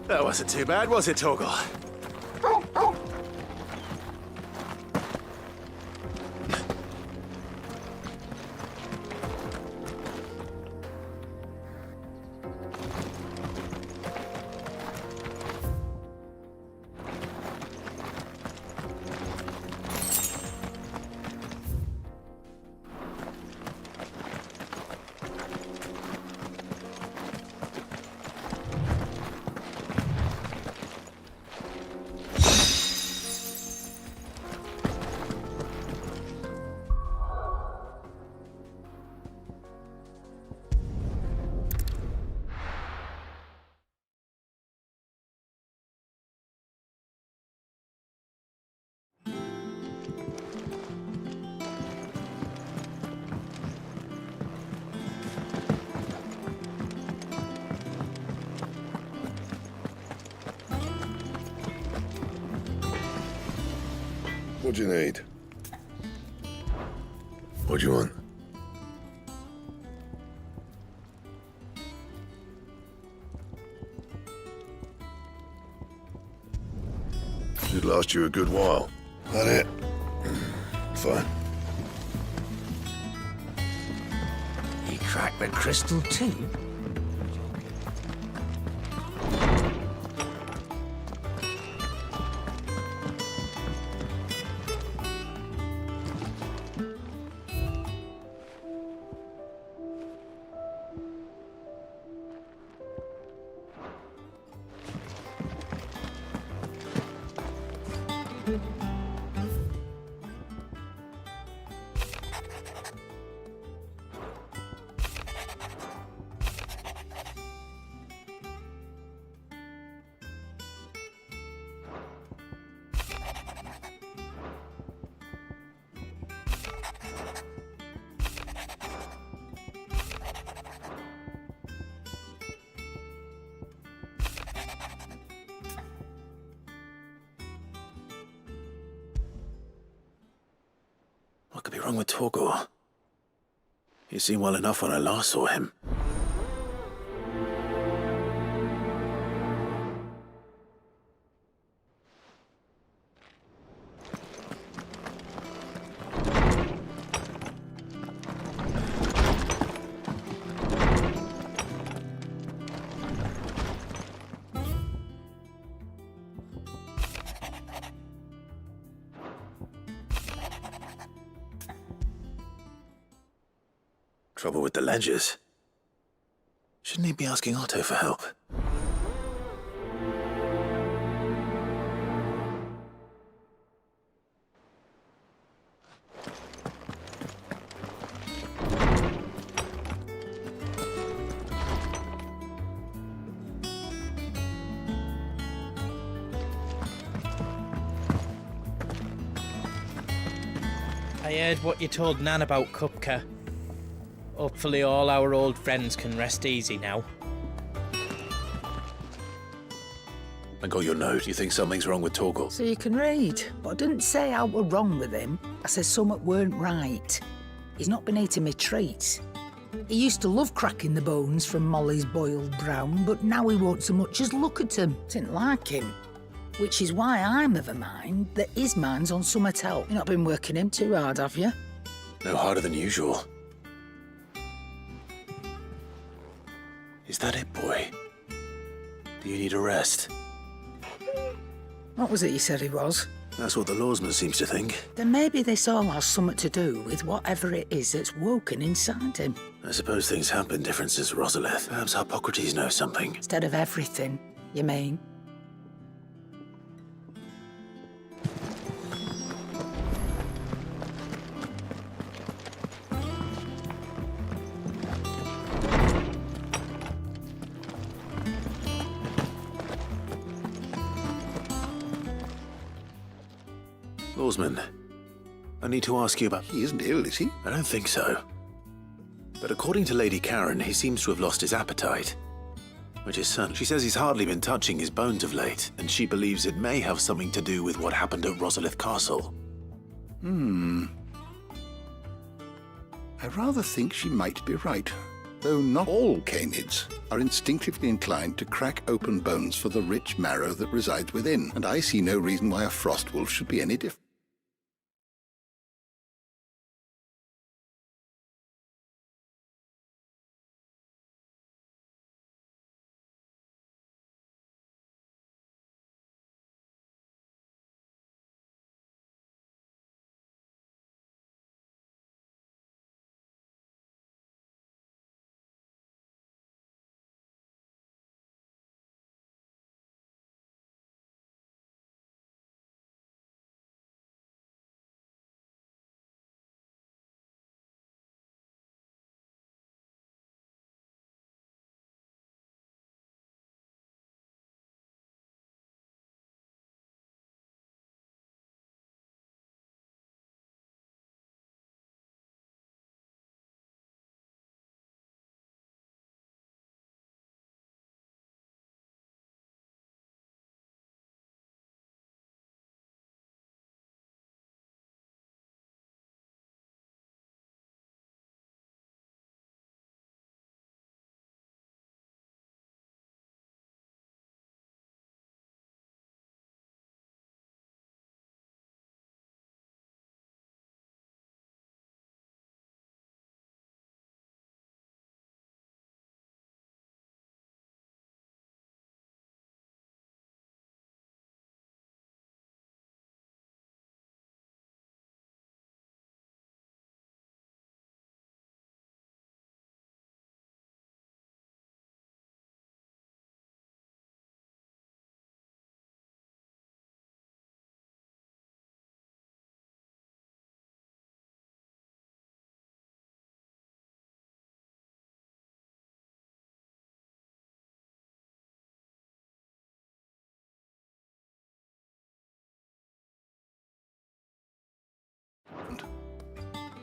That wasn't too bad, was it, Torgal? What do you need? What do you want? Should last you a good while. That it? Fine. You cracked the crystal too? What could be wrong with Torgal? He seemed well enough when I last saw him. Trouble with the ledgers. Shouldn't he be asking Otto for help? I heard what you told Nan about Kupka. Hopefully all our old friends can rest easy now. I got your note. You think something's wrong with Torgal? So you can read. But I didn't say I were wrong with him. I said something weren't right. He's not been eating me treats. He used to love cracking the bones from Molly's boiled brown, but now he won't so much as look at them. Didn't like him. Which is why I'm of a mind that his mind's on somewhat else. You've not been working him too hard, have you? No harder than usual. Is that it, boy? Do you need a rest? What was it you said he was? That's what the lawsman seems to think. Then maybe this all has something to do with whatever it is that's woken inside him. I suppose things have been different since Rosalith. Perhaps Hippocrates knows something. Instead of everything, you mean? Lawsman, I need to ask you about... He isn't ill, is he? I don't think so. But according to Lady Karen, he seems to have lost his appetite. Which is certain. She says he's hardly been touching his bones of late, and she believes it may have something to do with what happened at Rosalith Castle. I rather think she might be right. though not all canids are instinctively inclined to crack open bones for the rich marrow that resides within, and I see no reason why a frost wolf should be any different.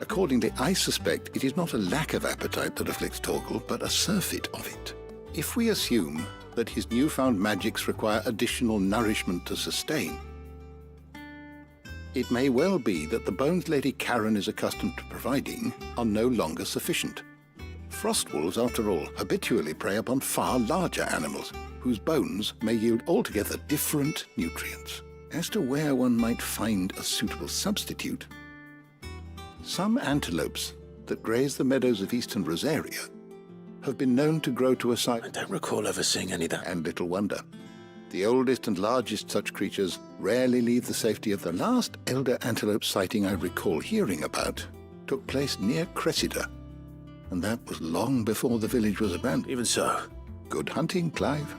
Accordingly, I suspect it is not a lack of appetite that afflicts Torgal, but a surfeit of it. If we assume that his newfound magics require additional nourishment to sustain, it may well be that the bones Lady Karen is accustomed to providing are no longer sufficient. Frost wolves, after all, habitually prey upon far larger animals, whose bones may yield altogether different nutrients. As to where one might find a suitable substitute, some antelopes that graze the meadows of eastern Rosaria have been known to grow to a size... I don't recall ever seeing any that. And little wonder. The oldest and largest such creatures rarely leave the safety of the last elder antelope sighting I recall hearing about took place near Cressida, and that was long before the village was abandoned. Even so. Good hunting, Clive.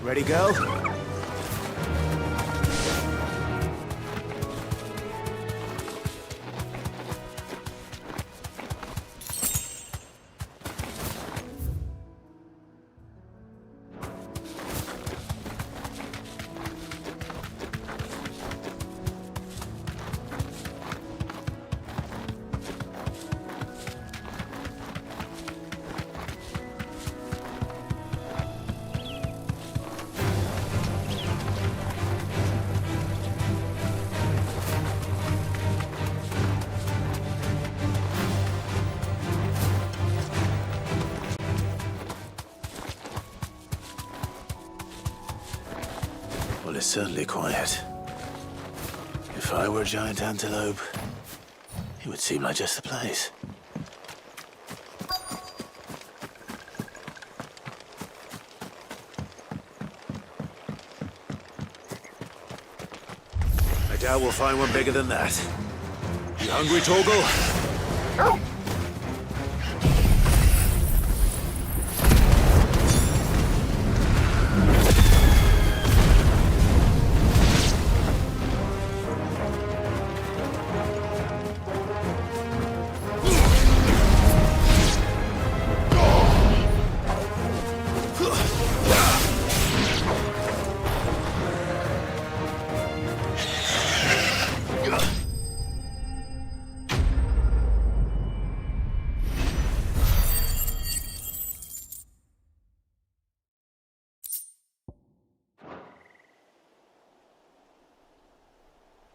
Ready, go? Well, it's certainly quiet. If I were a giant antelope, it would seem like just the place. I doubt we'll find one bigger than that. You hungry, Torgal?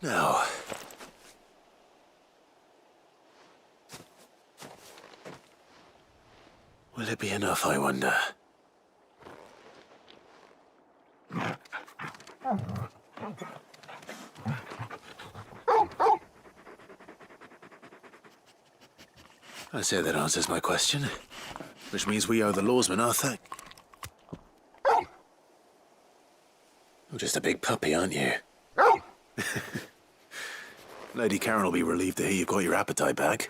Now, will it be enough, I wonder? I say that answers my question, which means we owe the lawsman our thank. You're just a big puppy, aren't you? Lady Karen will be relieved to hear you've got your appetite back.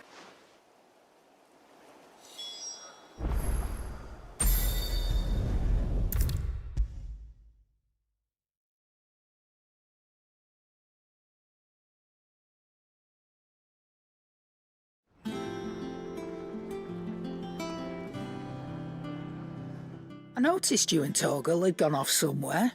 I noticed you and Torgal had gone off somewhere.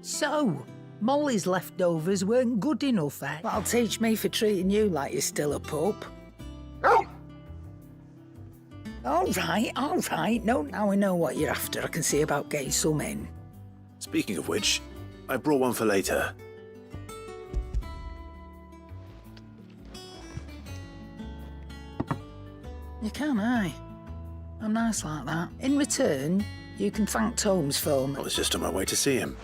So, Molly's leftovers weren't good enough, eh? That'll teach me for treating you like you're still a pup. All right. No, now I know what you're after. I can see about getting some in. Speaking of which, I brought one for later. You can, aye. I'm nice like that. In return, you can thank Tomes for me. I was just on my way to see him.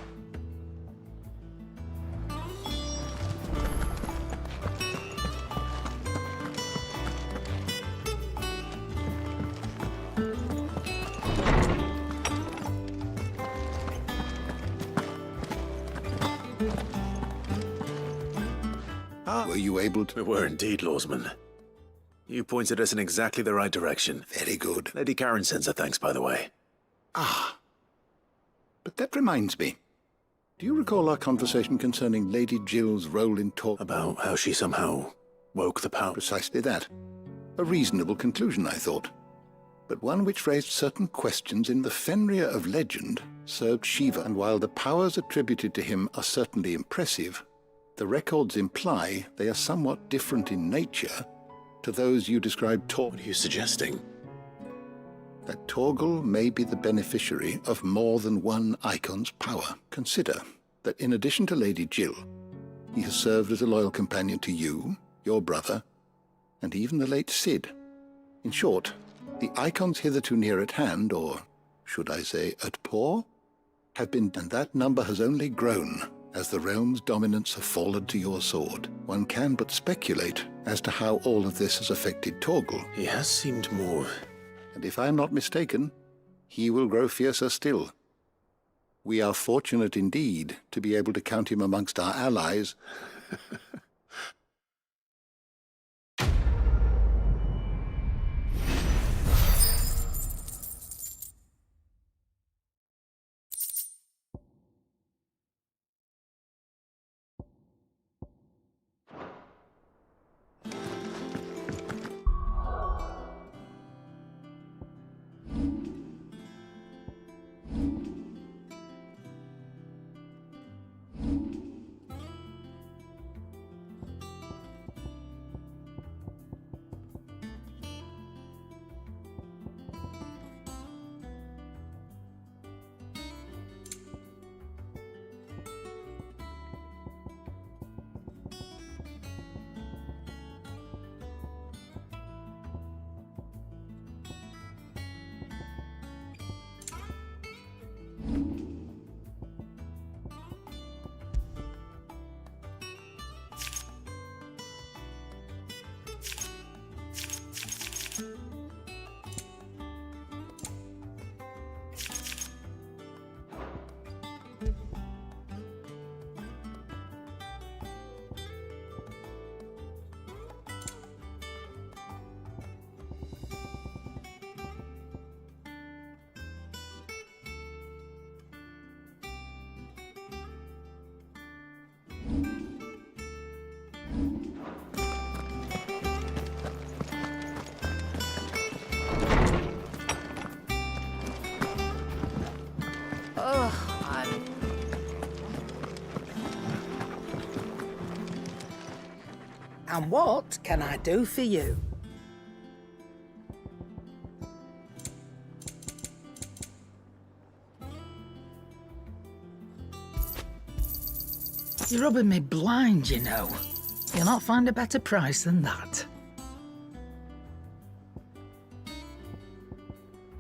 Were you able to? We were indeed, Lawsman. You pointed us in exactly the right direction. Very good. Lady Karen sends her thanks, by the way. Ah. But that reminds me. Do you recall our conversation concerning Lady Jill's role in talk? About how she somehow woke the power? Precisely that. A reasonable conclusion, I thought. But one which raised certain questions in the Fenrir of legend served Shiva, and while the powers attributed to him are certainly impressive, the records imply they are somewhat different in nature to those you described. What are you suggesting? That Torgal may be the beneficiary of more than one icon's power. Consider that in addition to Lady Jill, he has served as a loyal companion to you, your brother, and even the late Cid. In short, the icons hitherto near at hand, or should I say at paw, have been, and that number has only grown as the realm's dominance have fallen to your sword. One can but speculate as to how all of this has affected Torgal. He has seemed more... And if I am not mistaken, he will grow fiercer still. We are fortunate indeed to be able to count him amongst our allies. And what can I do for you? You're rubbing me blind, you know. You'll not find a better price than that.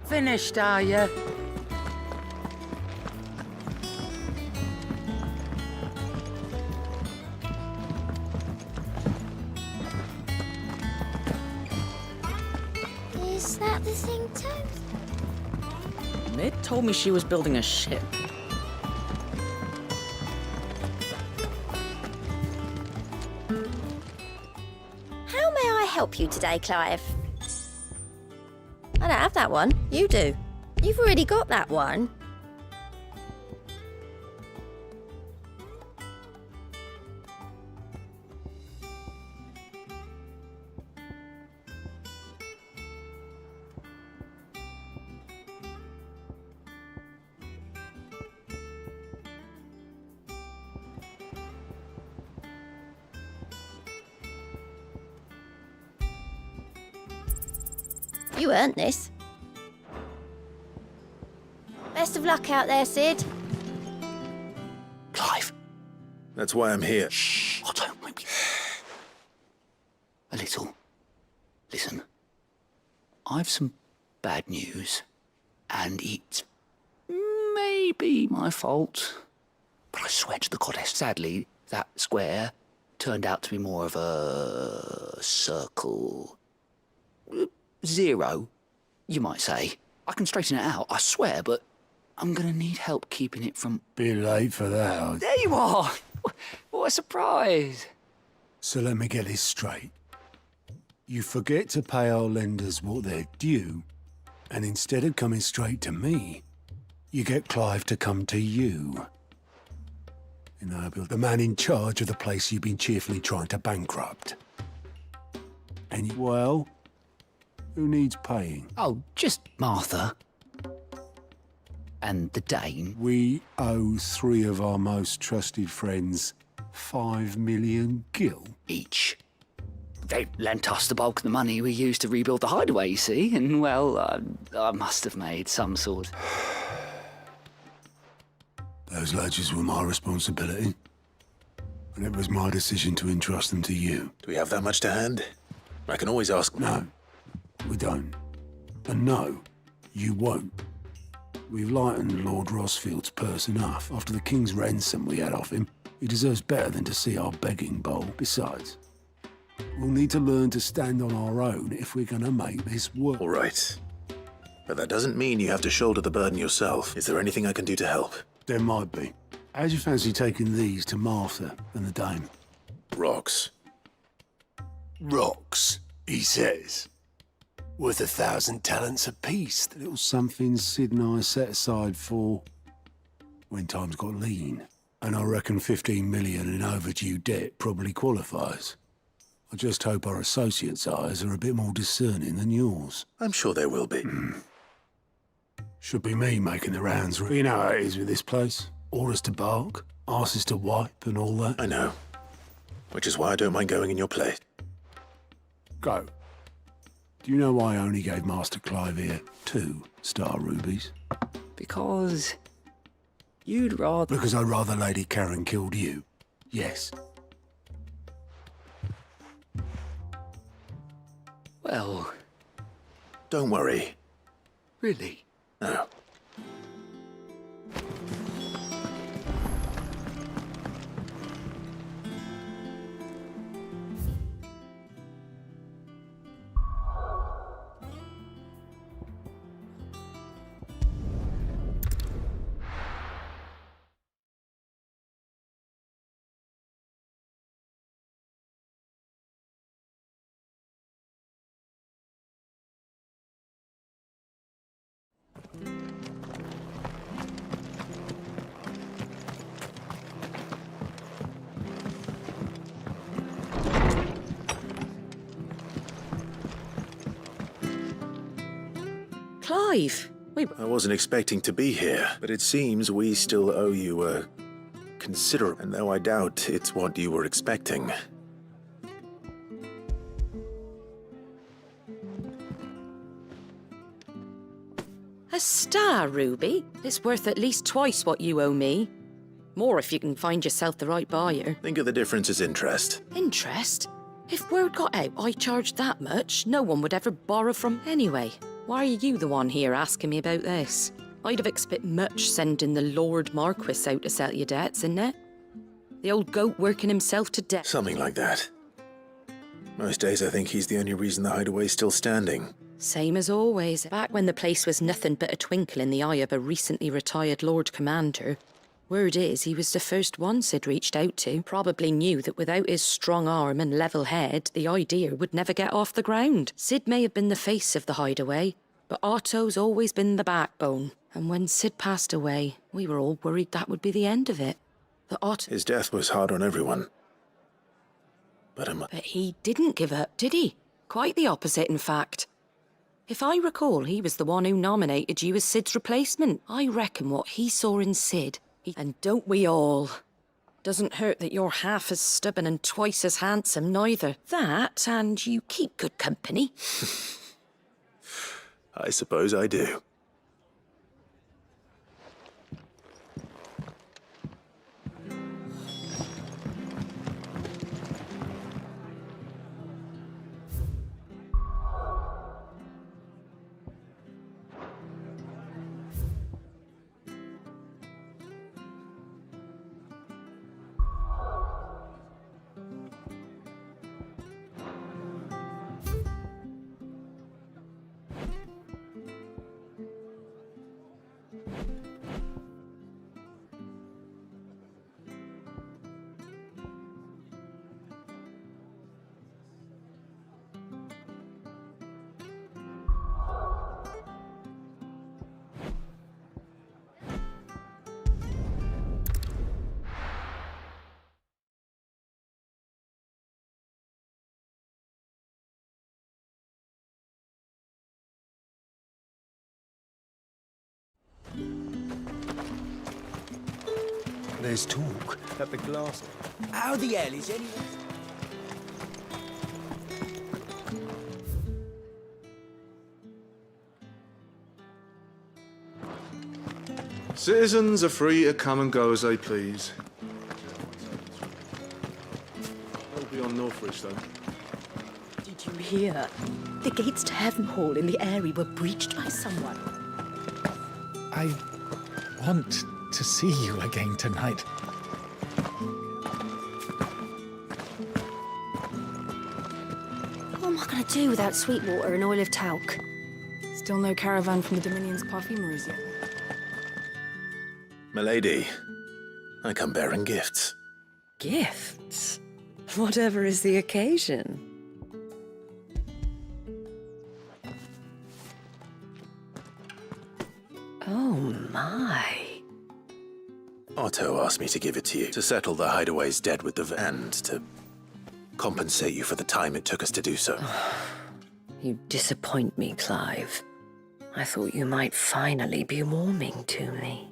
Finished, are you? Is that the thing, Toad? Mid told me she was building a ship. How may I help you today, Clive? I don't have that one. You do. You've already got that one. You earned this. Best of luck out there, Sid. Clive. That's why I'm here. Shh. Otto, maybe. A little. Listen. I've some bad news, and it's maybe my fault. But I swear to the goddess, sadly, that square turned out to be more of a circle. Zero, you might say. I can straighten it out, I swear, but I'm gonna need help keeping it from... Bit late for that. There you are! What a surprise! So let me get this straight. You forget to pay our lenders what they're due, and instead of coming straight to me, you get Clive to come to you. The man in charge of the place you've been cheerfully trying to bankrupt. And, well, who needs paying? Oh, just Martha. And the Dane. We owe 3 of our most trusted friends 5 million gil. Each. They lent us the bulk of the money we used to rebuild the hideaway, you see, and, well, I must have made some sort. Those ledgers were my responsibility, and it was my decision to entrust them to you. Do we have that much to hand? I can always ask. No, we don't. And no, you won't. We've lightened Lord Rosfield's purse enough. After the king's ransom we had off him, he deserves better than to see our begging bowl. Besides, we'll need to learn to stand on our own if we're going to make this work. All right. But that doesn't mean you have to shoulder the burden yourself. Is there anything I can do to help? There might be. How'd you fancy taking these to Martha and the Dame? Rocks. Rocks, he says. Worth 1,000 talents apiece. The little something Sid and I set aside for when times got lean. And I reckon 15 million in overdue debt probably qualifies. I just hope our associates' eyes are a bit more discerning than yours. I'm sure they will be. Should be me making the rounds. You know how it is with this place. Orders to bark, arses to wipe and all that. I know. Which is why I don't mind going in your place. Go. Do you know why I only gave Master Clive here 2 star rubies? Because you'd rather... Because I'd rather Lady Karen killed you. Yes. Well... Don't worry. Really? No. Clive! I wasn't expecting to be here, but it seems we still owe you a considerable, and though I doubt it's what you were expecting. star, Ruby. It's worth at least twice what you owe me. More if you can find yourself the right buyer. Think of the difference as interest. Interest? If word got out I charged that much, no one would ever borrow from anyway. Why are you the one here asking me about this? I'd have expected much sending the Lord Marquis out to settle your debts, innit? The old goat working himself to death. Something like that. Most days I think he's the only reason the hideaway's still standing. Same as always. Back when the place was nothing but a twinkle in the eye of a recently retired Lord Commander, word is he was the first one Sid reached out to. Probably knew that without his strong arm and level head, the idea would never get off the ground. Sid may have been the face of the hideaway, but Otto's always been the backbone. And when Sid passed away, we were all worried that would be the end of it. His death was hard on everyone. But he didn't give up, did he? Quite the opposite, in fact. If I recall, he was the one who nominated you as Sid's replacement. I reckon what he saw in Sid, and don't we all? Doesn't hurt that you're half as stubborn and twice as handsome, neither. That, and you keep good company. I suppose I do. There's talk that the glass... How the hell is anyone... Citizens are free to come and go as they please. I'll be on Northridge, though. Did you hear? The gates to Heaven Hall in the Airy were breached by someone. I want to see you again tonight. What am I going to do without Sweetwater and Oil of Talc? Still no caravan from the Dominion's perfumeries yet. Milady, I come bearing gifts. Gifts? Whatever is the occasion. Oh my. Otto asked me to give it to you, to settle the hideaway's debt with the and to compensate you for the time it took us to do so. You disappoint me, Clive. I thought you might finally be warming to me.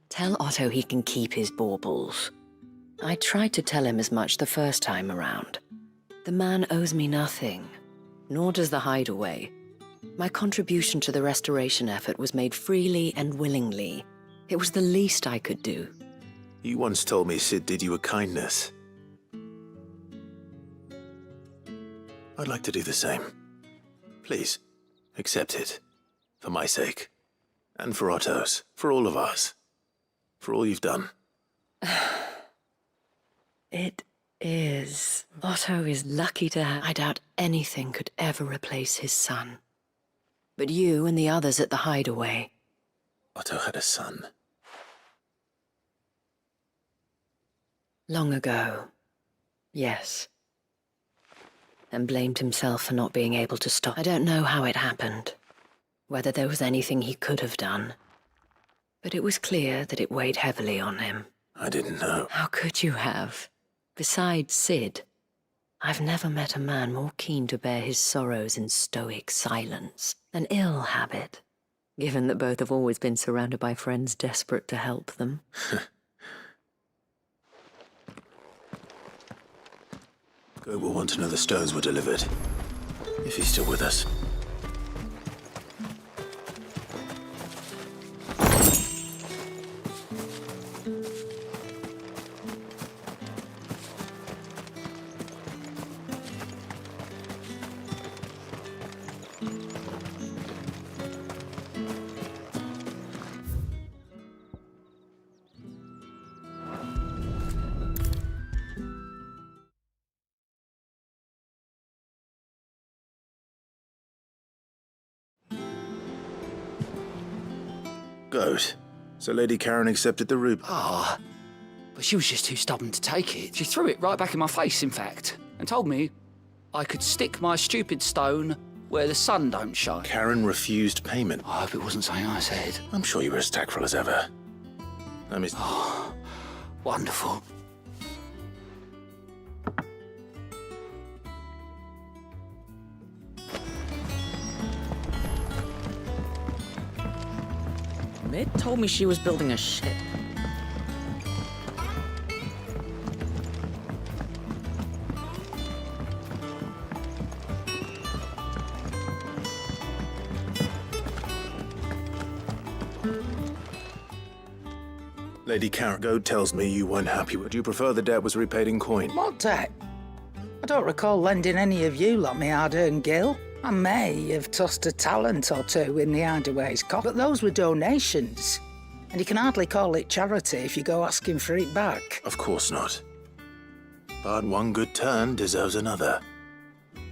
Tell Otto he can keep his baubles. I tried to tell him as much the first time around. The man owes me nothing, nor does the hideaway. My contribution to the restoration effort was made freely and willingly. It was the least I could do. You once told me Sid did you a kindness. I'd like to do the same. Please, accept it. For my sake. And for Otto's. For all of us. For all you've done. It is. Otto is lucky to have... I doubt anything could ever replace his son. But you and the others at the hideaway... Otto had a son. Long ago. Yes. And blamed himself for not being able to stop. I don't know how it happened. Whether there was anything he could have done. But it was clear that it weighed heavily on him. I didn't know. How could you have? Besides Sid, I've never met a man more keen to bear his sorrows in stoic silence. An ill habit, given that both have always been surrounded by friends desperate to help them. Go will want to know the stones were delivered. If he's still with us. Good. So Lady Karen accepted the ruby. Ah, but she was just too stubborn to take it. She threw it right back in my face, in fact, and told me I could stick my stupid stone where the sun don't shine. Karen refused payment. I hope it wasn't something I said. I'm sure you were as tactful as ever. I mean... Oh, wonderful. Mid told me she was building a ship. Lady Karen Goad tells me you weren't happy. Would you prefer the debt was repaid in coin? What debt? I don't recall lending any of you lot me hard-earned gil. I may have tossed a talent or two in the Hideaway's coffin, but those were donations. And you can hardly call it charity if you go asking for it back. Of course not. But one good turn deserves another.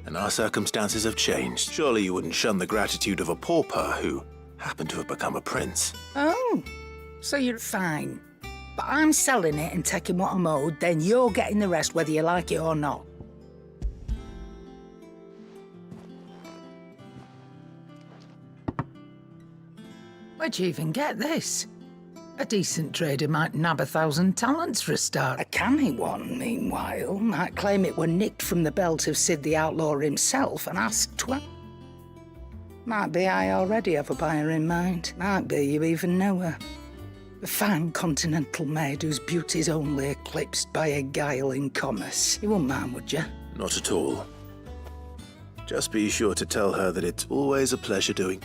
And our circumstances have changed. Surely you wouldn't shun the gratitude of a pauper who happened to have become a prince. Oh, so you're fine. But I'm selling it and taking what I'm owed, then you're getting the rest whether you like it or not. Where'd you even get this? A decent trader might nab 1,000 talents for a start. A canny one, meanwhile, might claim it were nicked from the belt of Sid the Outlaw himself and ask Might be I already have a buyer in mind. Might be you even know her. A fine continental maid whose beauty's only eclipsed by a guile in commerce. You wouldn't mind, would you? Not at all. Just be sure to tell her that it's always a pleasure doing.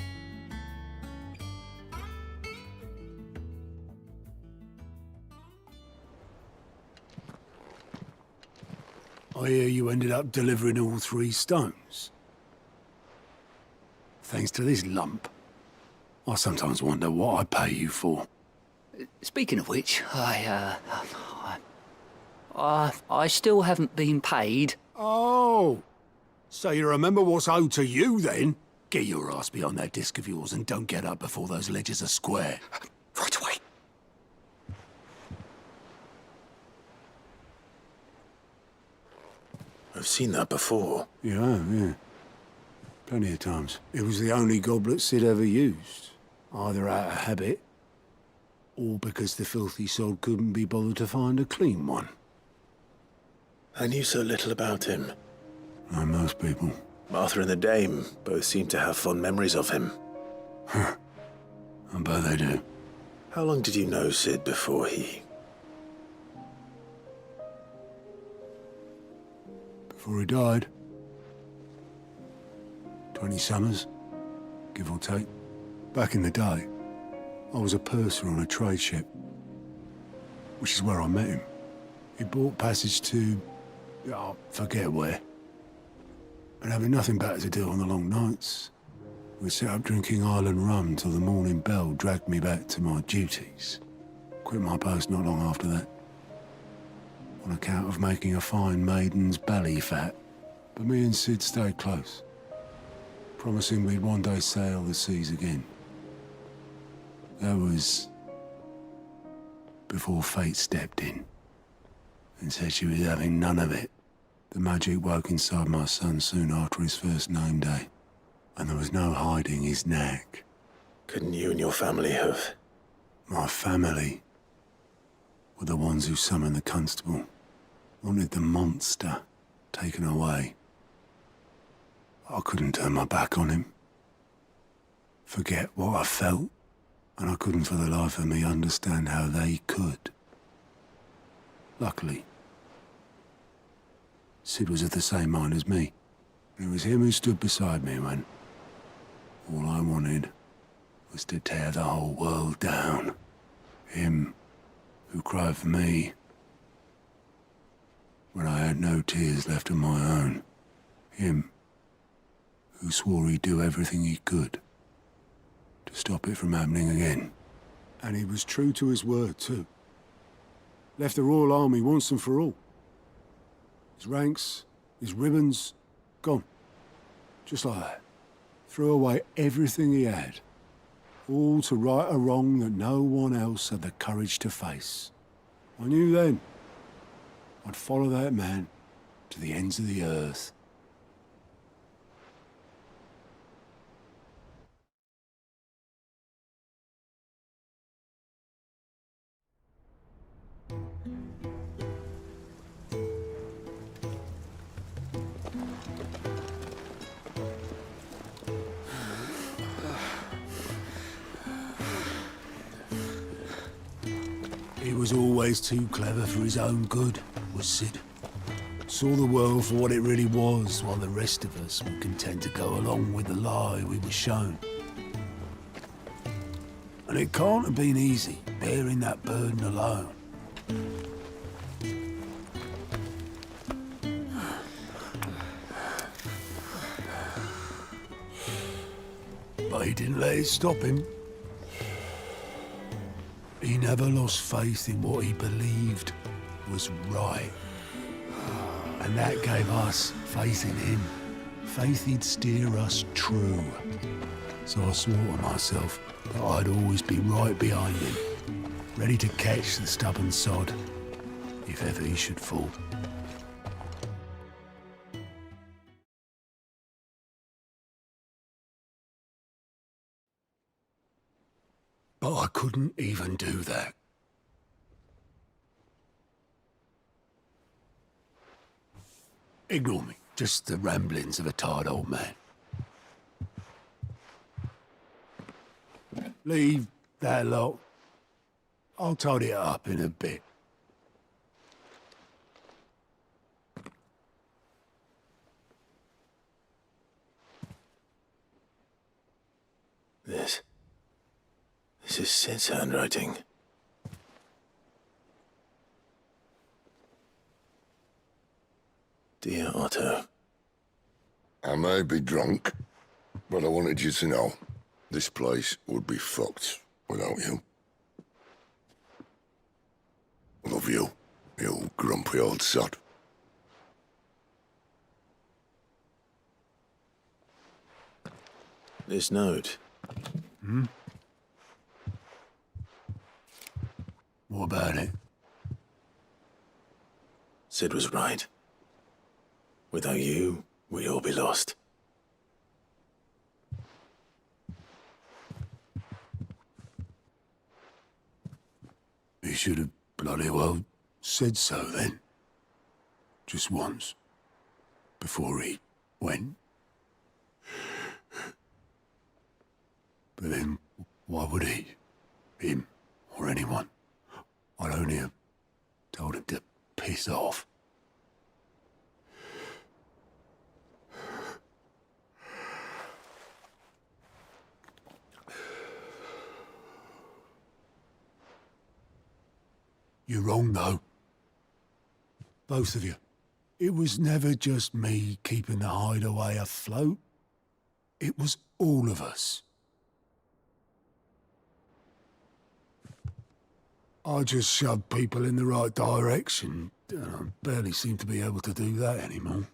I hear you ended up delivering all 3 stones. Thanks to this lump. I sometimes wonder what I pay you for. Speaking of which, I still haven't been paid. Oh, so you remember what's owed to you then? Get your ass behind that disc of yours and don't get up before those ledgers are square. Right away. I've seen that before. Yeah. Plenty of times. It was the only goblet Sid ever used. Either out of habit, or because the filthy sod couldn't be bothered to find a clean one. I knew so little about him. Like most people. Martha and the Dame both seem to have fond memories of him. I bet they do. How long did you know Sid before he... Before he died. 20 summers, give or take. Back in the day, I was a purser on a trade ship, which is where I met him. He bought passage to... I forget where. And having nothing better to do on the long nights, we sat up drinking island rum till the morning bell dragged me back to my duties. Quit my post not long after that, on account of making a fine maiden's belly fat. But me and Sid stayed close, promising we'd one day sail the seas again. That was before fate stepped in and said she was having none of it. The magic woke inside my son soon after his first name day, and there was no hiding his knack. Couldn't you and your family have... My family were the ones who summoned the constable, wanted the monster taken away. I couldn't turn my back on him, forget what I felt, and I couldn't for the life of me understand how they could. Luckily, Sid was of the same mind as me. It was him who stood beside me when all I wanted was to tear the whole world down. Him who cried for me when I had no tears left of my own. Him who swore he'd do everything he could to stop it from happening again. And he was true to his word, too. Left the Royal Army once and for all. His ranks, his ribbons, gone. Just like that. Threw away everything he had all to right a wrong that no one else had the courage to face. I knew then I'd follow that man to the ends of the earth. He was always too clever for his own good, was Sid. Saw the world for what it really was, while the rest of us were content to go along with the lie we were shown. And it can't have been easy, bearing that burden alone. But he didn't let it stop him. He never lost faith in what he believed was right. And that gave us faith in him. Faith he'd steer us true. So I swore to myself that I'd always be right behind him, ready to catch the stubborn sod, if ever he should fall. But I couldn't even do that. Ignore me. Just the ramblings of a tired old man. Leave that lot. I'll tidy it up in a bit. This is Sid's handwriting. Dear Otto. I may be drunk, but I wanted you to know this place would be fucked without you. Love you, you grumpy old sod. This note. Hmm? What about it? Sid was right. Without you, we'd all be lost. He should have bloody well said so then. Just once. Before he went. But then, why would he? Him, or anyone? I'd only have told him to piss off. You're wrong, though. Both of you. It was never just me keeping the hideaway afloat. It was all of us. I just shoved people in the right direction, and I barely seem to be able to do that anymore.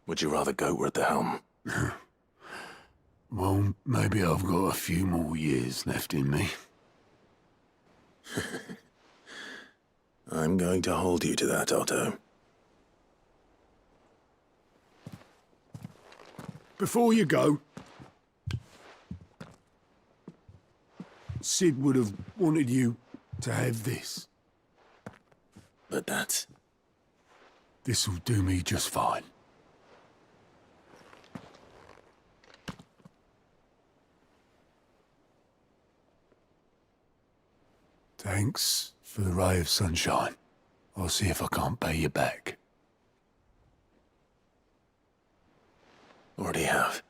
Would you rather goat were at the helm? Well, maybe I've got a few more years left in me. I'm going to hold you to that, Otto. Before you go, Sid would have wanted you to have this. But that's... This'll do me just fine. Thanks for the ray of sunshine. I'll see if I can't pay you back. Already have.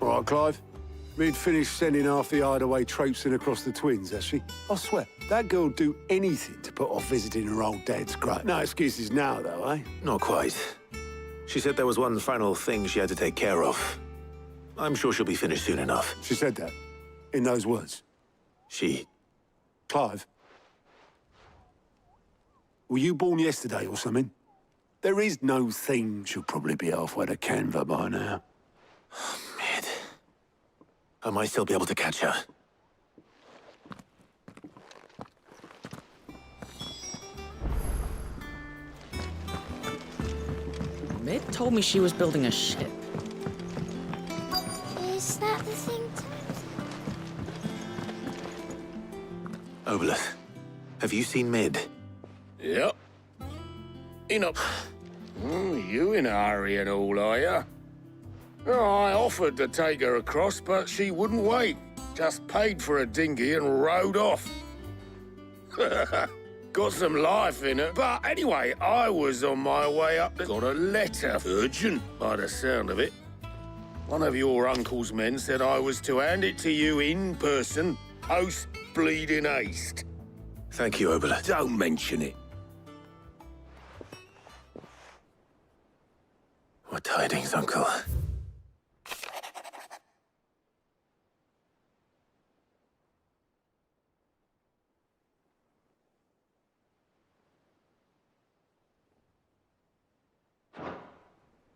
All right, Clive. Mid finished sending half the hideaway traipsing across the twins, has she? I swear, that girl'd do anything to put off visiting her old dad's grave. No excuses now, though, eh? Not quite. She said there was one final thing she had to take care of. I'm sure she'll be finished soon enough. She said that? In those words? She... Clive? Were you born yesterday or something? There is no thing. She'll probably be halfway to Canva by now. Mid. I might still be able to catch her. Mid told me she was building a ship. Is that the thing? Obelith, have you seen Mid? Yep. You in a hurry and all, are you? Oh, I offered to take her across, but she wouldn't wait. Just paid for a dinghy and rowed off. Got some life in it. But anyway, I was on my way up. Got a letter. Urgent, by the sound of it. One of your uncle's men said I was to hand it to you in person, post bleeding haste. Thank you, Obelith. Don't mention it. What tidings, Uncle?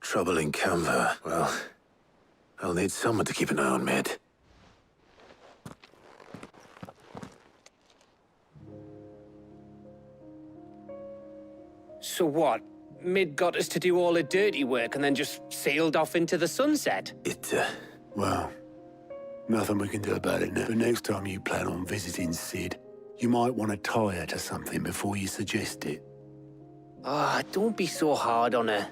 Trouble in Canva. Well, I'll need someone to keep an eye on Mid. So what? Mid got us to do all the dirty work and then just sailed off into the sunset? Well, nothing we can do about it now. But next time you plan on visiting Sid, you might want to tie her to something before you suggest it. Ah, don't be so hard on her.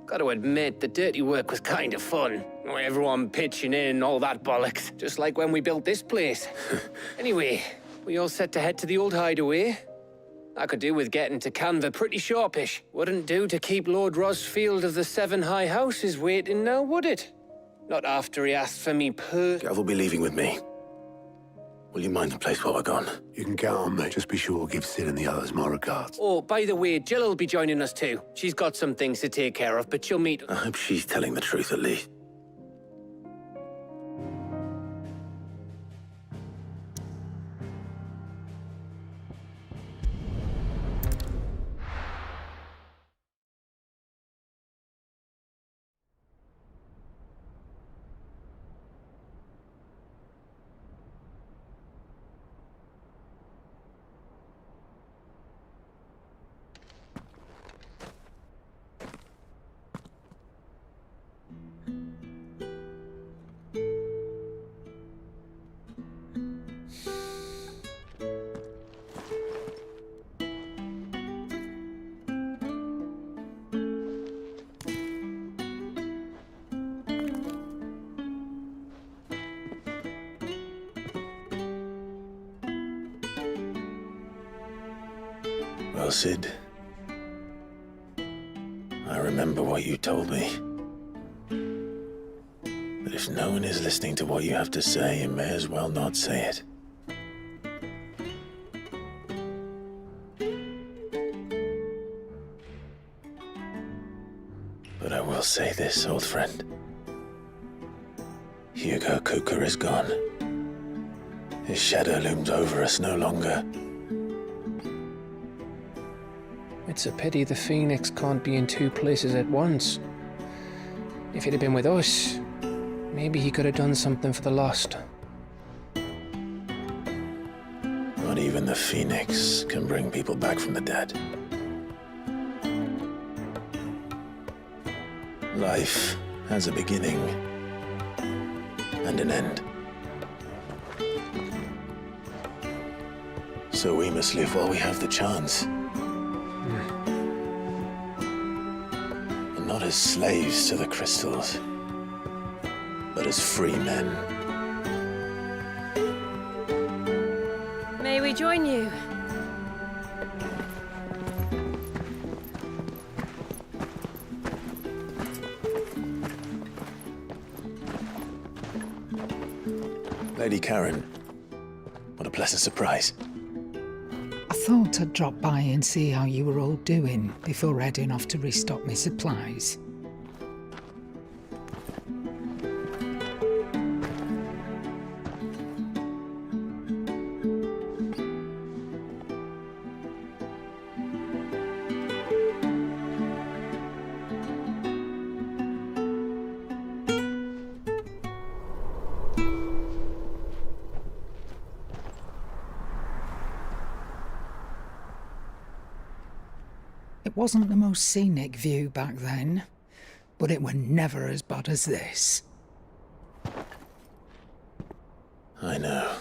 Gotta admit, the dirty work was kind of fun. Everyone pitching in and all that bollocks. Just like when we built this place. Anyway, we all set to head to the old hideaway. I could do with getting to Canva pretty sharpish. Wouldn't do to keep Lord Rosfield of the Seven High Houses waiting now, would it? Not after he asked for me Gav will be leaving with me. Will you mind the place while we're gone? You can count on me. Just be sure to give Sid and the others my regards. Oh, by the way, Jill will be joining us too. She's got some things to take care of, but she'll meet... I hope she's telling the truth at least. Well, Sid, I remember what you told me. That if no one is listening to what you have to say, you may as well not say it. But I will say this, old friend. Hugo Cooker is gone. His shadow looms over us no longer. It's a pity the Phoenix can't be in two places at once. If he'd have been with us, maybe he could have done something for the lost. Not even the Phoenix can bring people back from the dead. Life has a beginning and an end. So we must live while we have the chance. And not as slaves to the crystals, but as free men. May we join you? Lady Karen. What a pleasant surprise. I thought I'd drop by and see how you were all doing before heading off to restock my supplies. It wasn't the most scenic view back then, but it were never as bad as this. I know.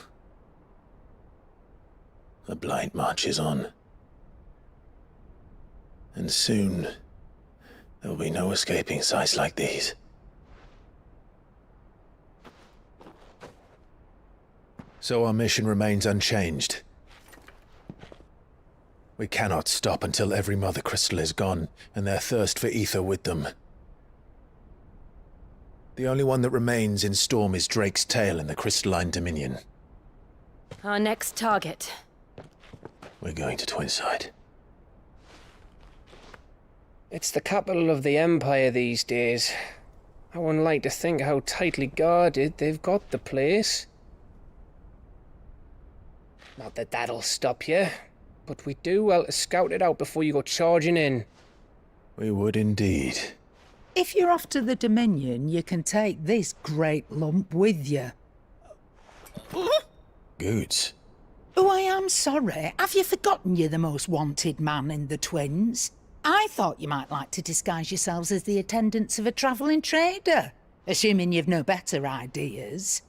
The Blight marches on. And soon, there will be no escaping sights like these. So our mission remains unchanged. We cannot stop until every Mother Crystal is gone, and their thirst for ether with them. The only one that remains in Storm is Drake's Tail in the Crystalline Dominion. Our next target. We're going to Twinside. It's the capital of the Empire these days. I wouldn't like to think how tightly guarded they've got the place. Not that that'll stop you, but we do well to scout it out before you go charging in. We would indeed. If you're off to the Dominion, you can take this great lump with you. Goods. Oh, I am sorry. Have you forgotten you're the most wanted man in the Twins? I thought you might like to disguise yourselves as the attendants of a travelling trader, assuming you've no better ideas.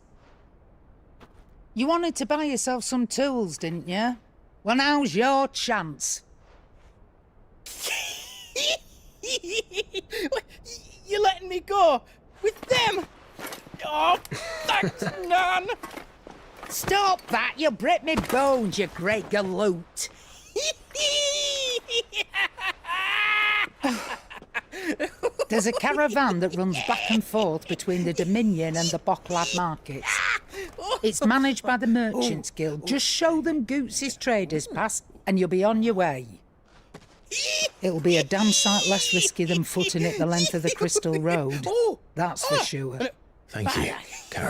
You wanted to buy yourself some tools, didn't you? Well, now's your chance. You're letting me go with them? Oh, thanks, Nan. Stop that! You'll break me bones, you great galoot. There's a caravan that runs back and forth between the Dominion and the Bocklad markets. It's managed by the Merchants Guild. Just show them Goots' traders pass and you'll be on your way. It'll be a damn sight less risky than footing it the length of the Crystal Road. That's for sure. Thank you, Karen.